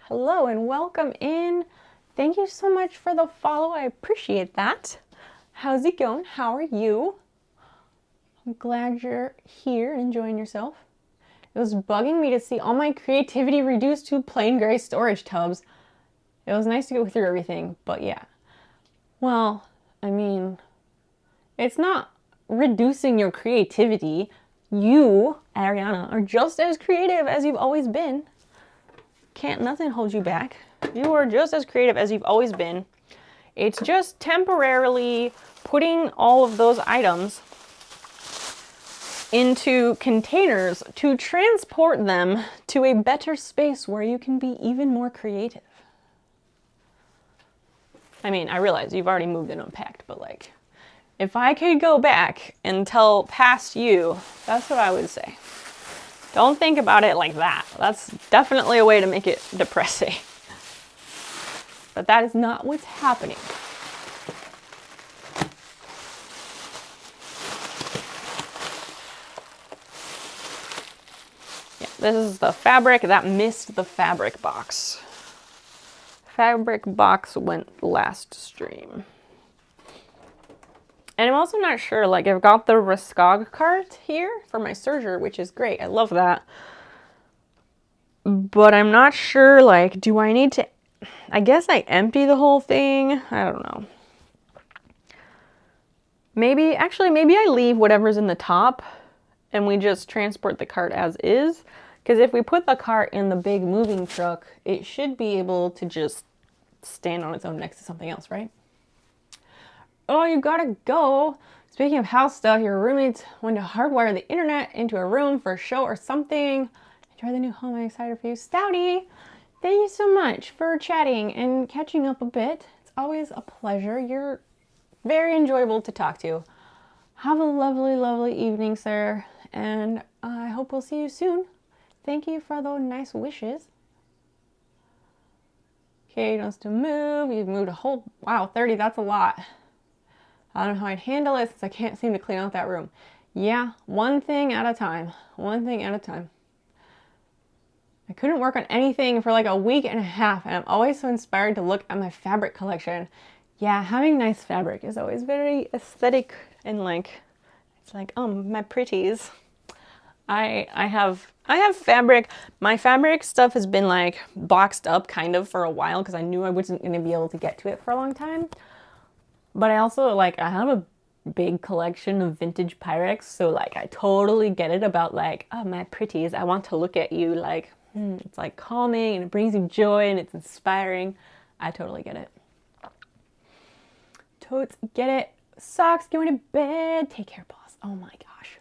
Hello and welcome in. Thank you so much for the follow. I appreciate that. How's it going? How are you? I'm glad you're here and enjoying yourself. It was bugging me to see all my creativity reduced to plain gray storage tubs. It was nice to go through everything, but yeah. Well, I mean, it's not reducing your creativity. You, Ariana, are just as creative as you've always been. Can't nothing hold you back. You are just as creative as you've always been. It's just temporarily putting all of those items into containers to transport them to a better space where you can be even more creative. I mean, I realize you've already moved and unpacked, but like, if I could go back and tell past you, that's what I would say. Don't think about it like that. That's definitely a way to make it depressing. But that is not what's happening. Yeah, this is the fabric that missed the fabric box. Fabric box went last stream. And I'm also not sure, like I've got the Raskog cart here for my serger, which is great. I love that. But I'm not sure, like, do I need to, I guess I empty the whole thing. I don't know. Maybe I leave whatever's in the top and we just transport the cart as is. Because if we put the cart in the big moving truck, it should be able to just stand on its own next to something else, right? Oh, you gotta go. Speaking of house stuff, your roommates want to hardwire the internet into a room for a show or something. Enjoy the new home. I'm excited for you. Stouty, thank you so much for chatting and catching up a bit. It's always a pleasure. You're very enjoyable to talk to. Have a lovely, lovely evening, sir. And I hope we'll see you soon. Thank you for those nice wishes. Kate wants to move. You've moved a whole, wow, 30, that's a lot. I don't know how I'd handle it since I can't seem to clean out that room. Yeah, one thing at a time. One thing at a time. I couldn't work on anything for like a week and a half, and I'm always so inspired to look at my fabric collection. Yeah, having nice fabric is always very aesthetic and like, it's like, oh, my pretties. I have fabric. My fabric stuff has been like boxed up kind of for a while because I knew I wasn't going to be able to get to it for a long time. But I also like, I have a big collection of vintage Pyrex, so like I totally get it about like, oh, my pretties, I want to look at you like, it's like calming and it brings you joy and it's inspiring. I totally get it. Totes get it. Socks going to bed. Take care, boss. Oh my gosh.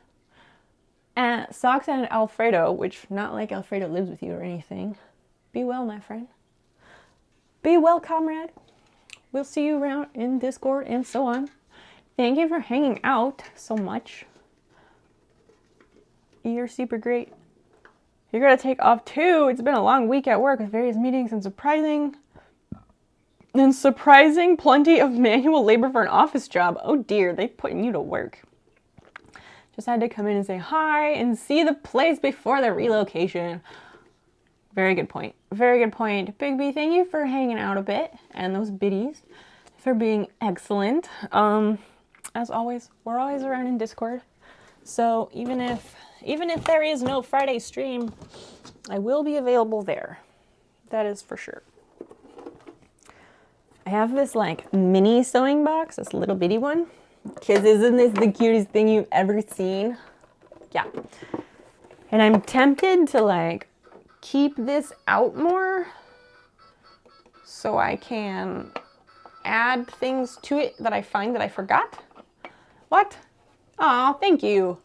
And Socks and Alfredo, which not like Alfredo lives with you or anything. Be well, my friend. Be well, comrade. We'll see you around in Discord and so on. Thank you for hanging out so much. You're super great. You're gonna take off too. It's been a long week at work with various meetings and surprising plenty of manual labor for an office job. Oh dear, they putting you to work. Just had to come in and say hi and see the place before the relocation. Very good point. Very good point. Big B, thank you for hanging out a bit and those biddies for being excellent. As always, we're always around in Discord. So even if there is no Friday stream, I will be available there. That is for sure. I have this like mini sewing box, this little bitty one. Kids, isn't this the cutest thing you've ever seen? Yeah. And I'm tempted to like keep this out more so I can add things to it that I find that I forgot. What? Aw, thank you.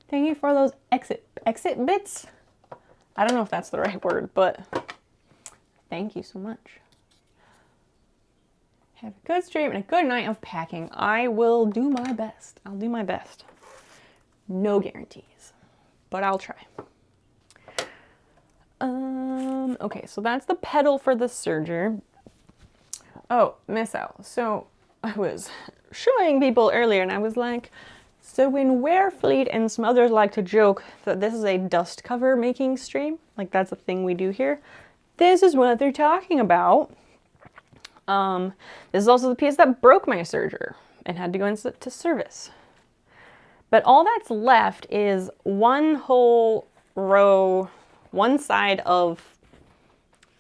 Thank you for those exit bits. I don't know if that's the right word, but thank you so much. Have a good stream and a good night of packing. I will do my best. I'll do my best. No guarantees, but I'll try. Okay, so that's the pedal for the serger. Oh, Miss L. So I was showing people earlier and I was like, so when Warefleet and some others like to joke that this is a dust cover making stream, like that's a thing we do here, this is what they're talking about. This is also the piece that broke my serger and had to go into service. But all that's left is one whole row, one side of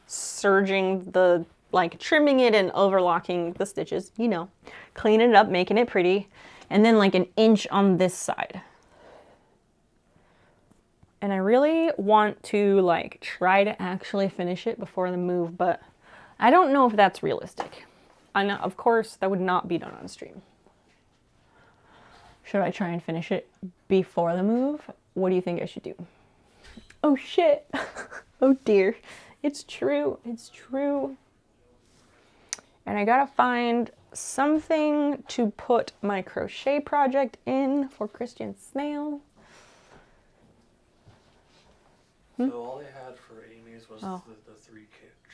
serging the, like trimming it and overlocking the stitches, you know, cleaning it up, making it pretty, and then like an inch on this side. And I really want to like try to actually finish it before the move, but I don't know if that's realistic. I know, of course, that would not be done on stream. Should I try and finish it before the move? What do you think I should do? Oh shit. Oh dear. It's true. It's true. And I gotta find something to put my crochet project in for Christian Snail. So all they had for Amy's was the 3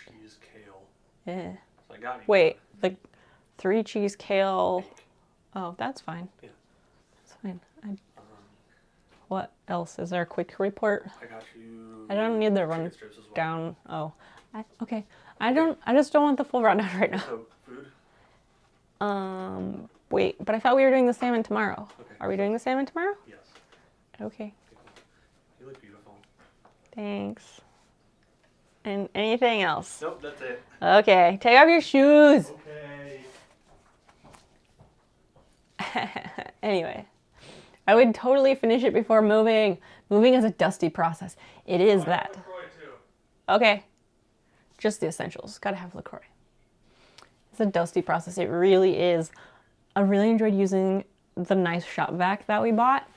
cheese kale. Yeah. So I got you. Wait, like 3 cheese kale. Oh, that's fine. Yeah. That's fine. What else? Is there a quick report? I got you. I don't need the chicken run strips as well. down. Oh, okay. I just don't want the full rundown right now. So food. Wait, but I thought we were doing the salmon tomorrow. Okay. Are we doing the salmon tomorrow? Yes. Okay. You look beautiful. Thanks. And anything else? Nope, that's it. Okay, take off your shoes. Okay. Anyway, I would totally finish it before moving. Moving is a dusty process. It is that. LaCroix too. Okay. Just the essentials. Gotta have LaCroix. It's a dusty process. It really is. I really enjoyed using the nice shop vac that we bought.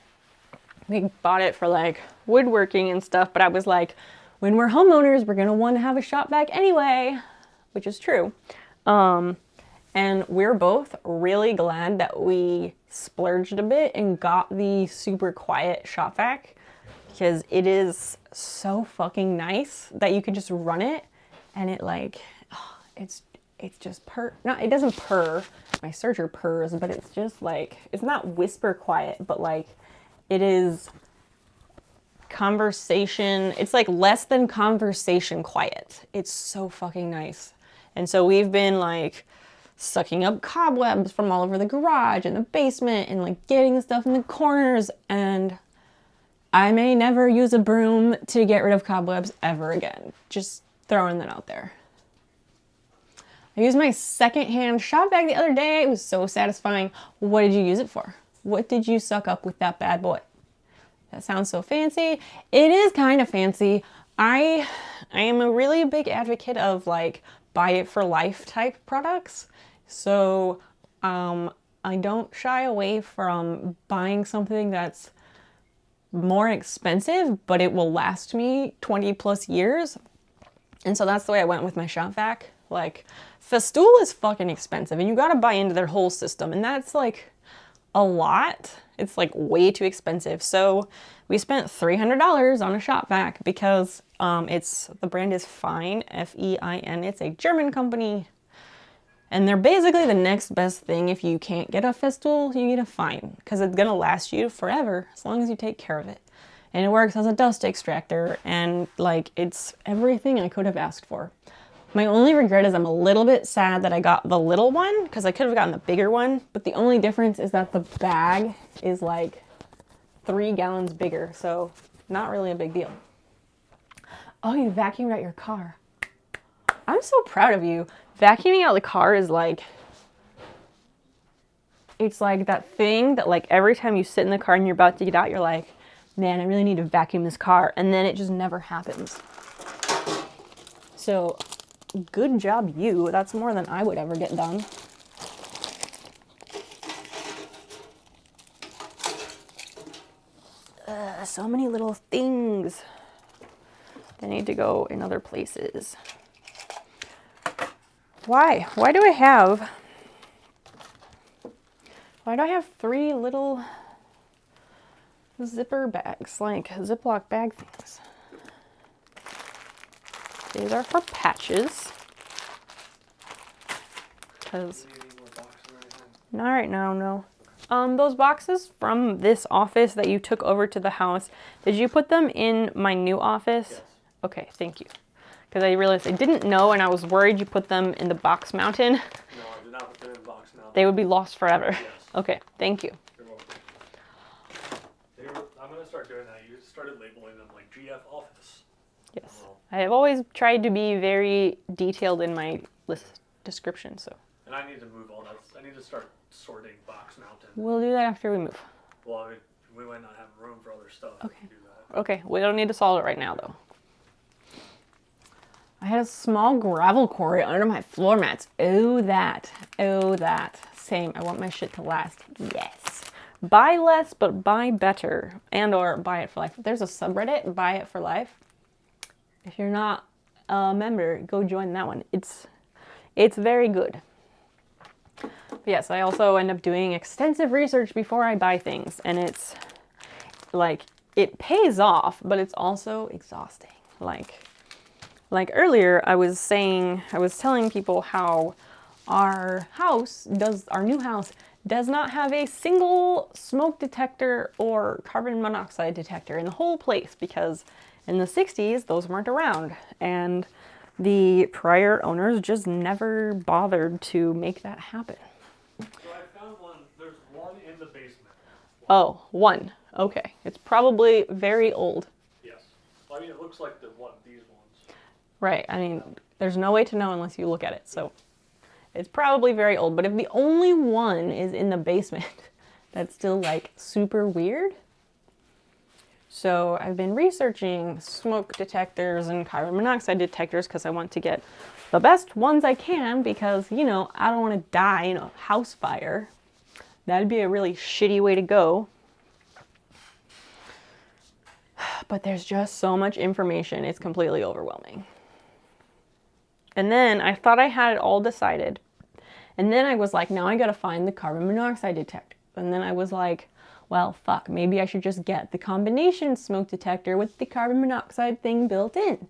We bought it for like woodworking and stuff, but I was like, when we're homeowners, we're gonna want to have a shop vac anyway, which is true. And we're both really glad that we splurged a bit and got the super quiet shop vac, because it is so fucking nice that you can just run it and it like, it's just it doesn't purr. My Serger purrs, but it's just like, it's not whisper quiet, but like it is conversation. It's like less than conversation quiet. It's so fucking nice. And so we've been like sucking up cobwebs from all over the garage and the basement and like getting stuff in the corners, and I may never use a broom to get rid of cobwebs ever again. Just throwing that out there. I used my secondhand shop vac the other day. It was so satisfying. What did you use it for? What did you suck up with that bad boy? That sounds so fancy. It is kind of fancy. I am a really big advocate of like buy it for life type products. So I don't shy away from buying something that's more expensive, but it will last me 20 plus years. And so that's the way I went with my shop vac. Like, Festool is fucking expensive and you gotta buy into their whole system, and that's like a lot. It's like way too expensive. So we spent $300 on a shop vac because the brand is Fein, F-E-I-N. It's a German company. And they're basically the next best thing. If you can't get a Festool, you get a Fein, because it's gonna last you forever as long as you take care of it. And it works as a dust extractor, and like it's everything I could have asked for. My only regret is I'm a little bit sad that I got the little one, because I could have gotten the bigger one, but the only difference is that the bag is like 3 gallons bigger, so not really a big deal. Oh, you vacuumed out your car. I'm so proud of you. Vacuuming out the car is like, it's like that thing that like every time you sit in the car and you're about to get out, you're like, man, I really need to vacuum this car, and then it just never happens. So good job you. That's more than I would ever get done. So many little things. They need to go in other places. Why? Why do I have 3 little zipper bags, like Ziploc bag things? These are for patches. Because not right now, no. Those boxes from this office that you took over to the house, did you put them in my new office? Yes. Okay, thank you. Because I realized I didn't know, and I was worried you put them in the box mountain. No, I did not put them in the box now. They would be lost forever. Yes. Okay, thank you. You're welcome. I'm going to start doing that. You started labeling them like GF Office. Yes. Well, I have always tried to be very detailed in my list description, so. and I need to move all that. I need to start sorting box mountain. We'll do that after we move. Well, we might not have room for other stuff if Okay. we do that. Okay, we don't need to solve it right now, though. I had a small gravel quarry under my floor mats. Oh, that. Oh, that. Same. I want my shit to last. Yes. Buy less, but buy better. And or buy it for life. If there's a subreddit, buy it for life. If you're not a member, go join that one. It's very good. But yes, I also end up doing extensive research before I buy things. And it's like, it pays off, but it's also exhausting. Like like earlier, I was telling people how our new house does not have a single smoke detector or carbon monoxide detector in the whole place, because in the 60s, those weren't around. And the prior owners just never bothered to make that happen. So I found one. There's one in the basement. Oh, one. Okay. It's probably very old. Yes. Well, I mean, it looks like these ones. Right. I mean, there's no way to know unless you look at it. So it's probably very old. But if the only one is in the basement, that's still like super weird. So I've been researching smoke detectors and carbon monoxide detectors because I want to get the best ones I can, because, you know, I don't want to die in a house fire. That'd be a really shitty way to go. But there's just so much information, it's completely overwhelming. And then I thought I had it all decided. And then I was like, now I gotta find the carbon monoxide detector. And then I was like, well, fuck, maybe I should just get the combination smoke detector with the carbon monoxide thing built in.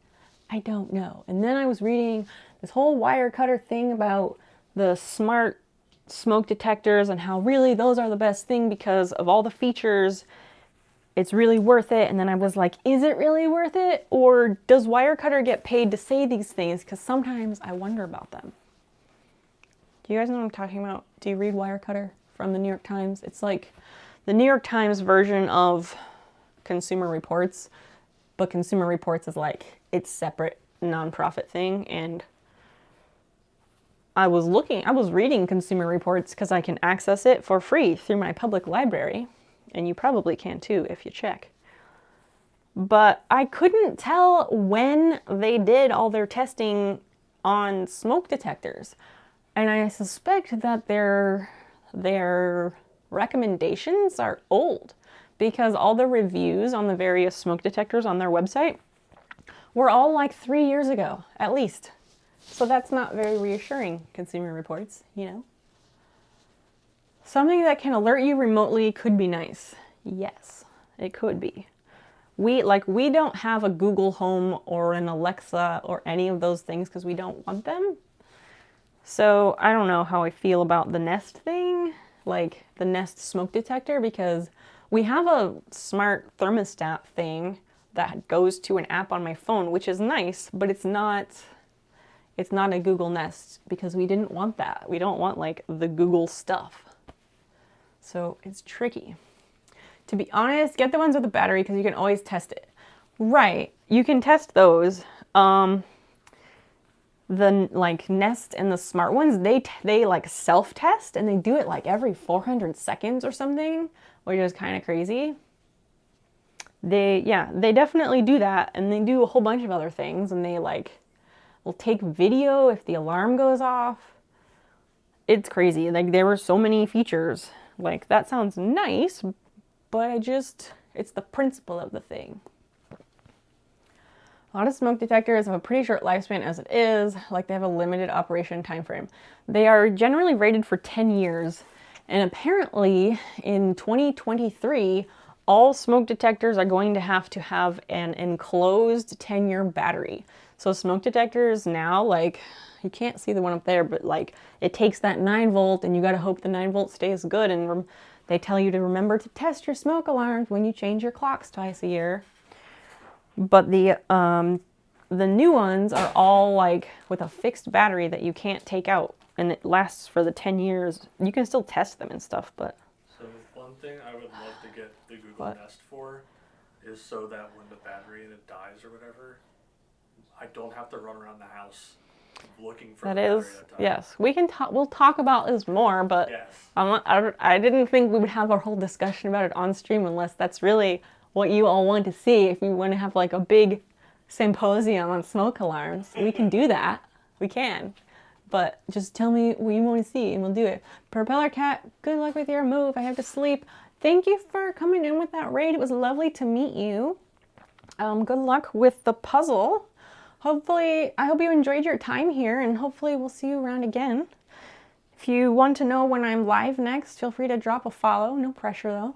I don't know. And then I was reading this whole Wirecutter thing about the smart smoke detectors and how really those are the best thing because of all the features. It's really worth it. And then I was like, is it really worth it? Or does Wirecutter get paid to say these things? Because sometimes I wonder about them. Do you guys know what I'm talking about? Do you read Wirecutter from the New York Times? It's like the New York Times version of Consumer Reports, but Consumer Reports is like its separate nonprofit thing. And I was reading Consumer Reports because I can access it for free through my public library. And you probably can too if you check. But I couldn't tell when they did all their testing on smoke detectors. And I suspect that their recommendations are old, because all the reviews on the various smoke detectors on their website were all like 3 years ago, at least. So that's not very reassuring, Consumer Reports, you know? Something that can alert you remotely could be nice. Yes, it could be. We don't have a Google Home or an Alexa or any of those things because we don't want them. So I don't know how I feel about the Nest thing, like the Nest smoke detector, because we have a smart thermostat thing that goes to an app on my phone, which is nice, but it's not a Google Nest because we didn't want that. We don't want like the Google stuff. So it's tricky. To be honest, get the ones with the battery because you can always test it. Right, you can test those. The like Nest and the smart ones, they like self-test, and they do it like every 400 seconds or something, which is kind of crazy. They definitely do that, and they do a whole bunch of other things, and they like will take video if the alarm goes off. It's crazy. Like there were so many features. Like that sounds nice, but it's the principle of the thing. A lot of smoke detectors have a pretty short lifespan as it is, like they have a limited operation time frame. They are generally rated for 10 years, and apparently in 2023, all smoke detectors are going to have an enclosed 10-year battery. So smoke detectors now, like, you can't see the one up there, but like it takes that 9 volt, and you gotta hope the 9 volt stays good, and they tell you to remember to test your smoke alarms when you change your clocks twice a year. But the new ones are all like with a fixed battery that you can't take out, and it lasts for the 10 years. You can still test them and stuff, but... So one thing I would love to get the Google Nest for is so that when the battery in it dies or whatever, I don't have to run around the house looking for the battery that died. Yes, we'll talk about this more, but yes. I didn't think we would have our whole discussion about it on stream unless that's really what you all want to see. If you want to have like a big symposium on smoke alarms, we can do that. We can. But just tell me what you want to see and we'll do it. Propeller Cat, good luck with your move. I have to sleep. Thank you for coming in with that raid. It was lovely to meet you. Good luck with the puzzle. I hope you enjoyed your time here, and hopefully we'll see you around again. If you want to know when I'm live next, feel free to drop a follow. No pressure though.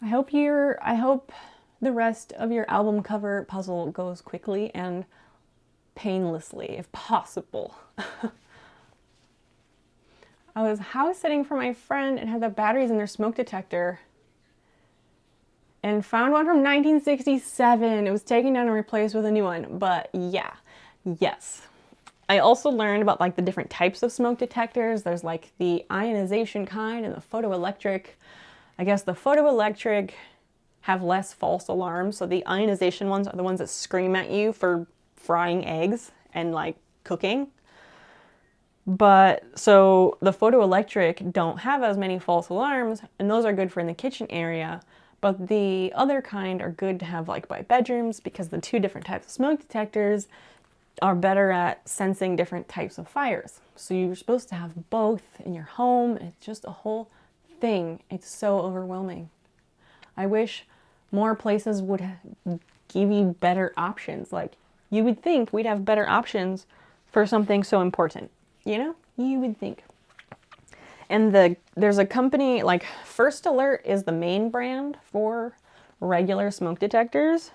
I hope the rest of your album cover puzzle goes quickly and painlessly, if possible. I was house sitting for my friend and had the batteries in their smoke detector and found one from 1967. It was taken down and replaced with a new one. But yeah, yes. I also learned about like the different types of smoke detectors. There's like the ionization kind and the photoelectric. I guess the photoelectric have less false alarms. So the ionization ones are the ones that scream at you for frying eggs and like cooking. But so the photoelectric don't have as many false alarms, and those are good for in the kitchen area. But the other kind are good to have like by bedrooms, because the two different types of smoke detectors are better at sensing different types of fires. So you're supposed to have both in your home. It's just a whole thing. It's so overwhelming. I wish more places would give you better options. Like, you would think we'd have better options for something so important. You know, you would think. And there's a company, like First Alert is the main brand for regular smoke detectors.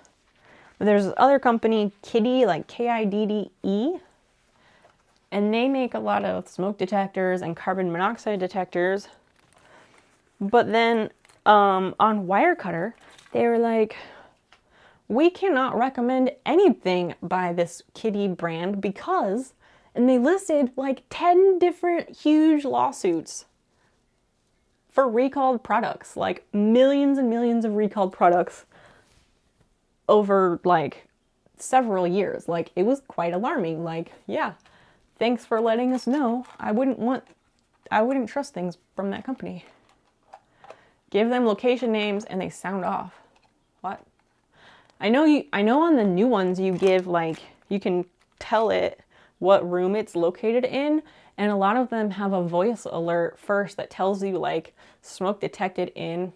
But there's this other company, Kidde, like Kidde, and they make a lot of smoke detectors and carbon monoxide detectors. But then on Wirecutter, they were like, we cannot recommend anything by this Kidde brand because... And they listed like 10 different huge lawsuits for recalled products, like millions and millions of recalled products over like several years. Like, it was quite alarming. Like, yeah, thanks for letting us know. I wouldn't trust things from that company. Give them location names and they sound off. What? I know on the new ones you give like, you can tell it what room it's located in, and a lot of them have a voice alert first that tells you like smoke detected in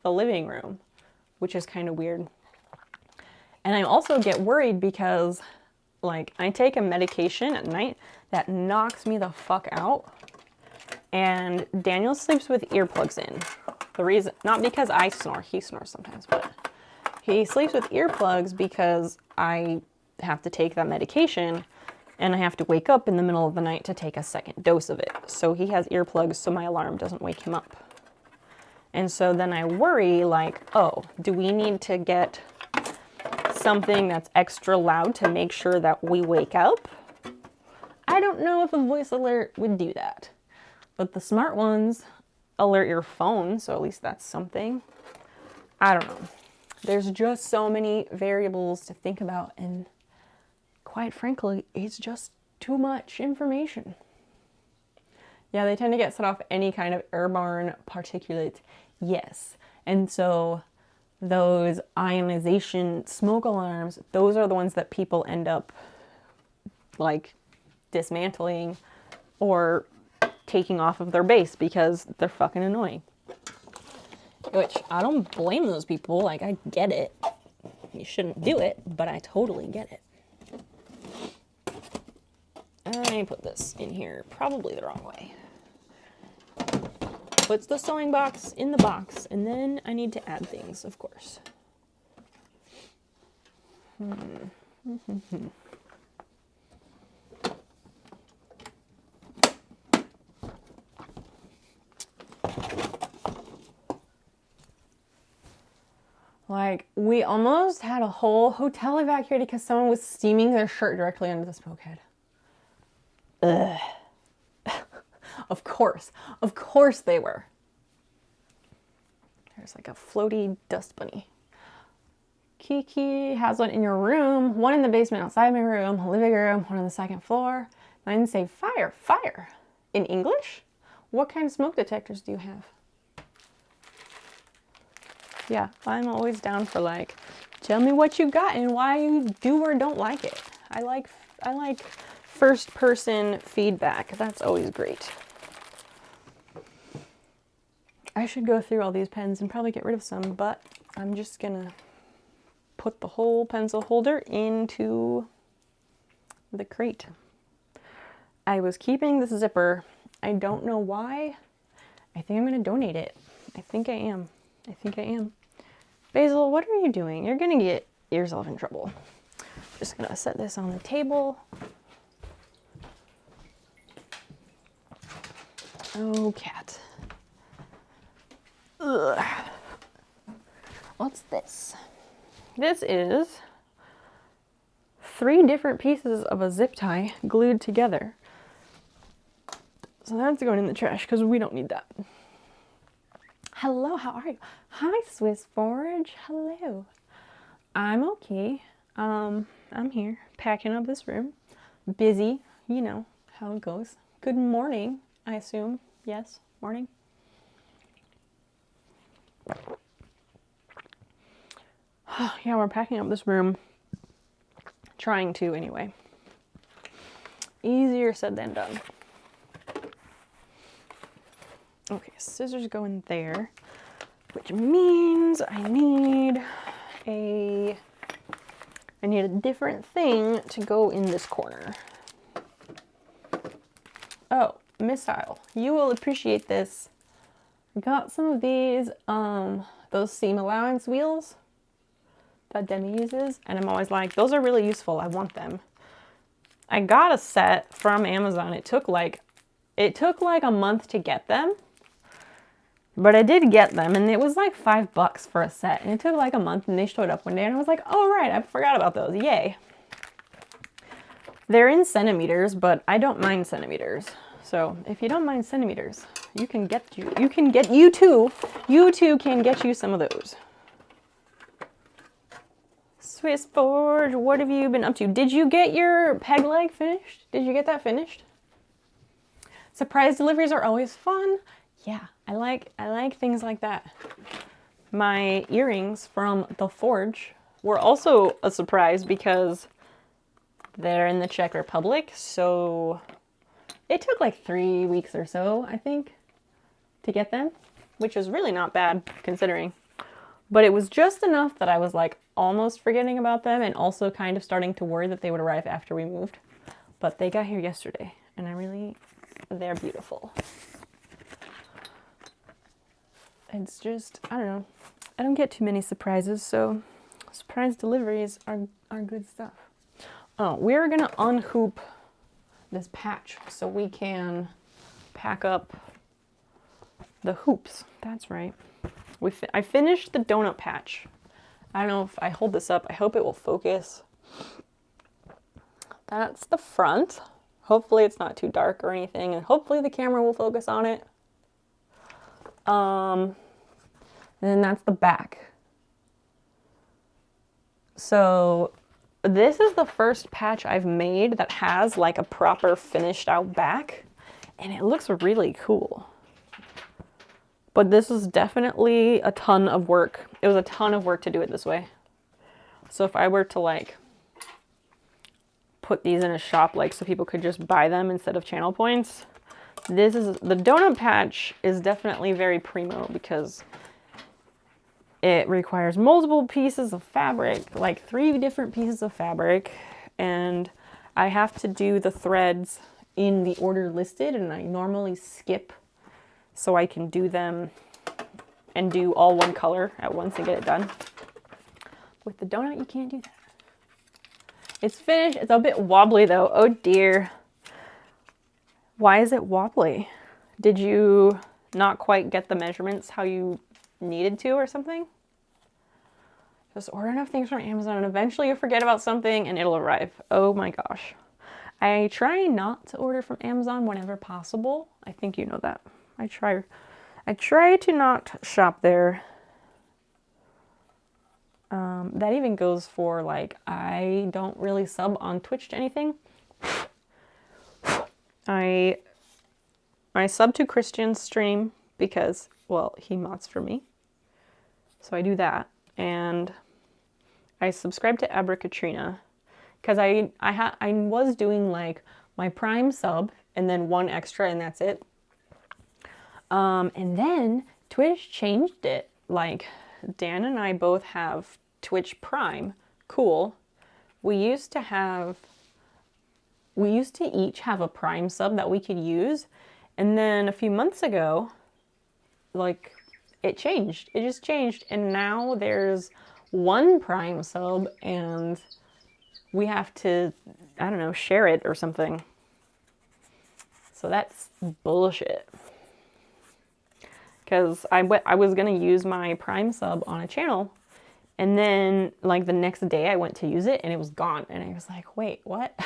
the living room, which is kind of weird. And I also get worried because like I take a medication at night that knocks me the fuck out, and Daniel sleeps with earplugs in. The reason, not because I snore, he snores sometimes, but he sleeps with earplugs because I have to take that medication and I have to wake up in the middle of the night to take a second dose of it. So he has earplugs so my alarm doesn't wake him up. And so then I worry like, oh, do we need to get something that's extra loud to make sure that we wake up? I don't know if a voice alert would do that. But the smart ones alert your phone, so at least that's something. I don't know. There's just so many variables to think about, and quite frankly, it's just too much information. Yeah, they tend to get set off any kind of airborne particulate, yes. And so those ionization smoke alarms, those are the ones that people end up like dismantling or taking off of their base because they're fucking annoying. Which, I don't blame those people, like I get it. You shouldn't do it, but I totally get it. I put this in here probably the wrong way. Puts the sewing box in the box, and then I need to add things, of course. Like, we almost had a whole hotel evacuated because someone was steaming their shirt directly under the smoke head. Ugh. Of course they were. There's like a floaty dust bunny. Kiki has one in your room, one in the basement outside my room, living room, one on the second floor. Mine say fire, fire. In English? What kind of smoke detectors do you have? Yeah, I'm always down for like, tell me what you got and why you do or don't like it. I like first person feedback. That's always great. I should go through all these pens and probably get rid of some, but I'm just gonna put the whole pencil holder into the crate. I was keeping this zipper. I don't know why. I think I'm gonna donate it. I think I am. Basil, what are you doing? You're gonna get yourself in trouble. Just gonna set this on the table. Oh, cat. Ugh. What's this? This is 3 different pieces of a zip tie glued together. So that's going in the trash because we don't need that. Hello, how are you? Hi, Swiss Forge. Hello. I'm okay. I'm here packing up this room. Busy, you know how it goes. Good morning, I assume. Yes, morning. Yeah, we're packing up this room. Trying to, anyway. Easier said than done. Okay, scissors go in there, which means I need a different thing to go in this corner. Oh, Missile, you will appreciate this. I got some of these, those seam allowance wheels that Demi uses, and I'm always like, those are really useful, I want them. I got a set from Amazon. It took like a month to get them, but I did get them, and it was like $5 for a set, and it took like a month, and they showed up one day, and I was like, oh right, I forgot about those, yay. They're in centimeters, but I don't mind centimeters. So if you don't mind centimeters, you too can get you some of those. Swiss Forge, what have you been up to? Did you get your peg leg finished? Did you get that finished? Surprise deliveries are always fun. Yeah, I like things like that. My earrings from the Forge were also a surprise because they're in the Czech Republic, so it took like 3 weeks or so, I think, to get them, which is really not bad considering. But it was just enough that I was like almost forgetting about them and also kind of starting to worry that they would arrive after we moved. But they got here yesterday, and they're beautiful. It's just, I don't know. I don't get too many surprises, so surprise deliveries are good stuff. Oh, we're gonna unhoop this patch so we can pack up the hoops. That's right. I finished the donut patch. I don't know if I hold this up. I hope it will focus. That's the front. Hopefully it's not too dark or anything, and hopefully the camera will focus on it. And then that's the back. So this is the first patch I've made that has like a proper finished out back, and it looks really cool. But this is definitely a ton of work. It was a ton of work to do it this way. So if I were to like put these in a shop like so people could just buy them instead of channel points, the donut patch is definitely very primo because it requires multiple pieces of fabric, like 3 different pieces of fabric, and I have to do the threads in the order listed, and I normally skip so I can do them and do all one color at once and get it done. With the donut, you can't do that. It's finished. It's a bit wobbly though. Oh dear. Why is it wobbly? Did you not quite get the measurements how you needed to or something? Just order enough things from Amazon and eventually you forget about something and it'll arrive. Oh my gosh. I try not to order from Amazon whenever possible. I think you know that. I try to not shop there. That even goes for like, I don't really sub on Twitch to anything. I sub to Christian's stream because, well, he mods for me. So I do that. And I subscribe to Abrakatrina because I was doing like my Prime sub and then 1 extra and that's it. And then Twitch changed it. Like Dan and I both have Twitch Prime. Cool. We used to each have a Prime sub that we could use. And then a few months ago, like it changed. It just changed. And now there's one Prime sub and we have to, I don't know, share it or something. So that's bullshit. Because I was going to use my Prime sub on a channel. And then, like, the next day I went to use it and it was gone. And I was like, wait, what?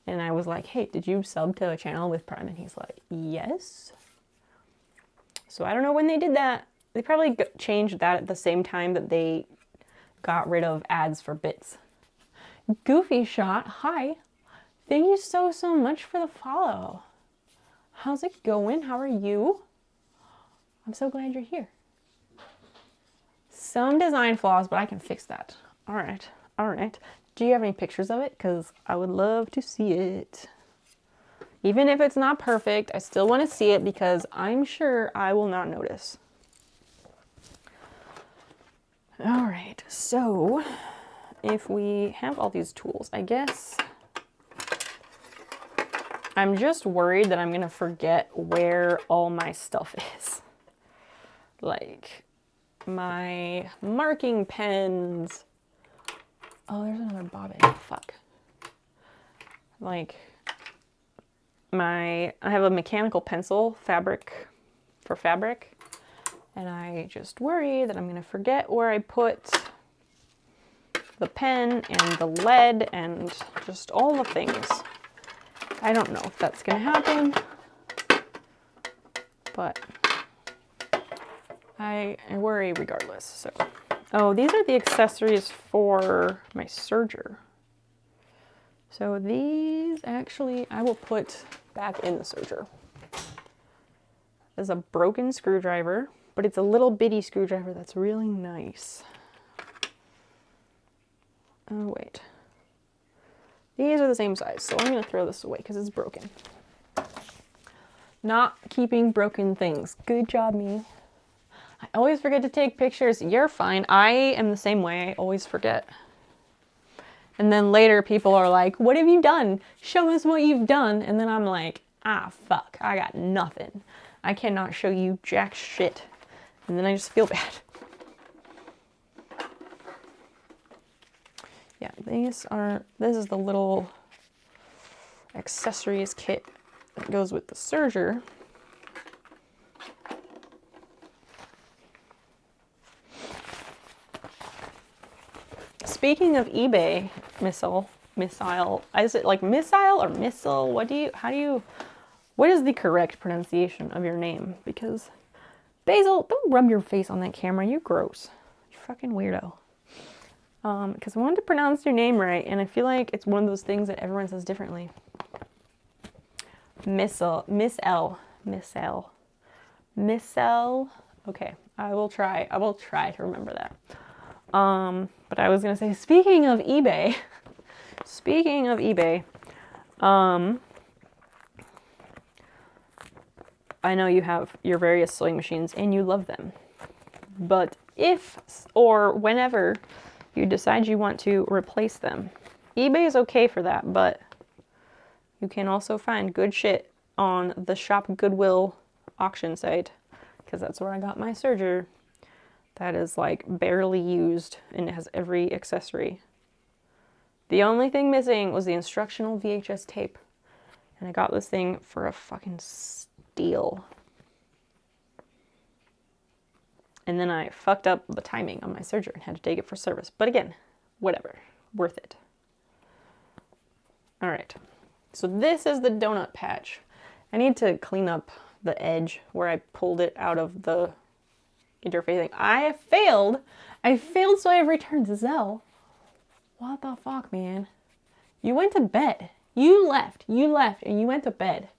And I was like, hey, did you sub to a channel with Prime? And he's like, yes. So I don't know when they did that. They probably changed that at the same time that they got rid of ads for bits. Goofy Shot, hi. Thank you so much for the follow. How's it going? How are you? I'm so glad you're here. Some design flaws, but I can fix that. All right. Do you have any pictures of it? Because I would love to see it. Even if it's not perfect, I still want to see it because I'm sure I will not notice. All right, so if we have all these tools, I guess I'm just worried that I'm going to forget where all my stuff is. Like my marking pens. Oh, there's another bobbin. Fuck. Like I have a mechanical pencil for fabric. And I just worry that I'm going to forget where I put the pen and the lead and just all the things. I don't know if that's going to happen, but I worry regardless. So, oh, these are the accessories for my serger. So these actually I will put back in the serger. There's a broken screwdriver. But it's a little bitty screwdriver that's really nice. Oh, wait. These are the same size, so I'm going to throw this away because it's broken. Not keeping broken things. Good job, me. I always forget to take pictures. You're fine. I am the same way. I always forget. And then later people are like, what have you done? Show us what you've done. And then I'm like, ah, fuck. I got nothing. I cannot show you jack shit. And then I just feel bad. Yeah, this is the little accessories kit that goes with the serger. Speaking of eBay, missile, is it like missile or missile? What is the correct pronunciation of your name? Because Basil, don't rub your face on that camera. You're gross. You fucking weirdo. Because I wanted to pronounce your name right, and I feel like it's one of those things that everyone says differently. Missile. Okay, I will try to remember that. But I was gonna say, speaking of eBay, I know you have your various sewing machines and you love them. But if or whenever you decide you want to replace them, eBay is okay for that, but you can also find good shit on the Shop Goodwill auction site, because that's where I got my serger. That is like barely used and it has every accessory. The only thing missing was the instructional VHS tape. And I got this thing for a fucking steal. And then I fucked up the timing on my serger and had to take it for service. But again, whatever. Worth it. All right. So this is the donut patch. I need to clean up the edge where I pulled it out of the interfacing. I failed, so I have returned to Zell. What the fuck, man? You went to bed. You left, and you went to bed.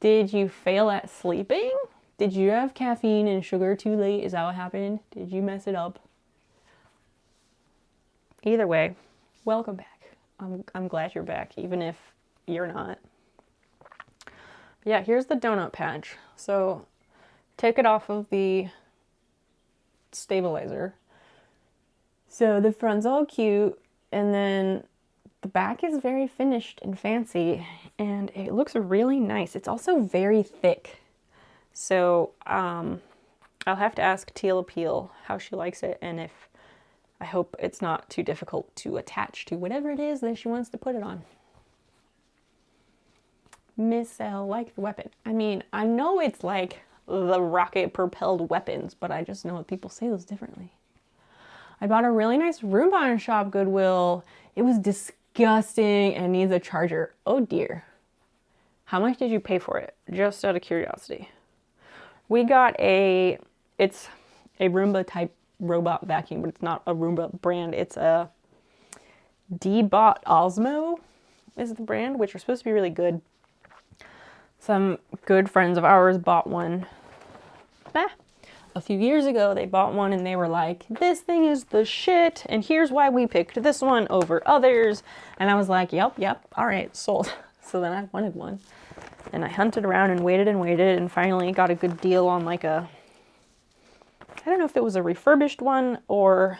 Did you fail at sleeping? Did you have caffeine and sugar too late? Is that what happened? Did you mess it up? Either way, welcome back. I'm glad you're back, even if you're not. Yeah, here's the donut patch. So take it off of the stabilizer. So the front's all cute, and then the back is very finished and fancy, and it looks really nice. It's also very thick. So I'll have to ask Teal Appeal how she likes it, and if I hope it's not too difficult to attach to whatever it is that she wants to put it on. Miss L, like the weapon. I mean, I know it's like the rocket-propelled weapons, but I just know that people say those differently. I bought a really nice Roomba on Shop Goodwill. It was disgusting and needs a charger. Oh dear. How much did you pay for it? Just out of curiosity. We got it's a Roomba type robot vacuum, but it's not a Roomba brand. It's a Deebot Osmo is the brand, which are supposed to be really good. Some good friends of ours bought one. A few years ago, they bought one and they were like, this thing is the shit, and here's why we picked this one over others. And I was like, yep, all right, sold. So then I wanted one. And I hunted around and waited and finally got a good deal on like I don't know if it was a refurbished one or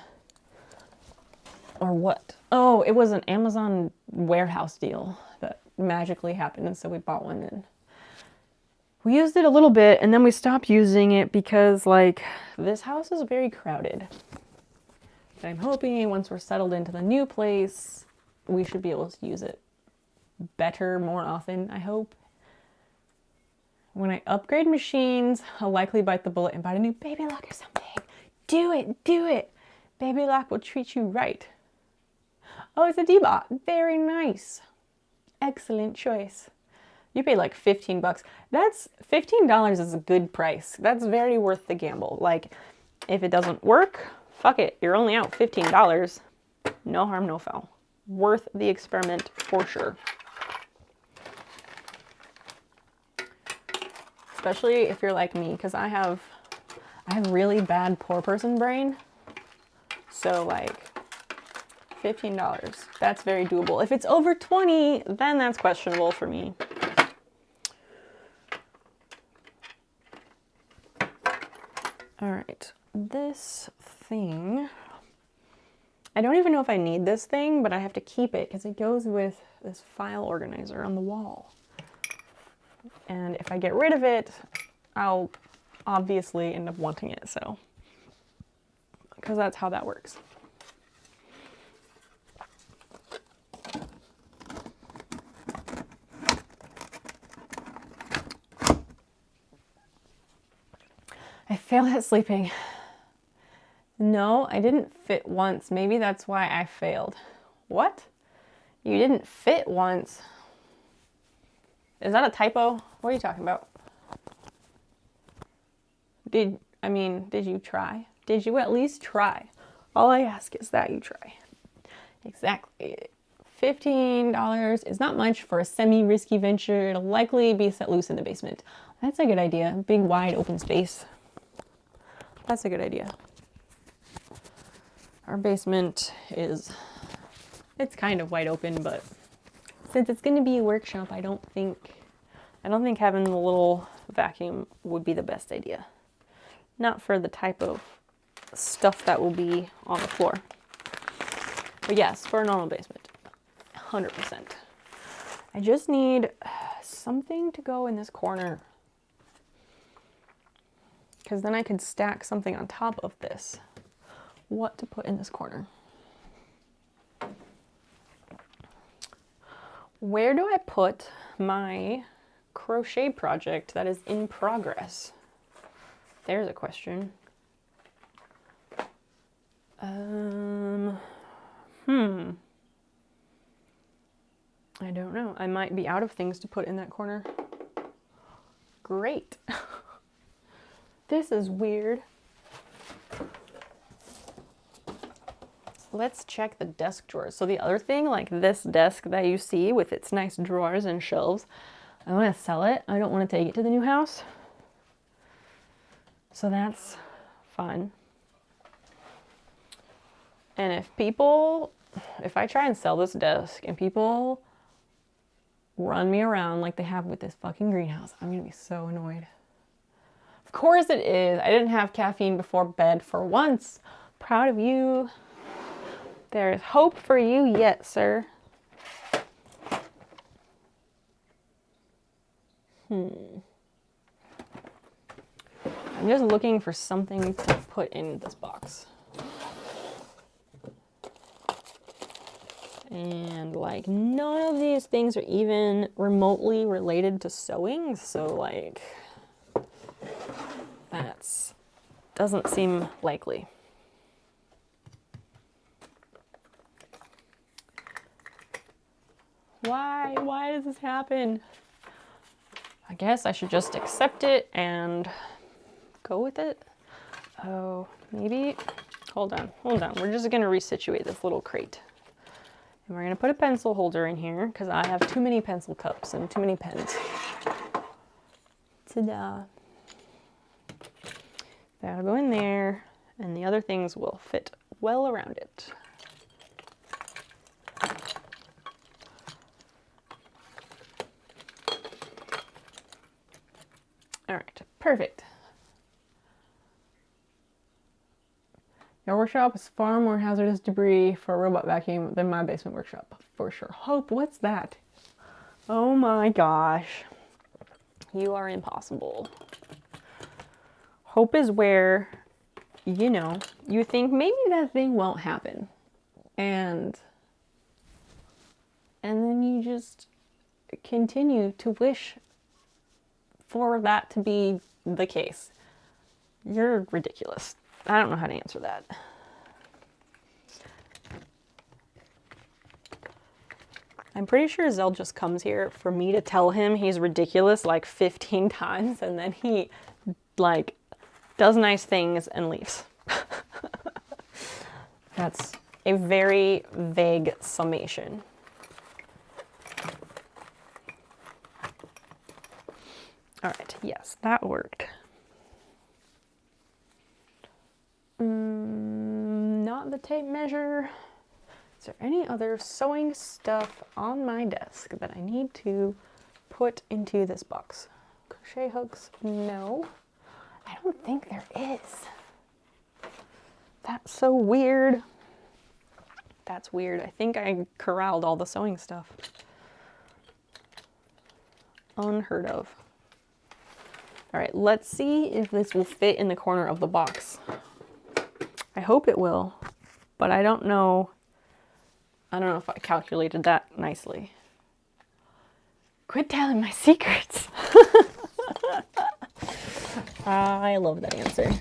what. Oh, it was an Amazon warehouse deal that magically happened, and so we bought one and we used it a little bit, and then we stopped using it because, like, this house is very crowded. And I'm hoping once we're settled into the new place, we should be able to use it better more often, I hope. When I upgrade machines, I'll likely bite the bullet and buy a new Baby Lock or something. Do it. Baby Lock will treat you right. Oh, it's a Deebot. Very nice. Excellent choice. You paid like $15. That's $15 is a good price. That's very worth the gamble. Like, if it doesn't work, fuck it. You're only out $15. No harm, no foul. Worth the experiment for sure. Especially if you're like me, because I have really bad poor person brain. So like $15, that's very doable. If it's over 20, then that's questionable for me. All right, this thing, I don't even know if I need this thing, but I have to keep it because it goes with this file organizer on the wall. And if I get rid of it, I'll obviously end up wanting it, so, because that's how that works. I failed at sleeping. No, I didn't fit once. Maybe that's why I failed. What? You didn't fit once? Is that a typo? What are you talking about? Did you try? Did you at least try? All I ask is that you try. Exactly. $15 is not much for a semi-risky venture. It'll likely be set loose in the basement. That's a good idea. Big, wide, open space. That's a good idea. Our basement it's kind of wide open, but since it's going to be a workshop, I don't think having the little vacuum would be the best idea. Not for the type of stuff that will be on the floor. But yes, for a normal basement, 100%. I just need something to go in this corner, because then I could stack something on top of this. What to put in this corner? Where do I put my crochet project that is in progress? There's a question. I don't know. I might be out of things to put in that corner. Great. This is weird. Let's check the desk drawers. So the other thing, like this desk that you see with its nice drawers and shelves, I want to sell it. I don't want to take it to the new house. So that's fun. And if I try and sell this desk and people run me around like they have with this fucking greenhouse, I'm going to be so annoyed. Of course it is. I didn't have caffeine before bed for once. Proud of you. There is hope for you yet, sir. I I'm just looking for something to put in this box. And like none of these things are even remotely related to sewing, so like that's doesn't seem likely. Why does this happen? I guess I should just accept it and go with it. Oh, maybe, hold on. We're just gonna resituate this little crate. And we're gonna put a pencil holder in here because I have too many pencil cups and too many pens. Ta-da. That'll go in there, and the other things will fit well around it. All right, perfect. Your workshop is far more hazardous debris for a robot vacuum than my basement workshop, for sure. Hope, what's that? Oh my gosh. You are impossible. Hope is where, you know, you think maybe that thing won't happen. And then you just continue to wish for that to be the case. You're ridiculous. I don't know how to answer that. I'm pretty sure Zell just comes here for me to tell him he's ridiculous like 15 times, and then he like does nice things and leaves. That's a very vague summation. All right, yes, that worked. Not the tape measure. Is there any other sewing stuff on my desk that I need to put into this box? Crochet hooks? No. I don't think there is. That's so weird. That's weird. I think I corralled all the sewing stuff. Unheard of. All right, let's see if this will fit in the corner of the box. I hope it will, but I don't know. I don't know if I calculated that nicely. Quit telling my secrets. I love that answer.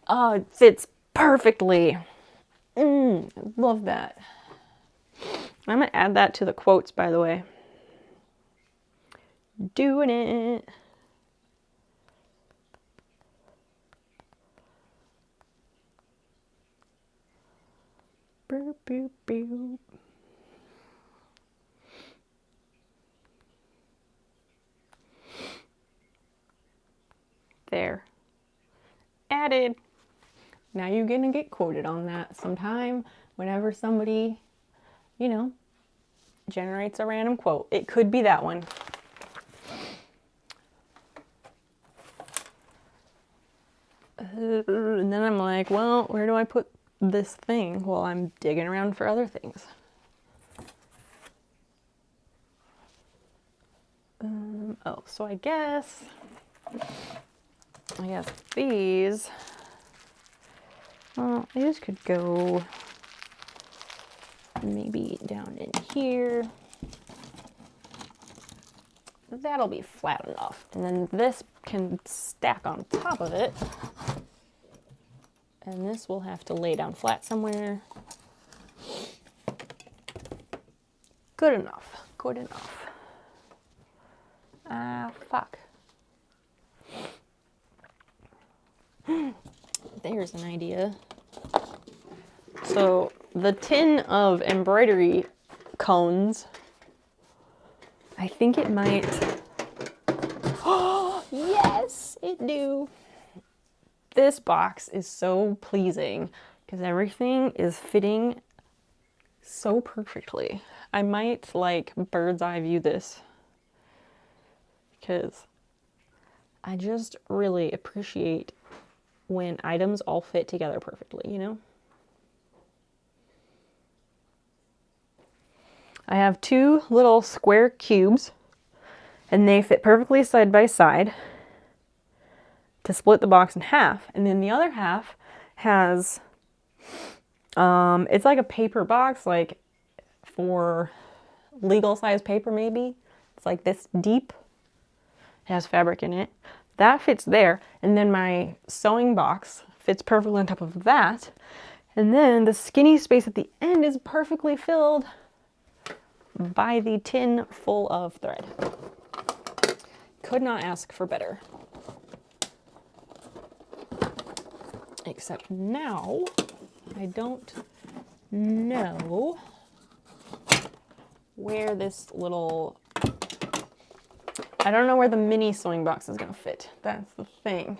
Oh, it fits perfectly. Love that. I'm gonna add that to the quotes, by the way. Doing it. Boop, boop, boop. There. Added. Now you're gonna get quoted on that sometime whenever somebody, you know, generates a random quote. It could be that one. And then I'm like, well, where do I put this thing? Well, I'm digging around for other things. Oh, so I guess these, well, these could go maybe down in here. That'll be flat enough. And then this can stack on top of it. And this will have to lay down flat somewhere. Good enough. Good enough. Fuck. There's an idea. So the tin of embroidery cones, I think it might. Oh, yes, it do. This box is so pleasing because everything is fitting so perfectly. I might like bird's eye view this because I just really appreciate when items all fit together perfectly, you know? I have two little square cubes, And they fit perfectly side by side to split the box in half. And then the other half has, it's like a paper box, like for legal size paper maybe. It's like this deep. It has fabric in it. That fits there. And then my sewing box fits perfectly on top of that. And then the skinny space at the end is perfectly filled by the tin full of thread. Could not ask for better. Except now, I don't know where this little, I don't know where the mini sewing box is gonna fit. That's the thing.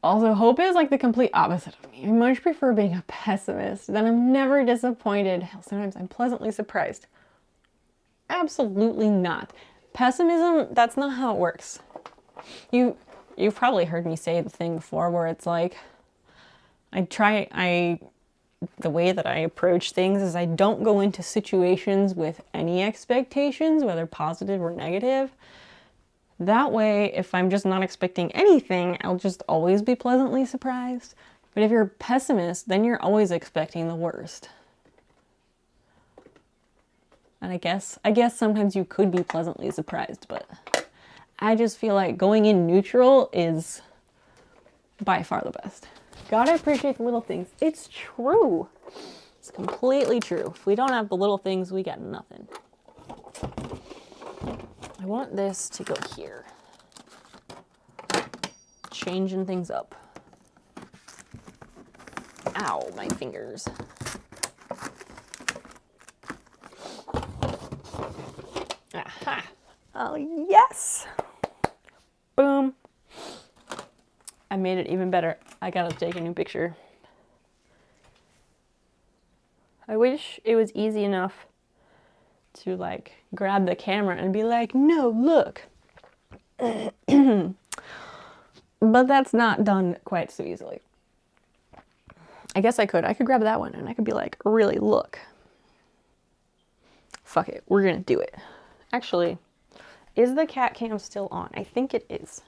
Also, hope is like the complete opposite of me. I much prefer being a pessimist. Then I'm never disappointed. Hell, sometimes I'm pleasantly surprised. Absolutely not. Pessimism, that's not how it works. You've probably heard me say the thing before where it's like, the way that I approach things is I don't go into situations with any expectations, whether positive or negative. That way, if I'm just not expecting anything, I'll just always be pleasantly surprised. But if you're a pessimist, then you're always expecting the worst. And I guess sometimes you could be pleasantly surprised, but I just feel like going in neutral is by far the best. Gotta appreciate the little things. It's true. It's completely true. If we don't have the little things, we got nothing. I want this to go here. Changing things up. Ow, my fingers. Aha. Oh, yes. Boom. I made it even better. I gotta take a new picture. I wish it was easy enough to like grab the camera and be like, no, look. But that's not done quite so easily. I guess I could grab that one and I could be like, really, look. Fuck it, we're gonna do it. Actually, is the cat cam still on? I think it is.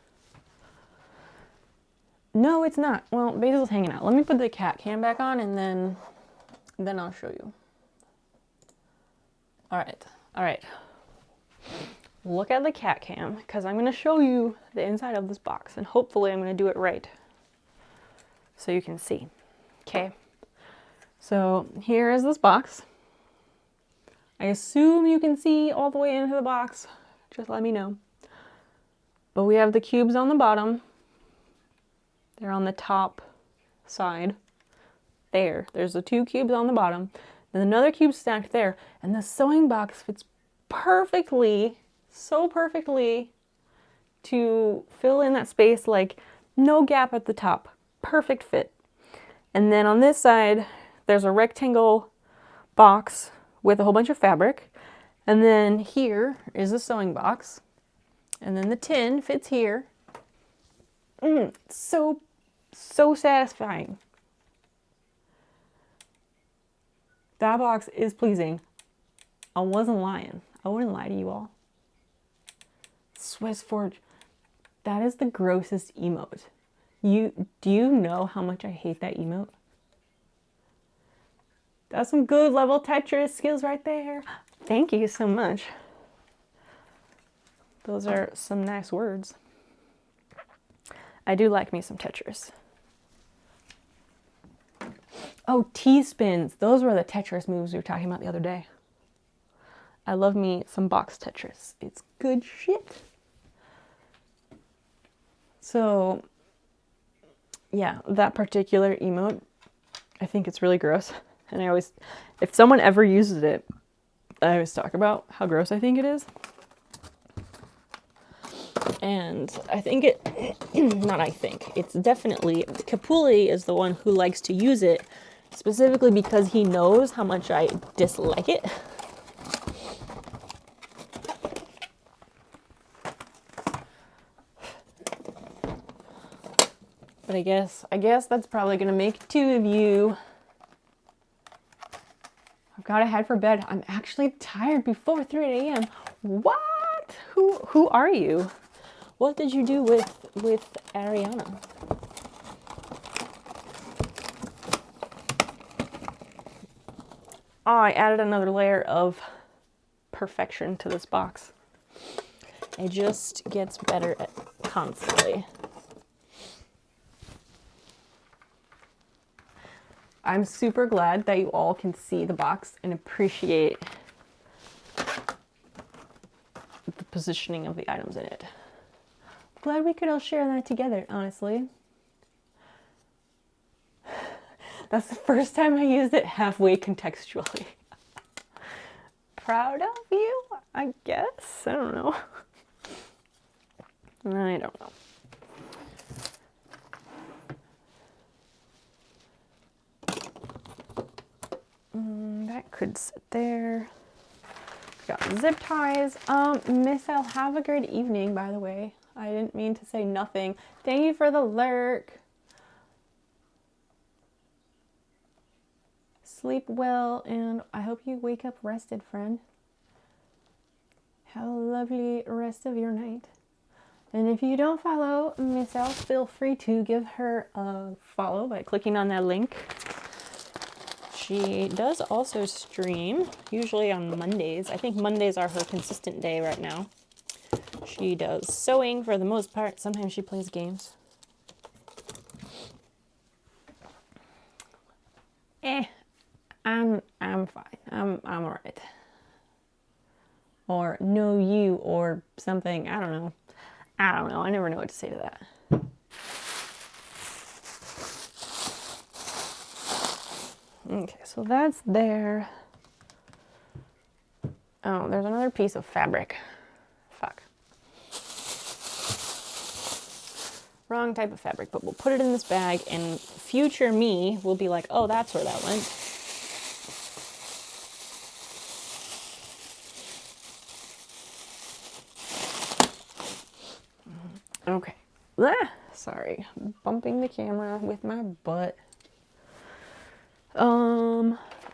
No, it's not. Well, Basil's hanging out. Let me put the cat cam back on and then I'll show you. All right. Look at the cat cam because I'm going to show you the inside of this box and hopefully I'm going to do it right so you can see. Okay. So here is this box. I assume you can see all the way into the box. Just let me know. But we have the cubes on the bottom. They're on the top side. There's the 2 cubes on the bottom. Then another cube stacked there. And the sewing box fits perfectly, so perfectly to fill in that space, like no gap at the top. Perfect fit. And then on this side, there's a rectangle box with a whole bunch of fabric. And then here is the sewing box. And then the tin fits here. So satisfying. That box is pleasing. I wasn't lying. I wouldn't lie to you all. Swiss Forge. That is the grossest emote. Do you know how much I hate that emote? That's some good level Tetris skills right there. Thank you so much. Those are some nice words. I do like me some Tetris. Oh, T-spins. Those were the Tetris moves we were talking about the other day. I love me some box Tetris. It's good shit. So, yeah, that particular emote, I think it's really gross. And I always, if someone ever uses it, I always talk about how gross I think it is. And I think it's definitely, Kapuli is the one who likes to use it, specifically because he knows how much I dislike it. But I guess that's probably gonna make 2 of you. I've gotta head for bed. I'm actually tired before 3 a.m. What? What? Who are you? What did you do with Ariana? Oh, I added another layer of perfection to this box. It just gets better constantly. I'm super glad that you all can see the box and appreciate the positioning of the items in it. Glad we could all share that together, honestly. That's the first time I used it halfway contextually. Proud of you, I guess? I don't know. I don't know. That could sit there. Got zip ties. Miss L, have a great evening, by the way. I didn't mean to say nothing. Thank you for the lurk. Sleep well, and I hope you wake up rested, friend. Have a lovely rest of your night. And if you don't follow Miss L, feel free to give her a follow by clicking on that link. She does also stream, usually on Mondays. I think Mondays are her consistent day right now. She does sewing for the most part. Sometimes she plays games. I'm fine. I'm all right. Or no you or something. I don't know. I never know what to say to that. Okay, so that's there. Oh, there's another piece of fabric. Fuck. Wrong type of fabric, but we'll put it in this bag and future me will be like, oh, that's where that went. Okay. Sorry, bumping the camera with my butt.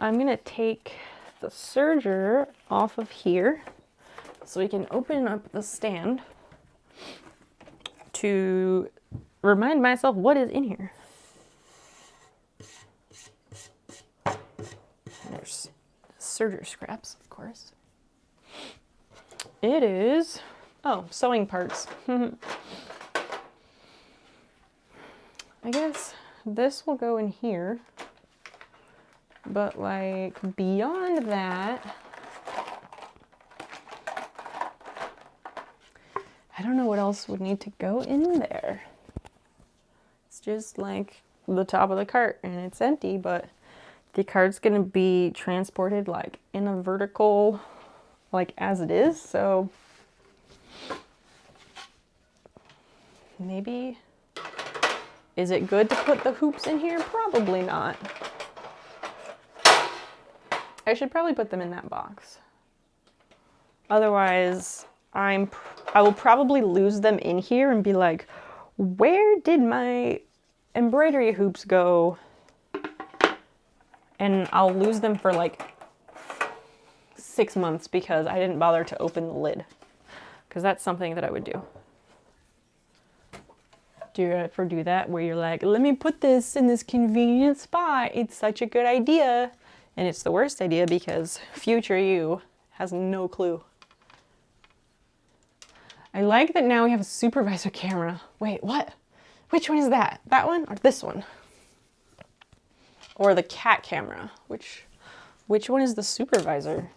I'm gonna take the serger off of here so we can open up the stand to remind myself what is in here. There's serger scraps, of course. It is, oh, sewing parts. I guess this will go in here. But like beyond that, I don't know what else would need to go in there. It's just like the top of the cart and it's empty, but the cart's gonna be transported like in a vertical, like as it is. So maybe, is it good to put the hoops in here? Probably not. I should probably put them in that box. Otherwise, I will probably lose them in here and be like, where did my embroidery hoops go? And I'll lose them for like 6 months because I didn't bother to open the lid. Because that's something that I would do. Do you ever do that where you're like, let me put this in this convenient spot. It's such a good idea. And it's the worst idea because future you has no clue. I like that now we have a supervisor camera. Wait, what? Which one is that? That one or this one? Or the cat camera? Which one is the supervisor?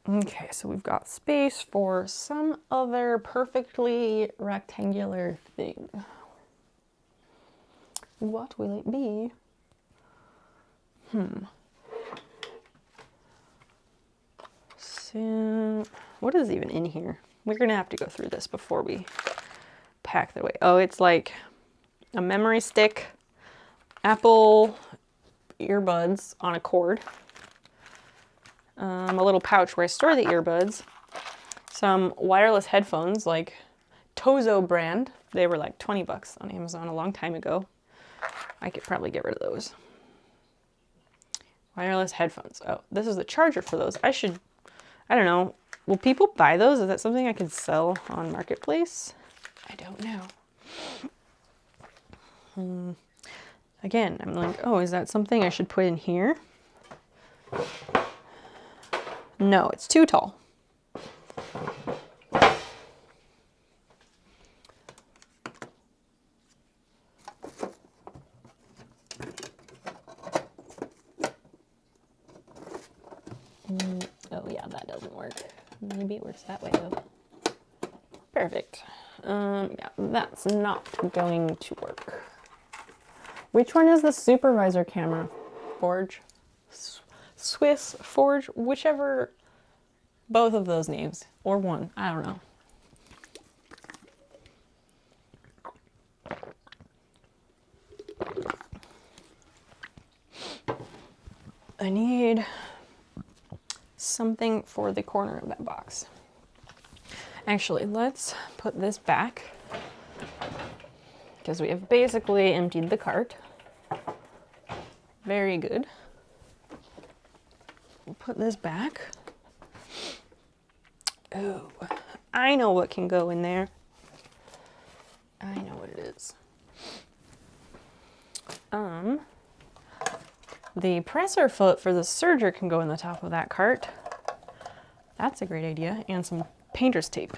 Okay, so we've got space for some other perfectly rectangular thing. What will it be? So, what is even in here? We're gonna have to go through this before we pack that away. Oh, it's like a memory stick, Apple earbuds on a cord, a little pouch where I store the earbuds, some wireless headphones like Tozo brand. They were like 20 bucks on Amazon a long time ago. I could probably get rid of those. Wireless headphones. Oh, this is the charger for those. I don't know. Will people buy those? Is that something I could sell on Marketplace? I don't know. Again, I'm like, oh, is that something I should put in here? No, it's too tall. Oh yeah, that doesn't work. Maybe it works that way though. Perfect. Yeah, that's not going to work. Which one is the supervisor camera? Forge? Swiss? Forge? Whichever, both of those names. Or one, I don't know. I need something for the corner of that box. Actually, let's put this back because we have basically emptied the cart. Very good. We'll put this back. Oh, I know what can go in there. I know what it is. The presser foot for the serger can go in the top of that cart. That's a great idea. And some painter's tape.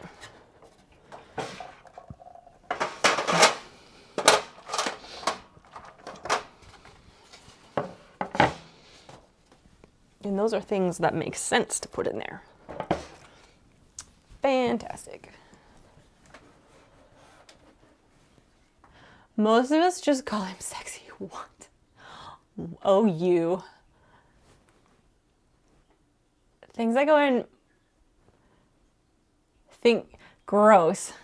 And those are things that make sense to put in there. Fantastic. Most of us just call him sexy. What? Oh, you. Things that go in... Gross.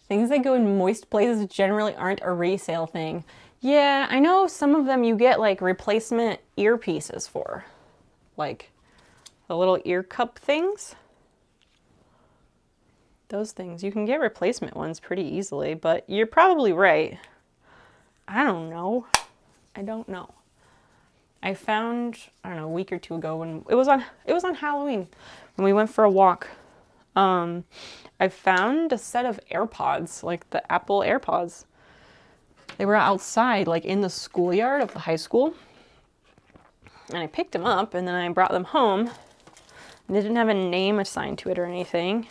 Things that go in moist places generally aren't a resale thing. Yeah, I know some of them you get like replacement earpieces for. Like the little ear cup things. Those things. You can get replacement ones pretty easily, but you're probably right. I don't know. I don't know. I found, I don't know, a week or two ago when it was on Halloween when we went for a walk. I found a set of AirPods, like the Apple AirPods. They were outside, like in the schoolyard of the high school. And I picked them up and then I brought them home. And they didn't have a name assigned to it or anything.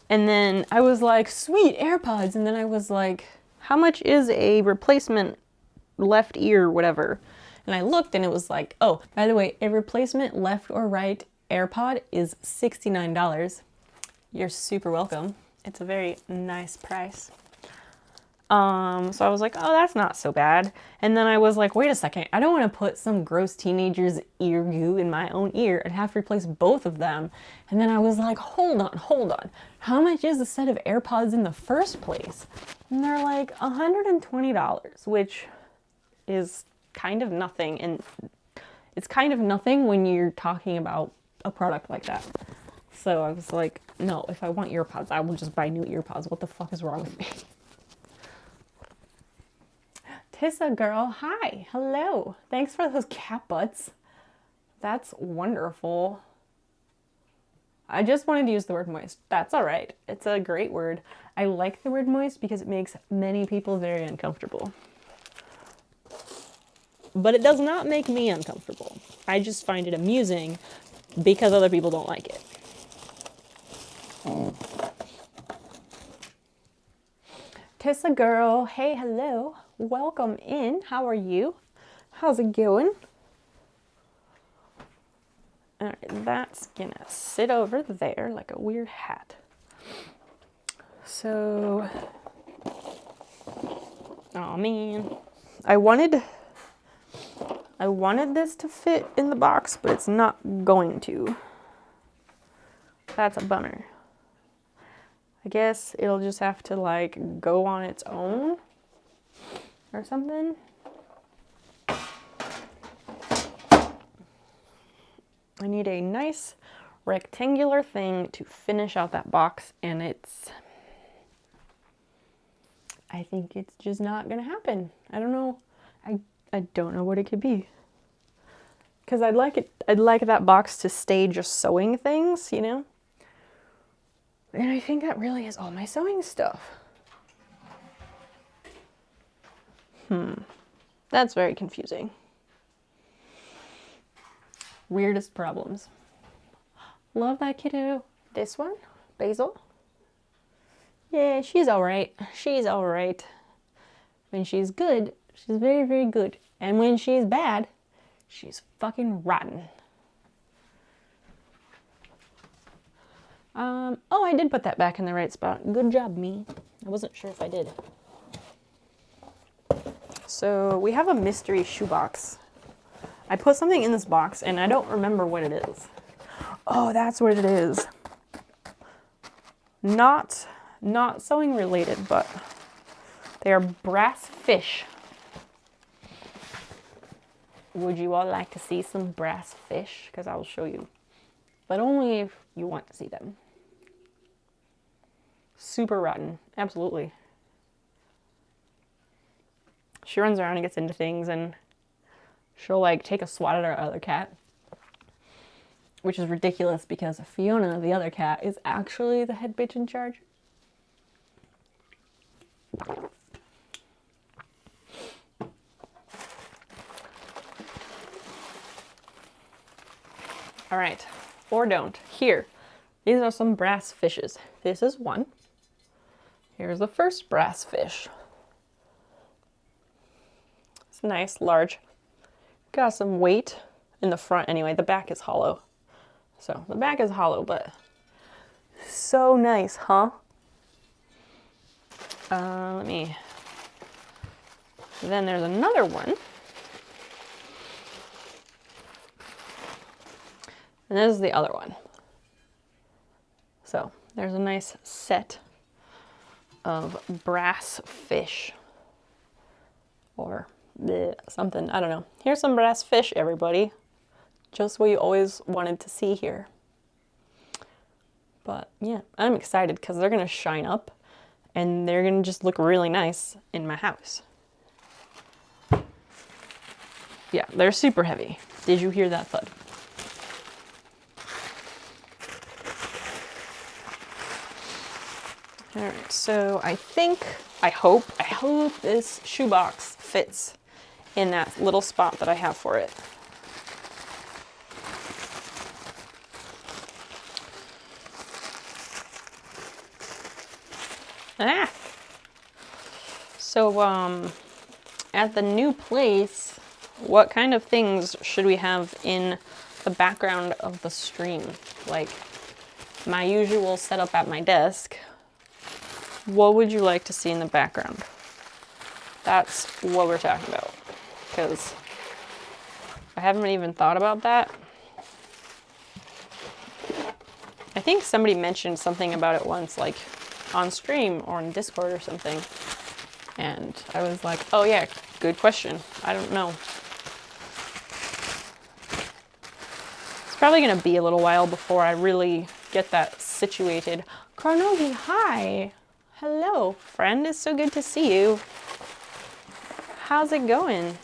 And then I was like, sweet, AirPods. And then I was like, how much is a replacement left ear, whatever? And I looked and it was like, oh, by the way, a replacement left or right AirPod is $69. You're super welcome. It's a very nice price. So I was like, oh, that's not so bad. And then I was like, wait a second, I don't want to put some gross teenager's ear goo in my own ear and have to replace both of them. And then I was like, hold on. How much is a set of AirPods in the first place? And they're like $120, which is kind of nothing. And it's kind of nothing when you're talking about a product like that. So I was like, no, if I want earpods, I will just buy new earpods. What the fuck is wrong with me? Tissa girl, hi, hello. Thanks for those cat butts. That's wonderful. I just wanted to use the word moist. That's all right. It's a great word. I like the word moist because it makes many people very uncomfortable. But it does not make me uncomfortable. I just find it amusing because other people don't like it. Tissa girl, hey, hello. Welcome in. How are you? How's it going? All right, that's gonna sit over there like a weird hat. So, oh man, I wanted this to fit in the box, but it's not going to. That's a bummer. I guess it'll just have to like go on its own or something. I need a nice rectangular thing to finish out that box, and I think it's just not gonna happen. I don't know. I don't know what it could be. because I'd like that box to stay just sewing things, you know? And I think that really is all my sewing stuff. That's very confusing. Weirdest problems. Love that kiddo. This one, Basil. Yeah, she's all right. She's all right. When she's good, she's very, very good. And when she's bad, she's fucking rotten. Oh, I did put that back in the right spot. Good job, me. I wasn't sure if I did. So we have a mystery shoebox. I put something in this box and I don't remember what it is. Oh, that's what it is. Not sewing related, but they are brass fish. Would you all like to see some brass fish? Because I will show you. But only if you want to see them. Super rotten. Absolutely. She runs around and gets into things and she'll like take a swat at our other cat. Which is ridiculous because Fiona, the other cat, is actually the head bitch in charge. All right, or don't. Here, these are some brass fishes. This is one. Here's the first brass fish. It's nice, large. Got some weight in the front anyway. The back is hollow. So the back is hollow, but so nice, huh? Then there's another one. And this is the other one. So there's a nice set of brass fish. Or something, I don't know. Here's some brass fish, everybody. Just what you always wanted to see here. But yeah, I'm excited because they're gonna shine up and they're gonna just look really nice in my house. Yeah, they're super heavy. Did you hear that thud? All right, so I hope this shoebox fits in that little spot that I have for it. So, at the new place, what kind of things should we have in the background of the stream? Like my usual setup at my desk. What would you like to see in the background? That's what we're talking about. Because I haven't even thought about that. I think somebody mentioned something about it once, like on stream or on Discord or something. And I was like, oh yeah, good question. I don't know. It's probably going to be a little while before I really get that situated. Carnogi, hi. Hello, friend. It's so good to see you. How's it going?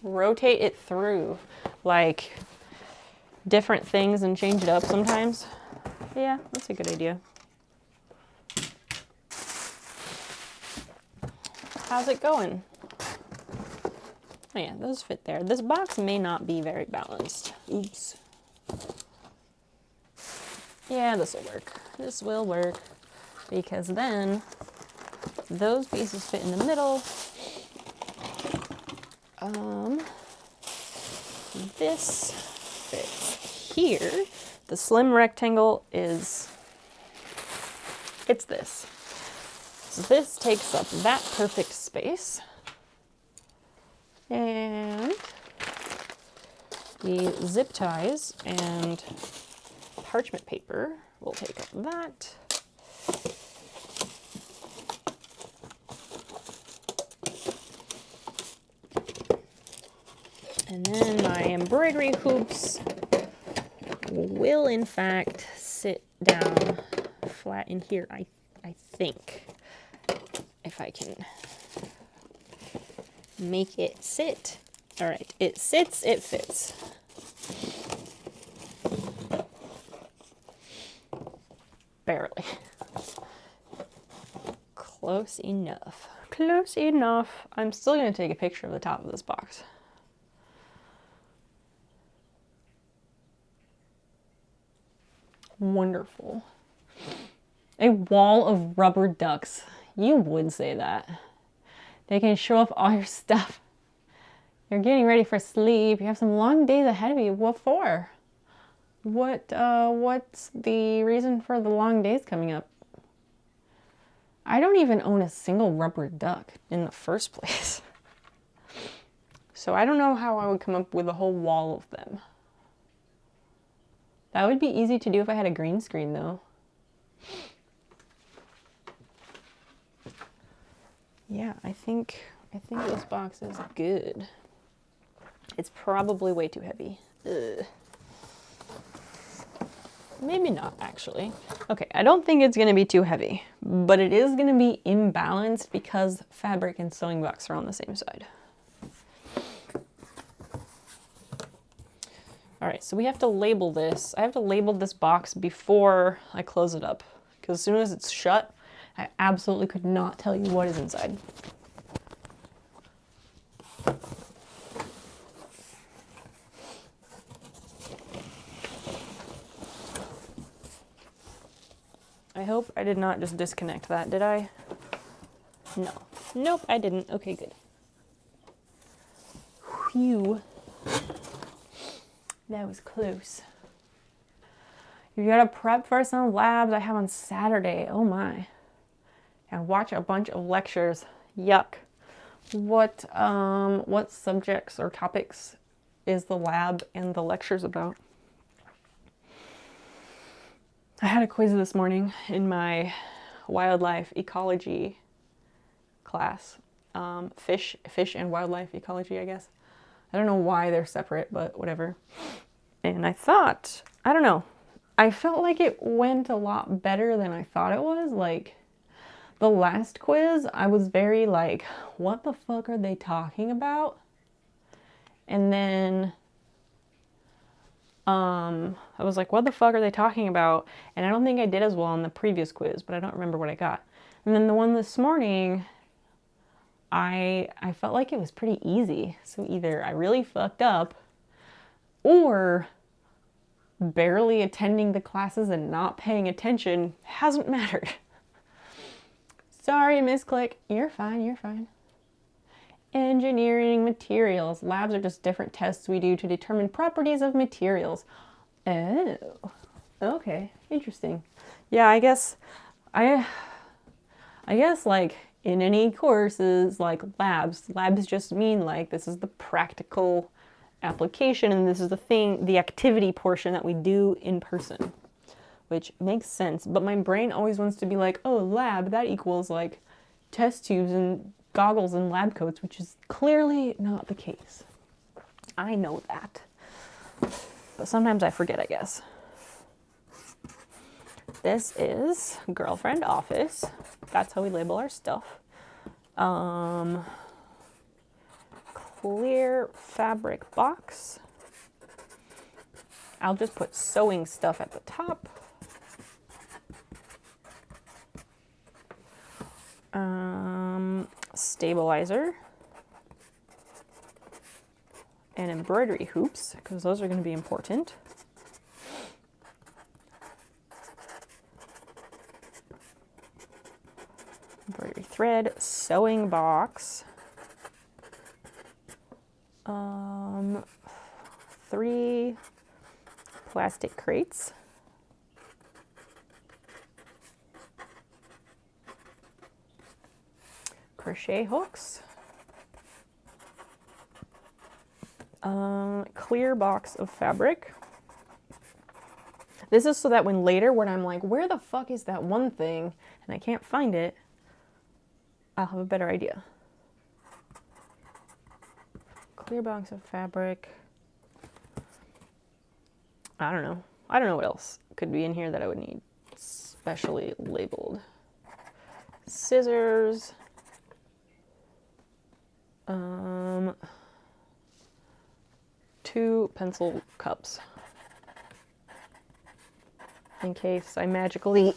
Rotate it through, like different things and change it up sometimes. Yeah, that's a good idea. How's it going? Oh yeah, those fit there. This box may not be very balanced. Oops. Yeah, this will work. This will work. Because then those pieces fit in the middle. This fits here. The slim rectangle is, it's this. So this takes up that perfect space. And the zip ties and parchment paper will take up that. And then my embroidery hoops will in fact sit down flat in here, I think. If I can make it sit All right, it sits, it fits. Barely. Close enough. Close enough. I'm still going to take a picture of the top of this box. Wonderful. A wall of rubber ducks. You would say that. They can show off all your stuff. You're getting ready for sleep. You have some long days ahead of you. What for? What's the reason for the long days coming up? I don't even own a single rubber duck in the first place. So I don't know how I would come up with a whole wall of them. That would be easy to do if I had a green screen though. Yeah, I think this box is good. It's probably way too heavy. Ugh. Maybe not, actually. Okay, I don't think it's going to be too heavy, but it is going to be imbalanced because fabric and sewing box are on the same side. All right, so we have to label this. I have to label this box before I close it up, because as soon as it's shut, I absolutely could not tell you what is inside. I hope I did not just disconnect that, did I? No. Nope, I didn't. Okay, good. Phew. That was close. You gotta prep for some labs I have on Saturday. Oh my. And watch a bunch of lectures. Yuck. What subjects or topics is the lab and the lectures about? I had a quiz this morning in my wildlife ecology class. Fish and wildlife ecology, I guess. I don't know why they're separate, but whatever. And I thought, I don't know, I felt like it went a lot better than I thought it was. Like, the last quiz, I was very like, what the fuck are they talking about? And then I was like, what the fuck are they talking about? And I don't think I did as well on the previous quiz, but I don't remember what I got. And then the one this morning, I felt like it was pretty easy. So either I really fucked up or barely attending the classes and not paying attention hasn't mattered. Sorry, Miss Click. You're fine, you're fine. Engineering materials. Labs are just different tests we do to determine properties of materials. Oh, okay, interesting. Yeah, I guess like in any courses, like labs just mean like this is the practical application and this is the thing, the activity portion that we do in person, which makes sense. But my brain always wants to be like, oh, lab, that equals like test tubes and goggles and lab coats, which is clearly not the case. I know that. But sometimes I forget, I guess. This is girlfriend office. That's how we label our stuff. Clear fabric box. I'll just put sewing stuff at the top. Stabilizer. And embroidery hoops, because those are going to be important. Embroidery thread, sewing box. 3 plastic crates. Crochet hooks. Clear box of fabric. This is so that when later, when I'm like, where the fuck is that one thing, and I can't find it, I'll have a better idea. Clear box of fabric. I don't know what else could be in here that I would need specially labeled. Scissors. 2 pencil cups. In case I magically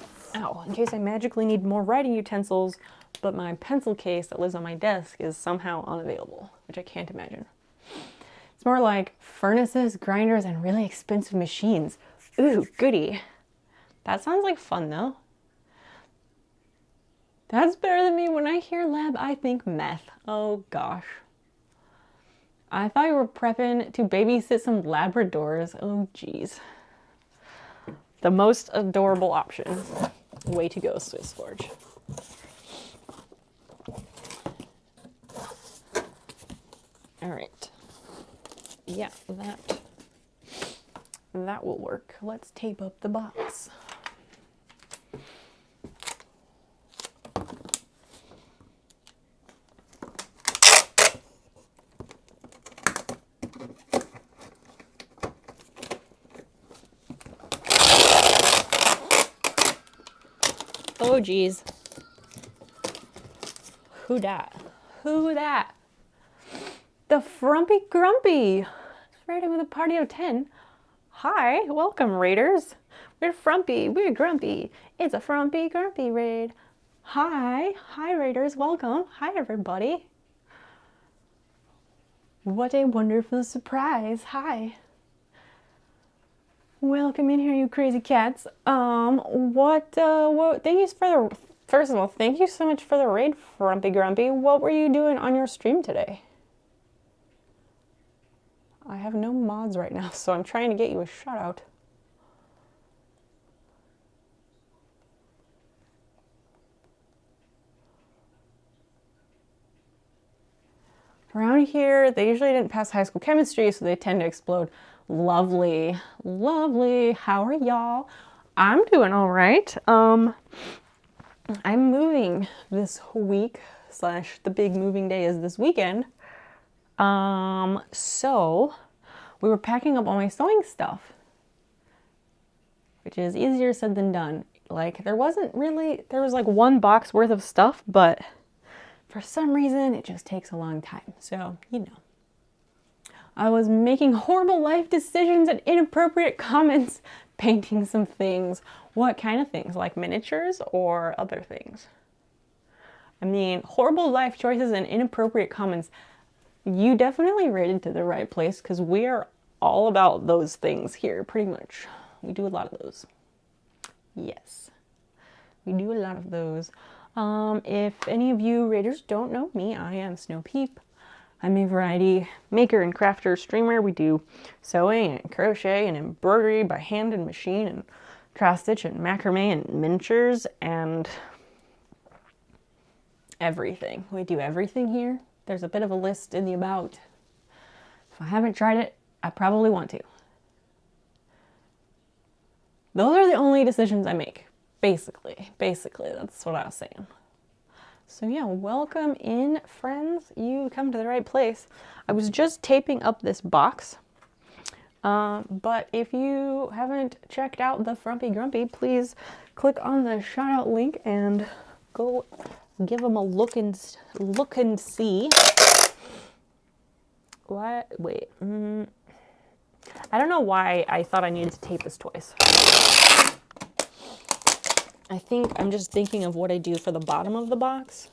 need more writing utensils, but my pencil case that lives on my desk is somehow unavailable, which I can't imagine. It's more like furnaces, grinders, and really expensive machines. Ooh, goody. That sounds like fun though. That's better than me. When I hear lab, I think meth. Oh gosh. I thought you were prepping to babysit some Labradors. Oh geez. The most adorable option. Way to go, Swiss Forge. All right. Yeah, that will work. Let's tape up the box. Oh geez. Who dat? Who that? The Frumpy Grumpy. Rating with a party of 10. Hi, welcome raiders. We're Frumpy, we're Grumpy. It's a Frumpy Grumpy raid. Hi raiders, welcome. Hi everybody. What a wonderful surprise. Hi. Welcome in here, you crazy cats. What, thank you for the, first of all, thank you so much for the raid, Frumpy Grumpy. What were you doing on your stream today? I have no mods right now, so I'm trying to get you a shout out. Around here, they usually didn't pass high school chemistry, so they tend to explode. Lovely, lovely. How are y'all? I'm doing all right. I'm moving this week, / the big moving day is this weekend. So we were packing up all my sewing stuff, which is easier said than done. Like there was like 1 box worth of stuff, but for some reason it just takes a long time. So, you know, I was making horrible life decisions and inappropriate comments, painting some things. What kind of things? Like miniatures or other things? I mean, horrible life choices and inappropriate comments. You definitely rated to the right place because we are all about those things here, pretty much. We do a lot of those. Yes, we do a lot of those. If any of you raiders don't know me, I am Snowpeep. I'm a variety maker and crafter streamer. We do sewing and crochet and embroidery by hand and machine and cross stitch and macrame and miniatures and everything. We do everything here. There's a bit of a list in the about. If I haven't tried it, I probably want to. Those are the only decisions I make. Basically, that's what I was saying. So yeah, welcome in, friends. You come to the right place. I was just taping up this box. But if you haven't checked out the Frumpy Grumpy, please click on the shout out link and go give them a look and see. What? Wait. I don't know why I thought I needed to tape this twice. I think I'm just thinking of what I do for the bottom of the box.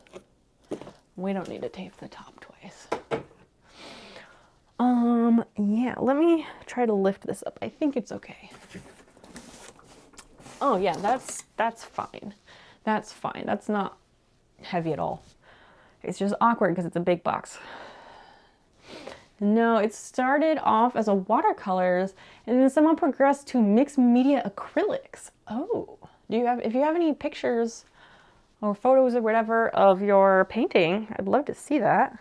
We don't need to tape the top twice. Yeah, let me try to lift this up. I think it's okay. Oh yeah, that's fine. That's fine. That's not heavy at all. It's just awkward because it's a big box. No, it started off as a watercolors and then someone progressed to mixed media acrylics. Oh, if you have any pictures or photos or whatever of your painting, I'd love to see that.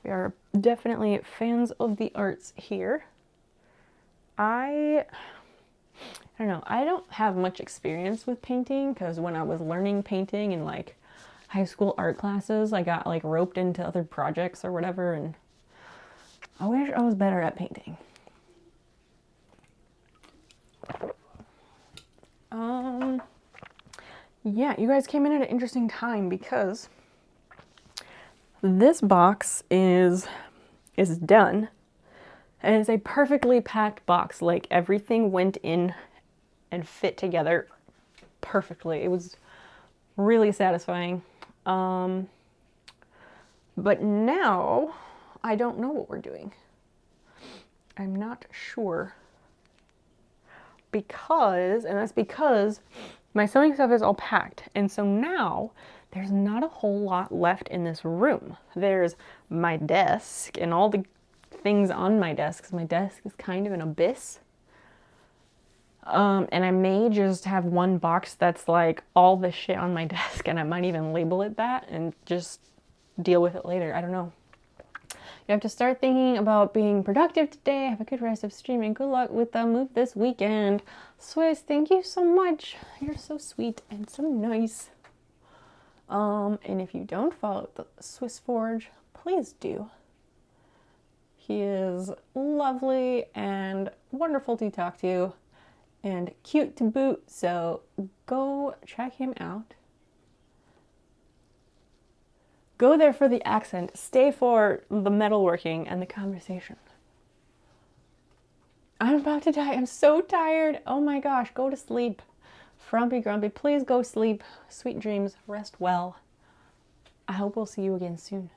We are definitely fans of the arts here. I don't know, I don't have much experience with painting because when I was learning painting in like high school art classes, I got like roped into other projects or whatever, and I wish I was better at painting. Yeah, you guys came in at an interesting time because this box is done. And it's a perfectly packed box. Like everything went in and fit together perfectly. It was really satisfying. But now I don't know what we're doing. I'm not sure. That's because my sewing stuff is all packed. And so now there's not a whole lot left in this room. There's my desk and all the things on my desk, 'cause my desk is kind of an abyss. And I may just have one box that's like all the shit on my desk, and I might even label it that and just deal with it later. I don't know. You have to start thinking about being productive today. Have a good rest of streaming. Good luck with the move this weekend. Swiss, thank you so much. You're so sweet and so nice. And if you don't follow the Swiss Forge, please do. He is lovely and wonderful to talk to and cute to boot, so go check him out. Go there for the accent. Stay for the metalworking and the conversation. I'm about to die. I'm so tired. Oh my gosh, go to sleep. Frumpy Grumpy, please go sleep. Sweet dreams. Rest well. I hope we'll see you again soon.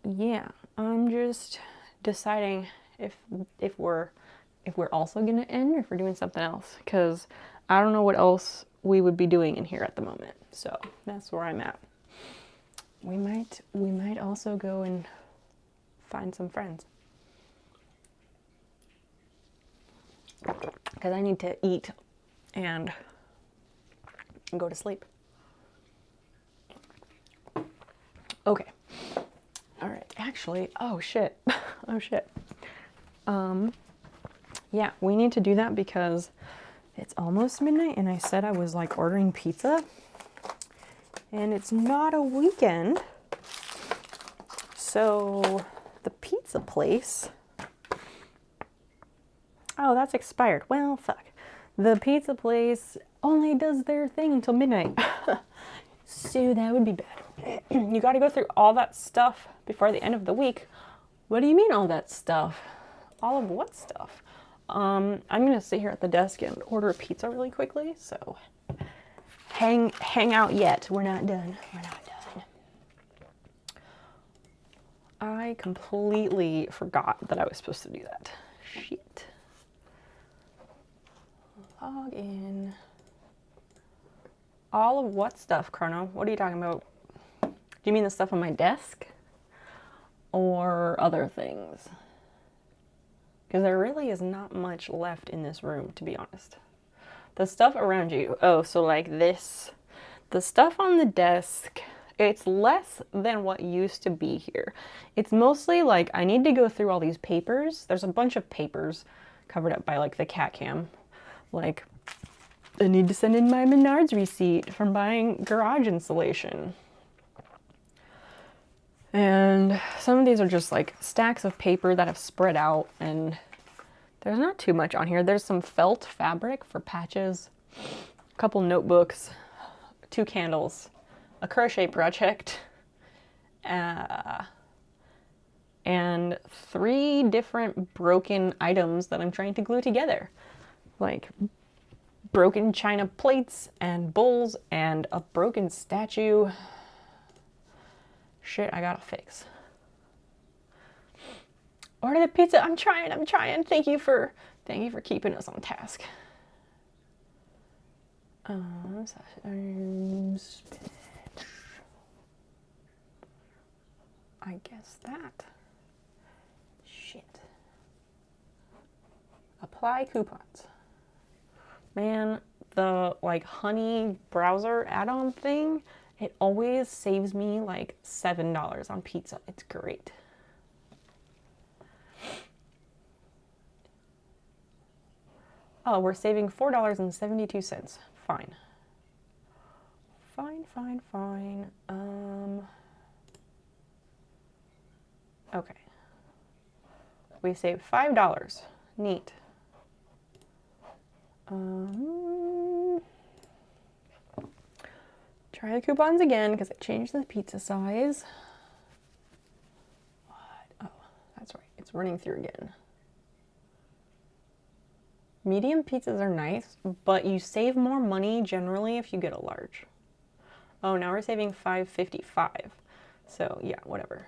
Yeah, I'm just deciding if we're also gonna end or if we're doing something else, because I don't know what else we would be doing in here at the moment. So that's where I'm at. We might also go and find some friends, because I need to eat and go to sleep. Okay. All right. Actually, oh shit. Oh shit. Yeah, we need to do that because it's almost midnight and I said I was like ordering pizza. And it's not a weekend. So the pizza place. Oh, that's expired. Well, fuck. The pizza place only does their thing until midnight. So that would be bad. You got to go through all that stuff before the end of the week. What do you mean all that stuff? All of what stuff? I'm going to sit here at the desk and order a pizza really quickly. So hang out yet. We're not done. We're not done. I completely forgot that I was supposed to do that. Shit. Log in. All of what stuff, Chrono? What are you talking about? Do you mean the stuff on my desk? Or other things? Because there really is not much left in this room, to be honest. The stuff around you. Oh, so like this. The stuff on the desk, it's less than what used to be here. It's mostly like I need to go through all these papers. There's a bunch of papers covered up by like the cat cam. Like, I need to send in my Menards receipt from buying garage insulation. And some of these are just like stacks of paper that have spread out, and there's not too much on here. There's some felt fabric for patches, a couple notebooks, 2 candles, a crochet project, and 3 different broken items that I'm trying to glue together. Like broken china plates and bowls and a broken statue. Shit, I gotta fix. Order the pizza. I'm trying. Thank you for keeping us on task. I guess that. Shit. Apply coupons. Man, the like honey browser add-on thing, it always saves me like $7 on pizza. It's great. Oh, we're saving $4.72. Fine. Fine. Okay. We saved $5. Neat. Try the coupons again because I changed the pizza size. What? Oh. running through again. Medium pizzas are nice, but you save more money generally if you get a large. Oh, now we're saving $5.55. So yeah, whatever.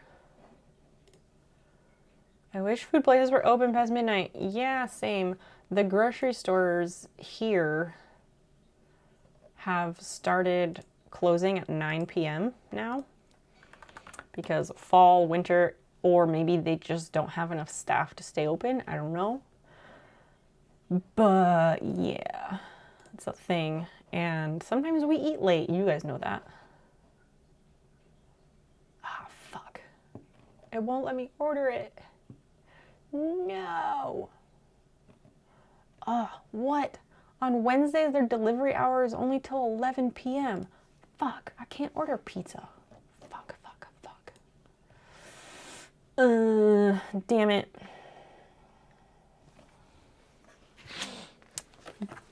I wish food places were open past midnight. Yeah, same. The grocery stores here have started closing at 9 p.m. now because fall, winter, or maybe they just don't have enough staff to stay open. I don't know. But yeah, it's a thing. And sometimes we eat late. You guys know that. Ah, fuck. It won't let me order it. No. What? On Wednesdays, their delivery hour is only till 11 p.m. Fuck, I can't order pizza. Fuck. Damn it.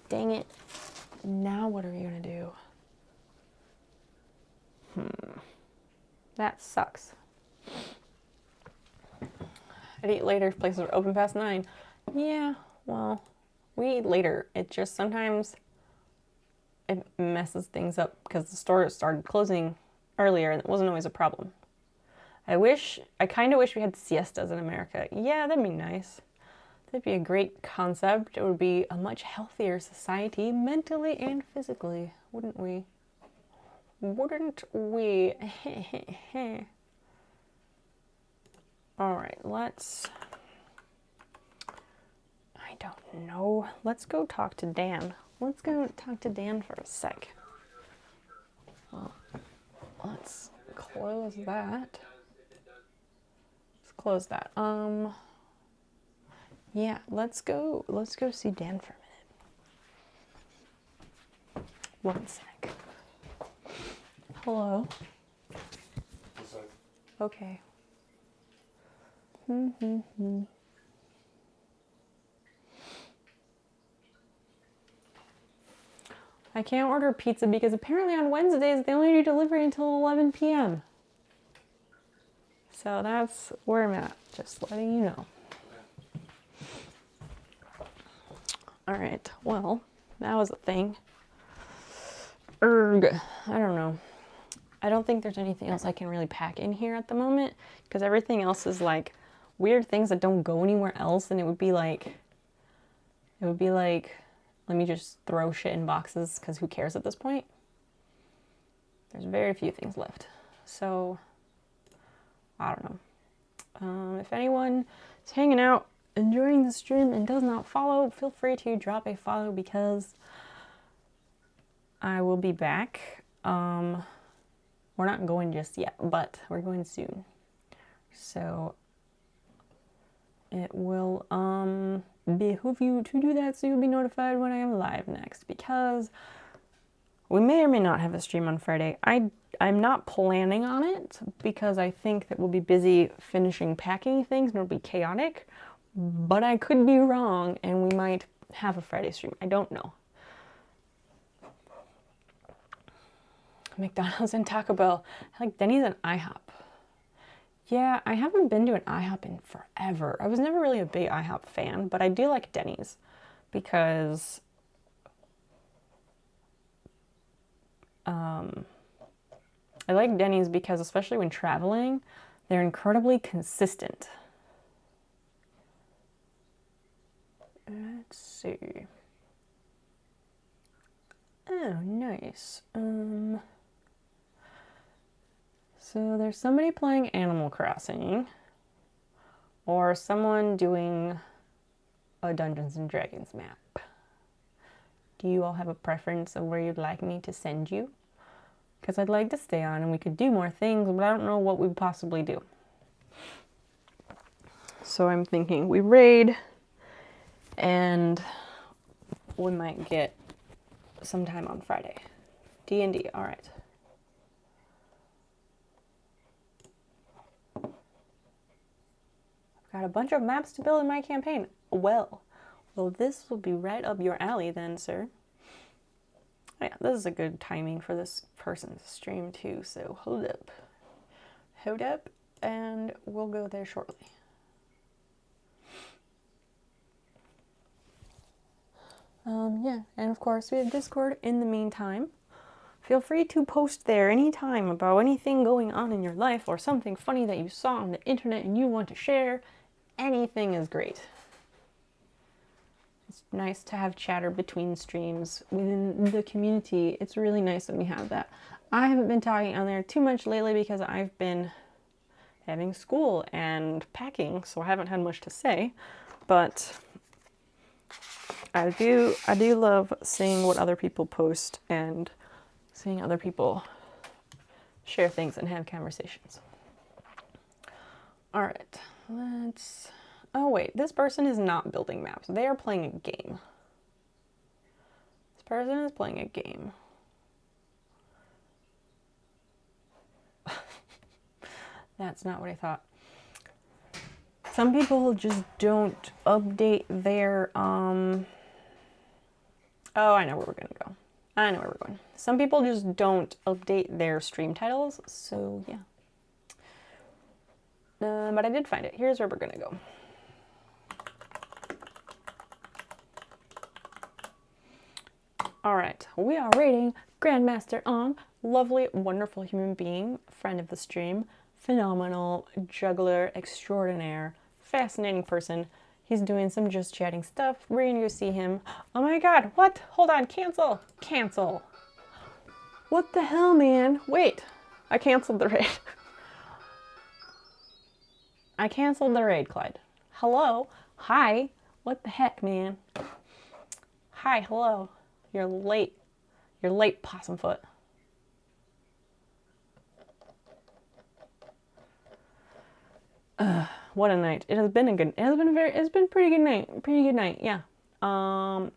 Dang it. Now what are we gonna do? That sucks. I'd eat later if places are open past 9. Yeah, well, we eat later. It just sometimes it messes things up because the store started closing earlier and it wasn't always a problem. I kind of wish we had siestas in America. Yeah, that'd be nice. That'd be a great concept. It would be a much healthier society mentally and physically, wouldn't we? Wouldn't we? All right, I don't know. Let's go talk to Dan. Let's go talk to Dan for a sec. Well, let's close that. Let's close that. Yeah, let's go see Dan for a minute. One sec. Hello. One sec. Okay. I can't order pizza because apparently on Wednesdays they only do delivery until 11 p.m. So that's where I'm at, just letting you know. All right, well, that was a thing. I don't know. I don't think there's anything else I can really pack in here at the moment because everything else is like weird things that don't go anywhere else, and it would be like, let me just throw shit in boxes because who cares at this point? There's very few things left. So, I don't know. If anyone is hanging out, enjoying the stream, and does not follow, feel free to drop a follow because I will be back. We're not going just yet, but we're going soon. So it will behoove you to do that so you'll be notified when I am live next, because we may or may not have a stream on Friday. I'm not planning on it because I think that we'll be busy finishing packing things and it'll be chaotic, but I could be wrong and we might have a Friday stream. I don't know. McDonald's and Taco Bell. I like Denny's and IHOP. Yeah, I haven't been to an IHOP in forever. I was never really a big IHOP fan, but I do like Denny's because I like Denny's because especially when traveling, they're incredibly consistent. Let's see. Oh, nice. So there's somebody playing Animal Crossing or someone doing a Dungeons and Dragons map. Do you all have a preference of where you'd like me to send you? Because I'd like to stay on and we could do more things, but I don't know what we'd possibly do. So I'm thinking we raid and we might get sometime on Friday. D&D, all right. Got a bunch of maps to build in my campaign. Well, this will be right up your alley then, sir. Oh, yeah, this is a good timing for this person's stream too, so hold up, and we'll go there shortly. Yeah, and of course we have Discord in the meantime. Feel free to post there anytime about anything going on in your life or something funny that you saw on the internet and you want to share. Anything is great. It's nice to have chatter between streams within the community. It's really nice when we have that. I haven't been talking on there too much lately because I've been having school and packing, so I haven't had much to say, but I do love seeing what other people post and seeing other people share things and have conversations. All right, let's, oh wait, this person is not building maps. They are playing a game. This person is playing a game. That's not what I thought. Some people just don't update their, oh, I know where we're gonna go. I know where we're going. Some people just don't update their stream titles, so yeah. But I did find it. Here's where we're gonna go. All right, we are rating Grandmaster Ong, lovely, wonderful human being, friend of the stream, phenomenal juggler extraordinaire, fascinating person. He's doing some just chatting stuff. We're gonna go see him. Oh my god, what? Hold on, cancel. Cancel. What the hell, man? Wait, I canceled the raid. I canceled the raid, Clyde. Hello? Hi? What the heck, man? Hi, hello. You're late. You're late, Possumfoot. What a night. It has been a pretty good night. Pretty good night, yeah. Clyde,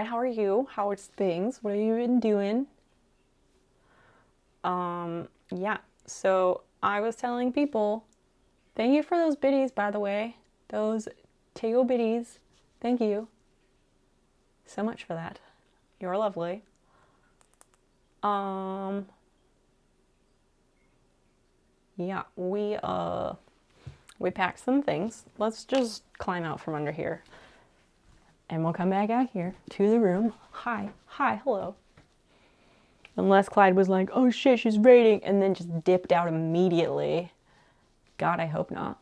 how are you? How is things? What have you been doing? Yeah. So I was telling people, thank you for those biddies, by the way. Those Tego biddies. Thank you so much for that. You're lovely. Yeah, we packed some things. Let's just climb out from under here. And we'll come back out here to the room. Hi, hello. Unless Clyde was like, oh shit, she's raiding, and then just dipped out immediately. God, I hope not.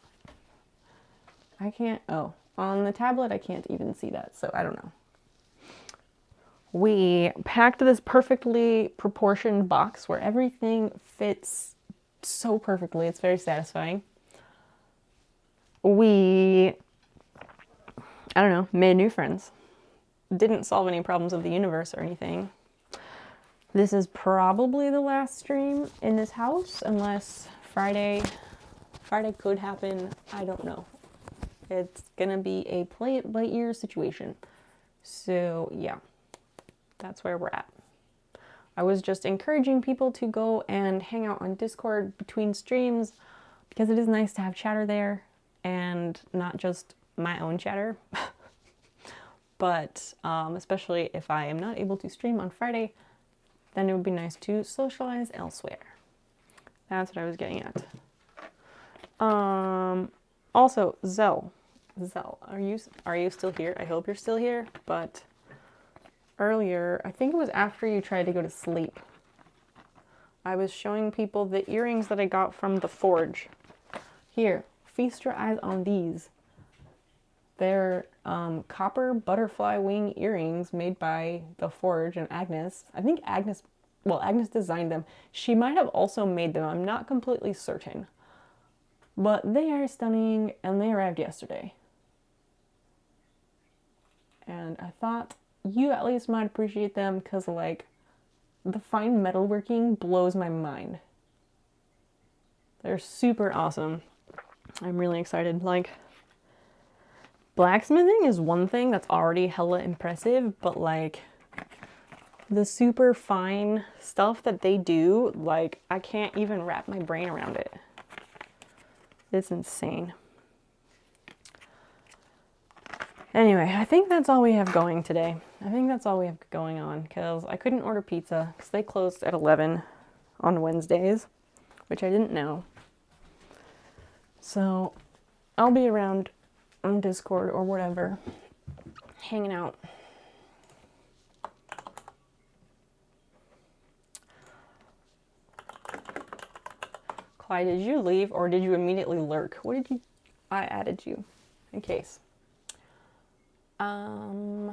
I can't, oh, on the tablet I can't even see that, so I don't know. We packed this perfectly proportioned box where everything fits so perfectly. It's very satisfying. We, I don't know, made new friends. Didn't solve any problems of the universe or anything. This is probably the last stream in this house, unless Friday could happen. I don't know. It's gonna be a play it by ear situation. So yeah, that's where we're at. I was just encouraging people to go and hang out on Discord between streams because it is nice to have chatter there and not just my own chatter. But especially if I am not able to stream on Friday, then it would be nice to socialize elsewhere. That's what I was getting at. Also, Zell, are you still here? I hope you're still here, but earlier, I think it was after you tried to go to sleep, I was showing people the earrings that I got from the Forge. Here, feast your eyes on these. They're copper butterfly wing earrings made by the Forge and Agnes. I think Agnes designed them. She might have also made them. I'm not completely certain. But they are stunning, and they arrived yesterday. And I thought you at least might appreciate them because, like, the fine metalworking blows my mind. They're super awesome. I'm really excited. Like, blacksmithing is one thing that's already hella impressive, but, like, the super fine stuff that they do, like, I can't even wrap my brain around it. It's insane. Anyway, I think that's all we have going today. I think that's all we have going on because I couldn't order pizza because they closed at 11 on Wednesdays, which I didn't know. So I'll be around on Discord or whatever, hanging out, Clyde, did you leave or did you immediately lurk? What did you... I added you, in case. I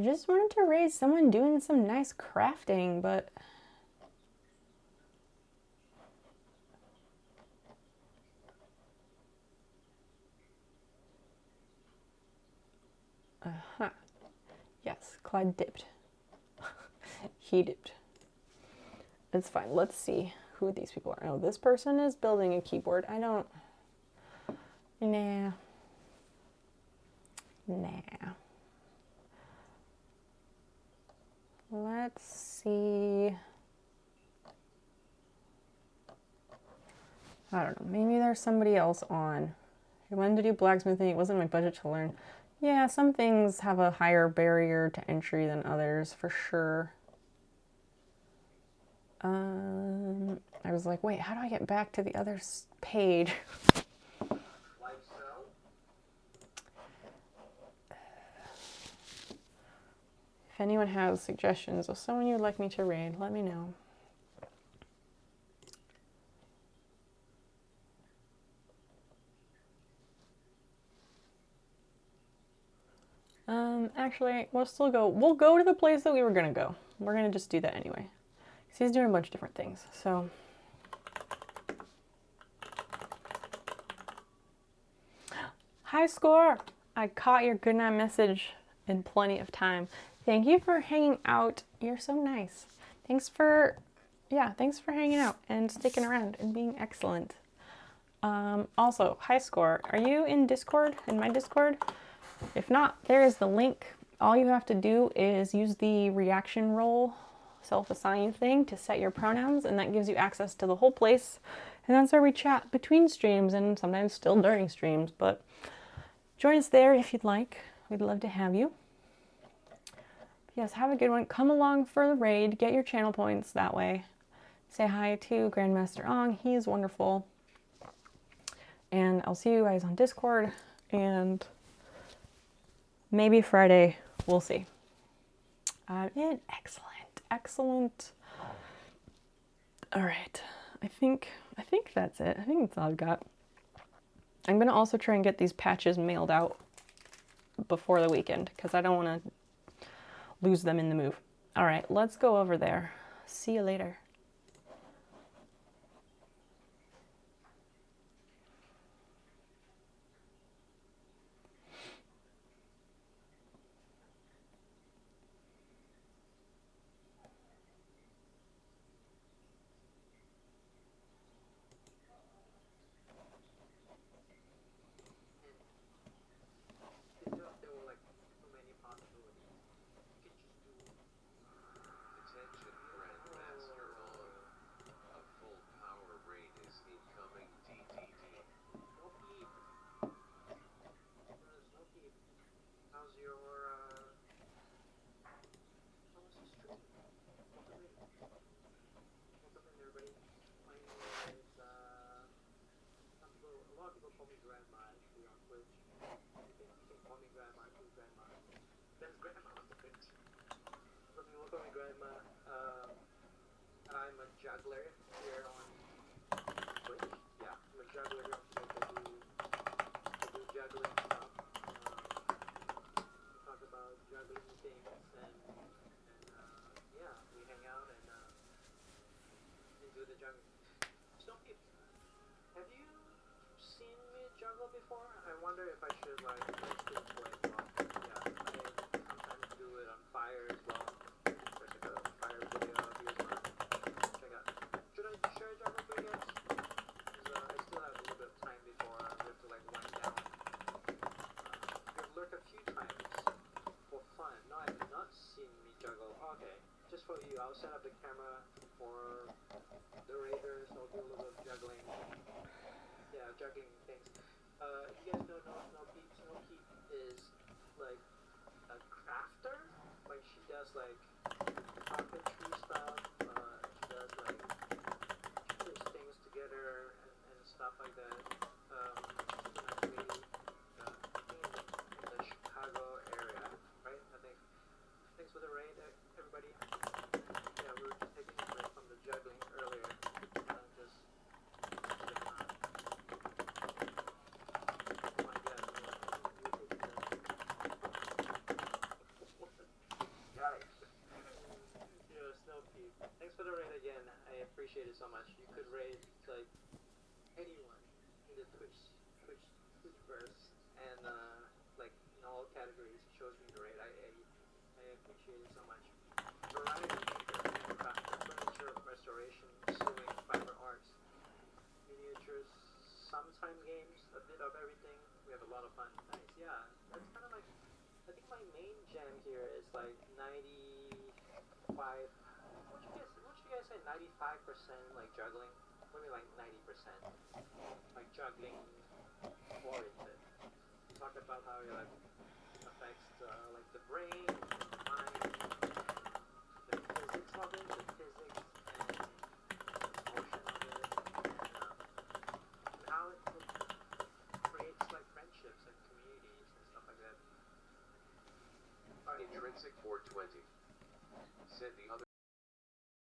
just wanted to raise someone doing some nice crafting, but... Uh-huh. Yes, Clyde dipped. He dipped. It's fine. Let's see who these people are. Oh, this person is building a keyboard. I don't... Nah. Nah. Let's see. I don't know. Maybe there's somebody else on. I wanted to do blacksmithing. It wasn't my budget to learn. Yeah, some things have a higher barrier to entry than others, for sure. I was like, wait, how do I get back to the other page? If anyone has suggestions of someone you'd like me to raid, let me know. Actually, we'll go to the place that we were gonna go. We're gonna just do that anyway. Because he's doing a bunch of different things, so. High score! I caught your goodnight message in plenty of time. Thank you for hanging out. You're so nice. Thanks for hanging out and sticking around and being excellent. Also, high score, are you in Discord, in my Discord? If not, there is the link. All you have to do is use the reaction role self-assign thing to set your pronouns, and that gives you access to the whole place. And that's where we chat between streams and sometimes still during streams, but join us there if you'd like. We'd love to have you. Yes, have a good one. Come along for the raid. Get your channel points that way. Say hi to Grandmaster Ong. He is wonderful. And I'll see you guys on Discord. And maybe Friday. We'll see. Excellent. Excellent. All right. I think that's it. I think that's all I've got. I'm going to also try and get these patches mailed out before the weekend because I don't want to lose them in the move. All right, let's go over there. See you later. I'm a juggler here on Twitch. Yeah, I'm a juggler here on Twitch. I do juggling stuff. We talk about juggling things and yeah, we hang out and do the juggling. Snoopy, have you seen me juggle before? I wonder if I should like still play as well. Yeah, I sometimes do it on fire as well. Check a fire video of yours. Should I juggle for you guys? Because I still have a little bit of time before we have to like wind down. I've lurked a few times for fun. No, I have not seen me juggle. Okay, just for you, I'll set up the camera for the raiders. I'll do a little bit of juggling. Yeah, juggling things. You guys don't know Snoopy is like a crafter. Like she does like carpentry stuff. She does like things together and stuff like that. She's in the Chicago area, right? I think. Thanks for the raid, everybody. Yeah, we were just taking a break from the juggling earlier. Thanks for the raid again. I appreciate it so much. You could raid like anyone in the Twitchverse, and like in all categories, it shows me the raid. I appreciate it so much. Variety maker, furniture restoration, sewing, fiber arts, miniatures, sometime games, a bit of everything. We have a lot of fun. Nice, yeah. That's kind of like, I think my main jam here is like 95. What you guys say? 95% like juggling. What do you mean like 90%? Like juggling oriented. Talk about how it like affects like the brain, the mind, the physics of it, the physics and motion of it, and how it creates like friendships and communities and stuff like that. Intrinsic 420. Said the other